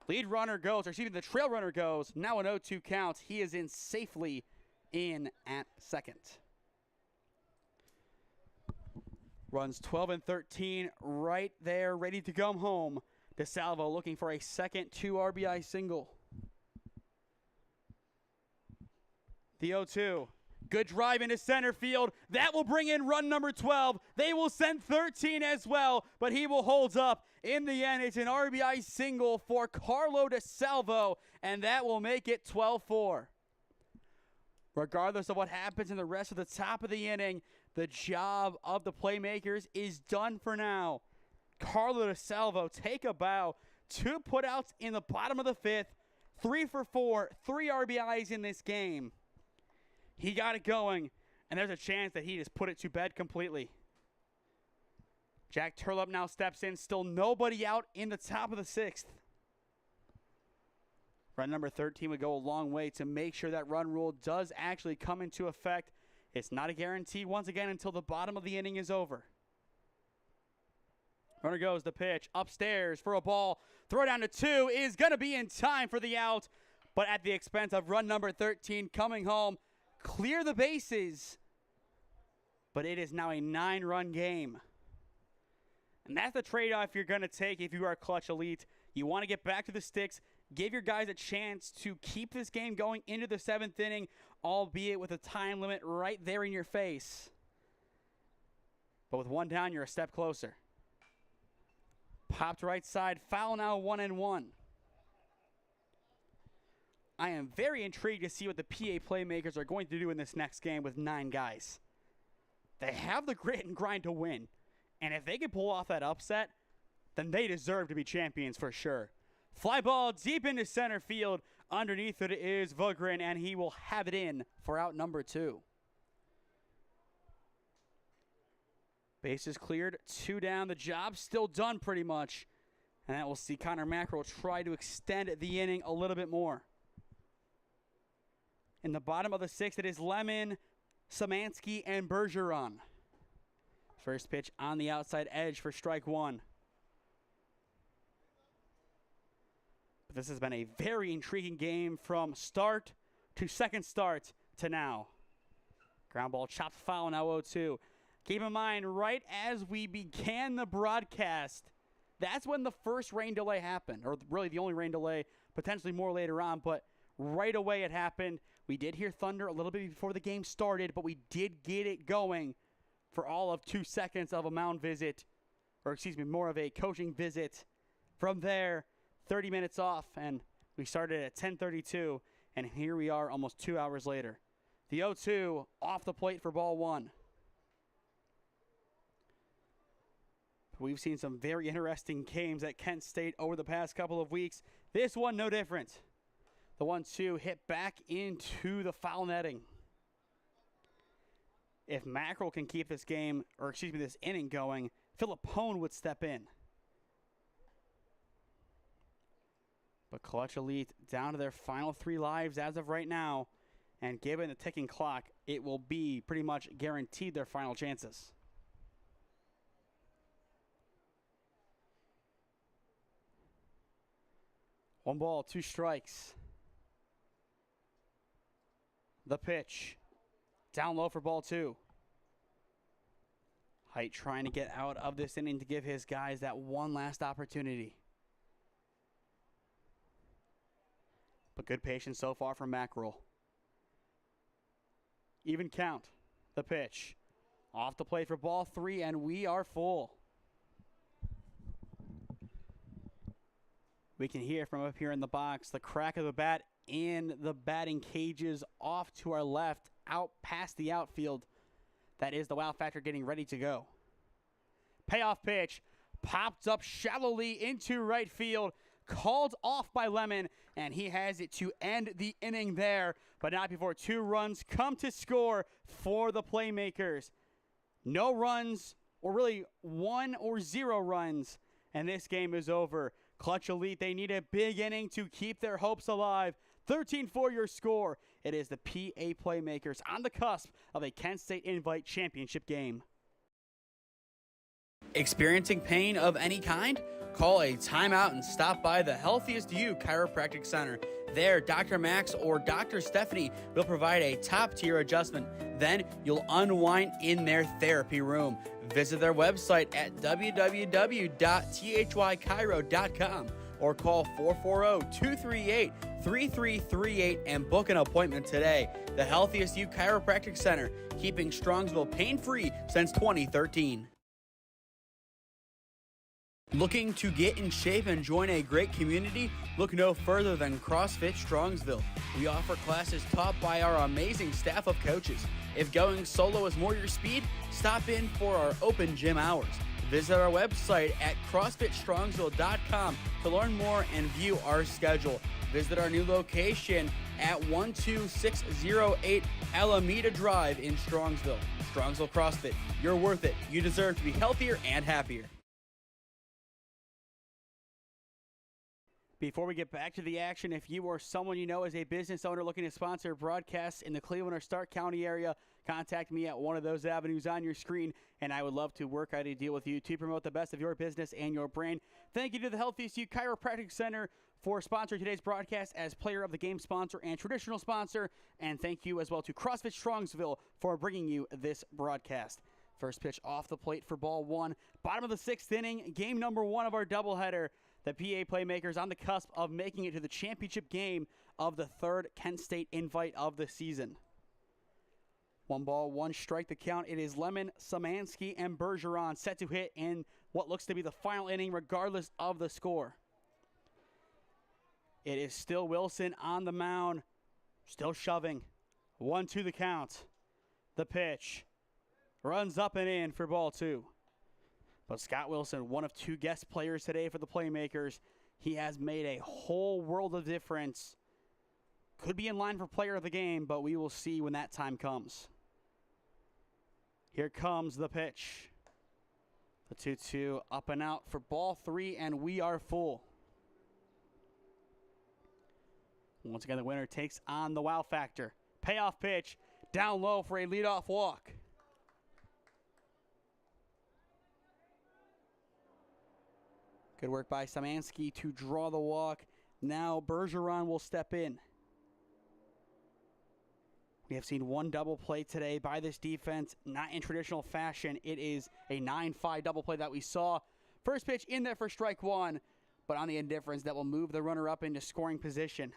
Lead runner goes, or excuse me, the trail runner goes. Now an 0-2 count. He is in safely in at second. Runs 12 and 13 right there, ready to come home. DeSalvo looking for a second 2 RBI single. The 0-2. Good drive into center field. That will bring in run number 12. They will send 13 as well, but he will hold up. In the end, it's an RBI single for Carlo DeSalvo, and that will make it 12-4. Regardless of what happens in the rest of the top of the inning, the job of the Playmakers is done for now. Carlo DeSalvo take a bow. 2 putouts in the bottom of the 5th. 3 for 4, 3 RBIs in this game. He got it going, and there's a chance that he just put it to bed completely. Jack Turlop now steps in. Still nobody out in the top of the 6th. Run number 13 would go a long way to make sure that run rule does actually come into effect. It's not a guarantee once again until the bottom of the inning is over. Runner goes, the pitch upstairs for a ball. Throw down to 2 is going to be in time for the out, but at the expense of run number 13 coming home. Clear the bases, but it is now a 9-run game. And that's the trade-off you're going to take if you are a clutch elite. You want to get back to the sticks, give your guys a chance to keep this game going into the 7th inning, albeit with a time limit right there in your face. But with 1 down, you're a step closer. Popped right side, foul now 1-1. I am very intrigued to see what the PA Playmakers are going to do in this next game with 9 guys. They have the grit and grind to win. And if they can pull off that upset, then they deserve to be champions for sure. Fly ball deep into center field. Underneath it is Vogren, and he will have it in for out number 2. Bases cleared, 2 down. The job still done pretty much. And that will see Connor Mackerel try to extend the inning a little bit more. In the bottom of the 6th, it is Lemon, Szymanski, and Bergeron. First pitch on the outside edge for strike 1. But this has been a very intriguing game from start to second start to now. Ground ball chopped foul, now 0-2. Keep in mind, right as we began the broadcast, that's when the first rain delay happened, or really the only rain delay, potentially more later on, but right away it happened. We did hear thunder a little bit before the game started, but we did get it going for all of 2 seconds of a mound visit, or excuse me, more of a coaching visit. From there, 30 minutes off, and we started at 10:32, and here we are almost 2 hours later. The 0-2 off the plate for ball 1. We've seen some very interesting games at Kent State over the past couple of weeks. This one, no different. The 1-2 hit back into the foul netting. If Mackerel can keep this game, or excuse me, this inning going, Philippone would step in. But Clutch Elite down to their final 3 lives as of right now. And given the ticking clock, it will be pretty much guaranteed their final chances. One ball, 2 strikes. The pitch. Down low for ball 2. Height trying to get out of this inning to give his guys that one last opportunity. But good patience so far from Mackerel. Even count. The pitch. Off the plate for ball 3, and we are full. We can hear from up here in the box the crack of the bat in the batting cages off to our left, out past the outfield. That is the wow factor getting ready to go. Payoff pitch popped up shallowly into right field, called off by Lemon, and he has it to end the inning there, but not before 2 runs come to score for the Playmakers. No runs, or really 1 or 0 runs, and this game is over. Clutch Elite, they need a big inning to keep their hopes alive. 13-4 your score. It is the PA Playmakers on the cusp of a Kent State Invite Championship game. Experiencing pain of any kind? Call a timeout and stop by the Healthiest You Chiropractic Center. There, Dr. Max or Dr. Stephanie will provide a top-tier adjustment. Then you'll unwind in their therapy room. Visit their website at www.thychiro.com or call 440-238-3338 and book an appointment today. The Healthiest You Chiropractic Center, keeping Strongsville pain-free since 2013. Looking to get in shape and join a great community? Look no further than CrossFit Strongsville. We offer classes taught by our amazing staff of coaches. If going solo is more your speed, stop in for our open gym hours. Visit our website at CrossFitStrongsville.com to learn more and view our schedule. Visit our new location at 12608 Alameda Drive in Strongsville. Strongsville CrossFit, you're worth it. You deserve to be healthier and happier. Before we get back to the action, if you or someone you know is a business owner looking to sponsor broadcasts in the Cleveland or Stark County area, contact me at one of those avenues on your screen, and I would love to work out a deal with you to promote the best of your business and your brand. Thank you to the Healthiest You Chiropractic Center for sponsoring today's broadcast as player of the game sponsor and traditional sponsor, and thank you as well to CrossFit Strongsville for bringing you this broadcast. First pitch off the plate for ball 1. Bottom of the 6th inning, game number 1 of our doubleheader. The PA Playmakers on the cusp of making it to the championship game of the 3rd Kent State Invite of the season. 1 ball, 1 strike the count. It is Lemon, Szymanski, and Bergeron set to hit in what looks to be the final inning regardless of the score. It is still Wilson on the mound, still shoving. 1-2 the count. The pitch runs up and in for ball 2. But Scott Wilson, one of 2 guest players today for the Playmakers, he has made a whole world of difference. Could be in line for player of the game, but we will see when that time comes. Here comes the pitch. The 2-2 up and out for ball 3, and we are full. Once again, the winner takes on the wow factor. Payoff pitch, down low for a leadoff walk. Good work by Szymanski to draw the walk. Now Bergeron will step in. We have seen 1 double play today by this defense, not in traditional fashion. It is a 9-5 double play that we saw. First pitch in there for strike 1, but on the indifference that will move the runner up into scoring position.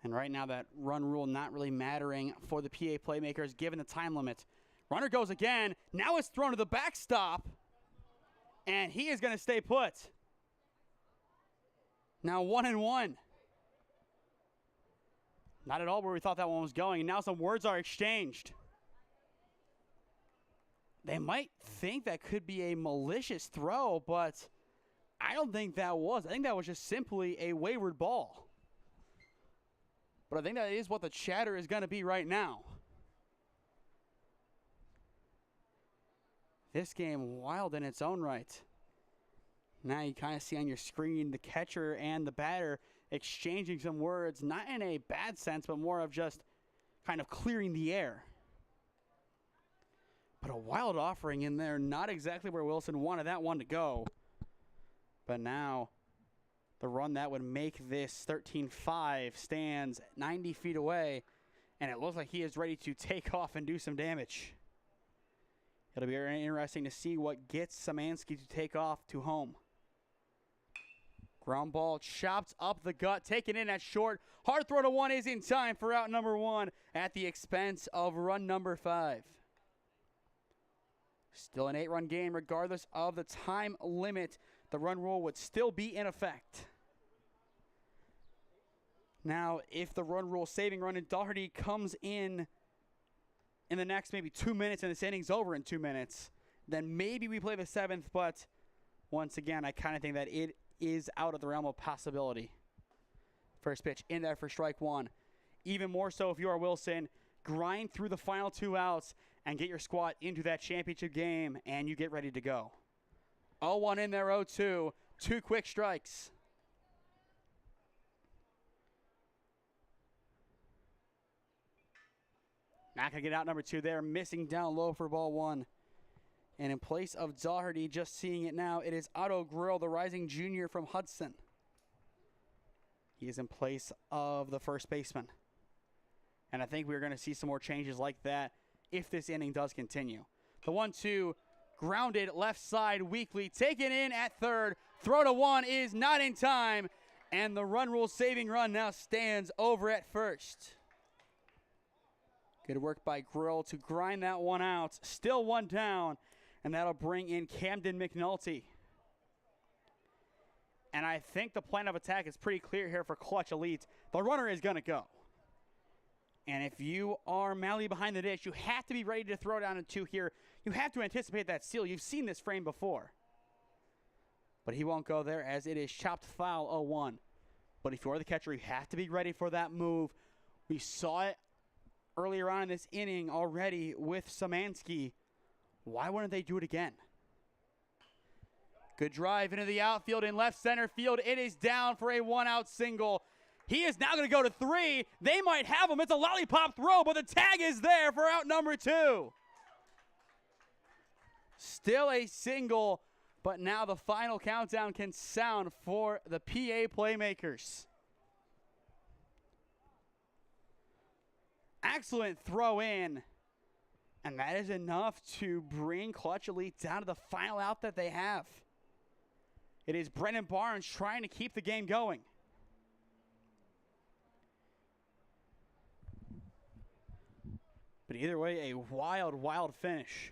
And right now that run rule not really mattering for the PA Playmakers given the time limit. Runner goes again. Now it's thrown to the backstop. And he is going to stay put. Now 1-1. Not at all where we thought that one was going. And now some words are exchanged. They might think that could be a malicious throw, but I don't think that was. I think that was just simply a wayward ball. But I think that is what the chatter is going to be right now. This game wild in its own right. Now you kind of see on your screen the catcher and the batter exchanging some words, not in a bad sense, but more of just kind of clearing the air. But a wild offering in there, not exactly where Wilson wanted that one to go. But now the run that would make this 13-5 stands 90 feet away, and it looks like he is ready to take off and do some damage. It'll be very interesting to see what gets Szymanski to take off to home. Ground ball chopped up the gut, taken in at short. Hard throw to 1 is in time for out number 1 at the expense of run number 5. Still an 8-run game regardless of the time limit. The run rule would still be in effect. Now, if the run rule saving run in Doherty comes in the next maybe 2 minutes and this inning's over in 2 minutes, then maybe we play the 7th, but once again, I kind of think that it is out of the realm of possibility. First pitch in there for strike 1. Even more so if you are Wilson, grind through the final 2 outs and get your squad into that championship game, and you get ready to go. 0-1 in there, 0-2. 2 quick strikes. Not going to get out number 2 there. Missing down low for ball 1. And in place of Doherty, just seeing it now, it is Otto Grill, the rising junior from Hudson. He is in place of the first baseman. And I think we're going to see some more changes like that if this inning does continue. The 1-2 grounded left side weakly, taken in at third. Throw to 1 is not in time. And the run rule saving run now stands over at first. Good work by Grill to grind that one out. Still 1 down, and that'll bring in Camden McNulty. And I think the plan of attack is pretty clear here for Clutch Elite. The runner is going to go. And if you are Malley behind the dish, you have to be ready to throw down a 2 here. You have to anticipate that steal. You've seen this frame before. But he won't go there as it is chopped foul 0-1. But if you're the catcher, you have to be ready for that move. We saw it earlier on in this inning already with Szymanski. Why wouldn't they do it again? Good drive into the outfield in left center field. It is down for a 1-out single. He is now going to go to 3. They might have him. It's a lollipop throw, but the tag is there for out number 2. Still a single, but now the final countdown can sound for the PA Playmakers. Excellent throw in. And that is enough to bring Clutch Elite down to the final out that they have. It is Brennan Barnes trying to keep the game going. But either way, a wild, wild finish.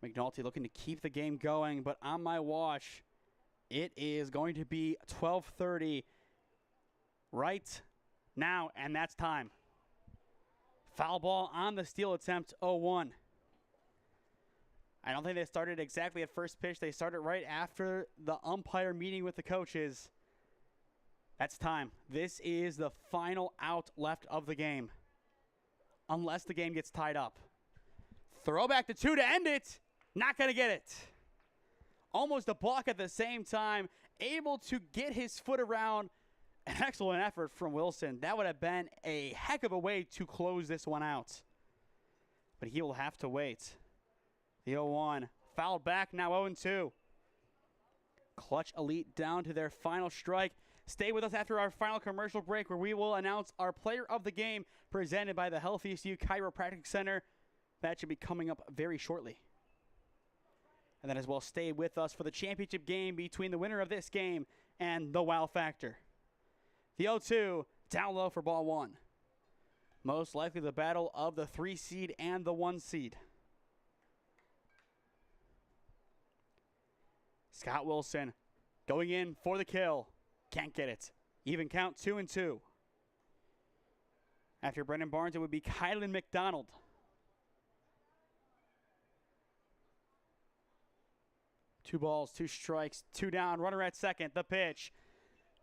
McNulty looking to keep the game going, but on my watch, It is going to be 12:30 right now, and that's time. Foul ball on the steal attempt, 0-1. I don't think they started exactly at first pitch. They started right after the umpire meeting with the coaches. That's time. This is the final out left of the game, unless the game gets tied up. Throwback to 2 to end it. Not going to get it. Almost a block at the same time. Able to get his foot around. An excellent effort from Wilson. That would have been a heck of a way to close this one out. But he will have to wait. The 0-1. Fouled back, now 0-2. Clutch Elite down to their final strike. Stay with us after our final commercial break, where we will announce our player of the game presented by the Healthiest You Chiropractic Center. That should be coming up very shortly. And then as well, stay with us for the championship game between the winner of this game and the Wow Factor. The 0-2, down low for ball 1. Most likely the battle of the 3 seed and the 1 seed. Scott Wilson going in for the kill. Can't get it. Even count, 2-2. After Brendan Barnes, it would be Kylan McDonald. 2 balls, 2 strikes, 2 down. Runner at second. The pitch.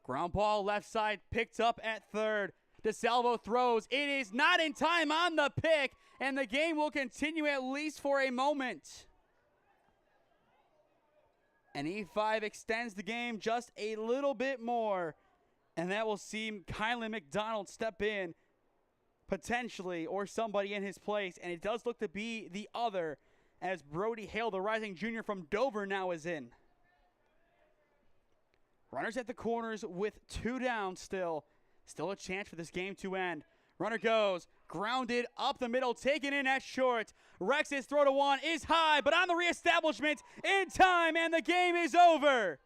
Ground ball left side, picked up at third. DeSalvo throws. It is not in time on the pick, and the game will continue at least for a moment. And E5 extends the game just a little bit more, and that will see Kylan McDonald step in, potentially, or somebody in his place, and it does look to be the other, as Brody Hale, the rising junior from Dover, now is in. Runners at the corners with 2 down still. Still a chance for this game to end. Runner goes, grounded up the middle, taken in at short. Rex's throw to 1 is high, but on the reestablishment in time, and the game is over.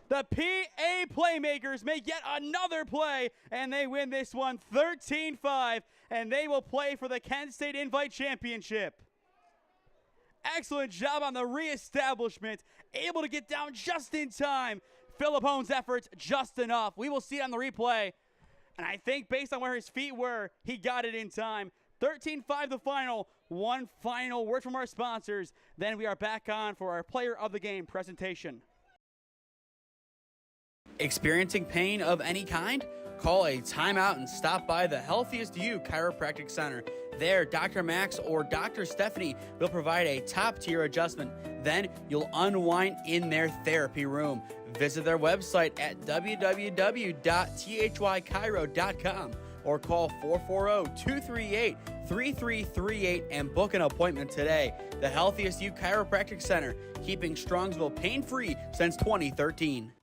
The PA Playmakers make yet another play, and they win this one 13-5, and they will play for the Kent State Invite Championship. Excellent job on the reestablishment, able to get down just in time. Phillip Hone's efforts just enough. We will see it on the replay. And I think based on where his feet were, he got it in time. 13-5 the final. One final word from our sponsors. Then we are back on for our player of the game presentation. Experiencing pain of any kind? Call a timeout and stop by the Healthiest You Chiropractic Center. There, Dr. Max or Dr. Stephanie will provide a top-tier adjustment. Then you'll unwind in their therapy room. Visit their website at www.thychiro.com or call 440-238-3338 and book an appointment today. The Healthiest You Chiropractic Center, keeping Strongsville pain-free since 2013.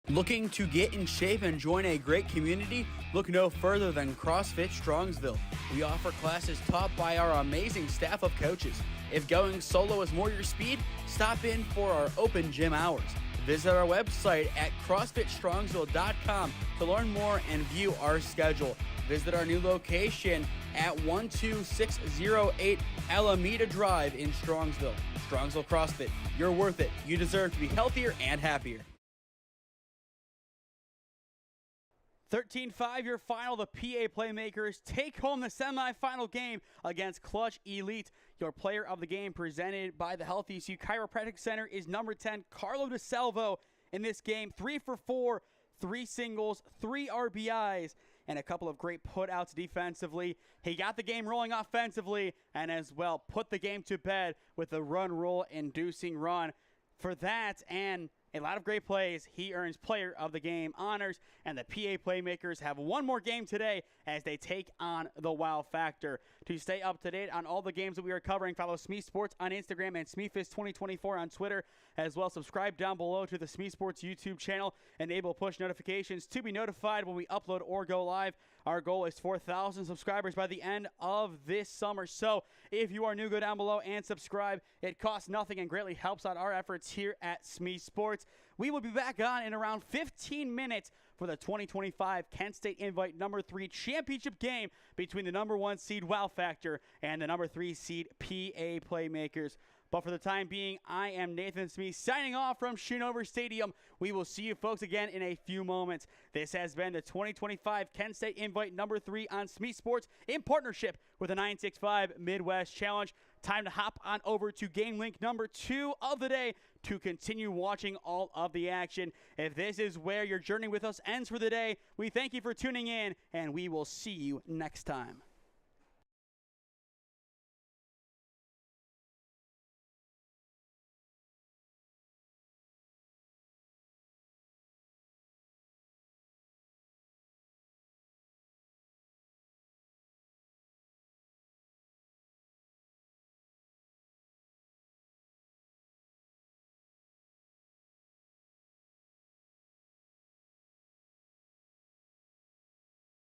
Looking to get in shape and join a great community? Look no further than CrossFit Strongsville. We offer classes taught by our amazing staff of coaches. If going solo is more your speed, stop in for our open gym hours. Visit our website at CrossFitStrongsville.com to learn more and view our schedule. Visit our new location at 12608 Alameda Drive in Strongsville. Strongsville CrossFit, you're worth it. You deserve to be healthier and happier. 13-5, your final. The PA Playmakers take home the semifinal game against Clutch Elite. Your player of the game presented by the Healthiest You Chiropractic Center is number 10, Carlo DeSalvo. In this game, 3 for 4, 3 singles, 3 RBIs, and a couple of great putouts defensively. He got the game rolling offensively and as well put the game to bed with a run roll inducing run. For that and a lot of great plays, he earns player of the game honors, and the PA Playmakers have one more game today as they take on the Wow Factor. To stay up to date on all the games that we are covering, follow SmeeSports on Instagram and SmeeFist2024 on Twitter. As well, subscribe down below to the SmeeSports YouTube channel. Enable push notifications to be notified when we upload or go live. Our goal is 4,000 subscribers by the end of this summer. So if you are new, go down below and subscribe. It costs nothing and greatly helps out our efforts here at SmeeSports. We will be back on in around 15 minutes for the 2025 Kent State Invite number 3 championship game between the number 1 seed Wow Factor and the number 3 seed PA Playmakers. But for the time being, I am Nathan Smee signing off from Schoonover Stadium. We will see you folks again in a few moments. This has been the 2025 Kent State Invite number 3 on SmeeSports in partnership with the 965 Midwest Challenge. Time to hop on over to game link number 2 of the day to continue watching all of the action. If this is where your journey with us ends for the day, we thank you for tuning in, and we will see you next time.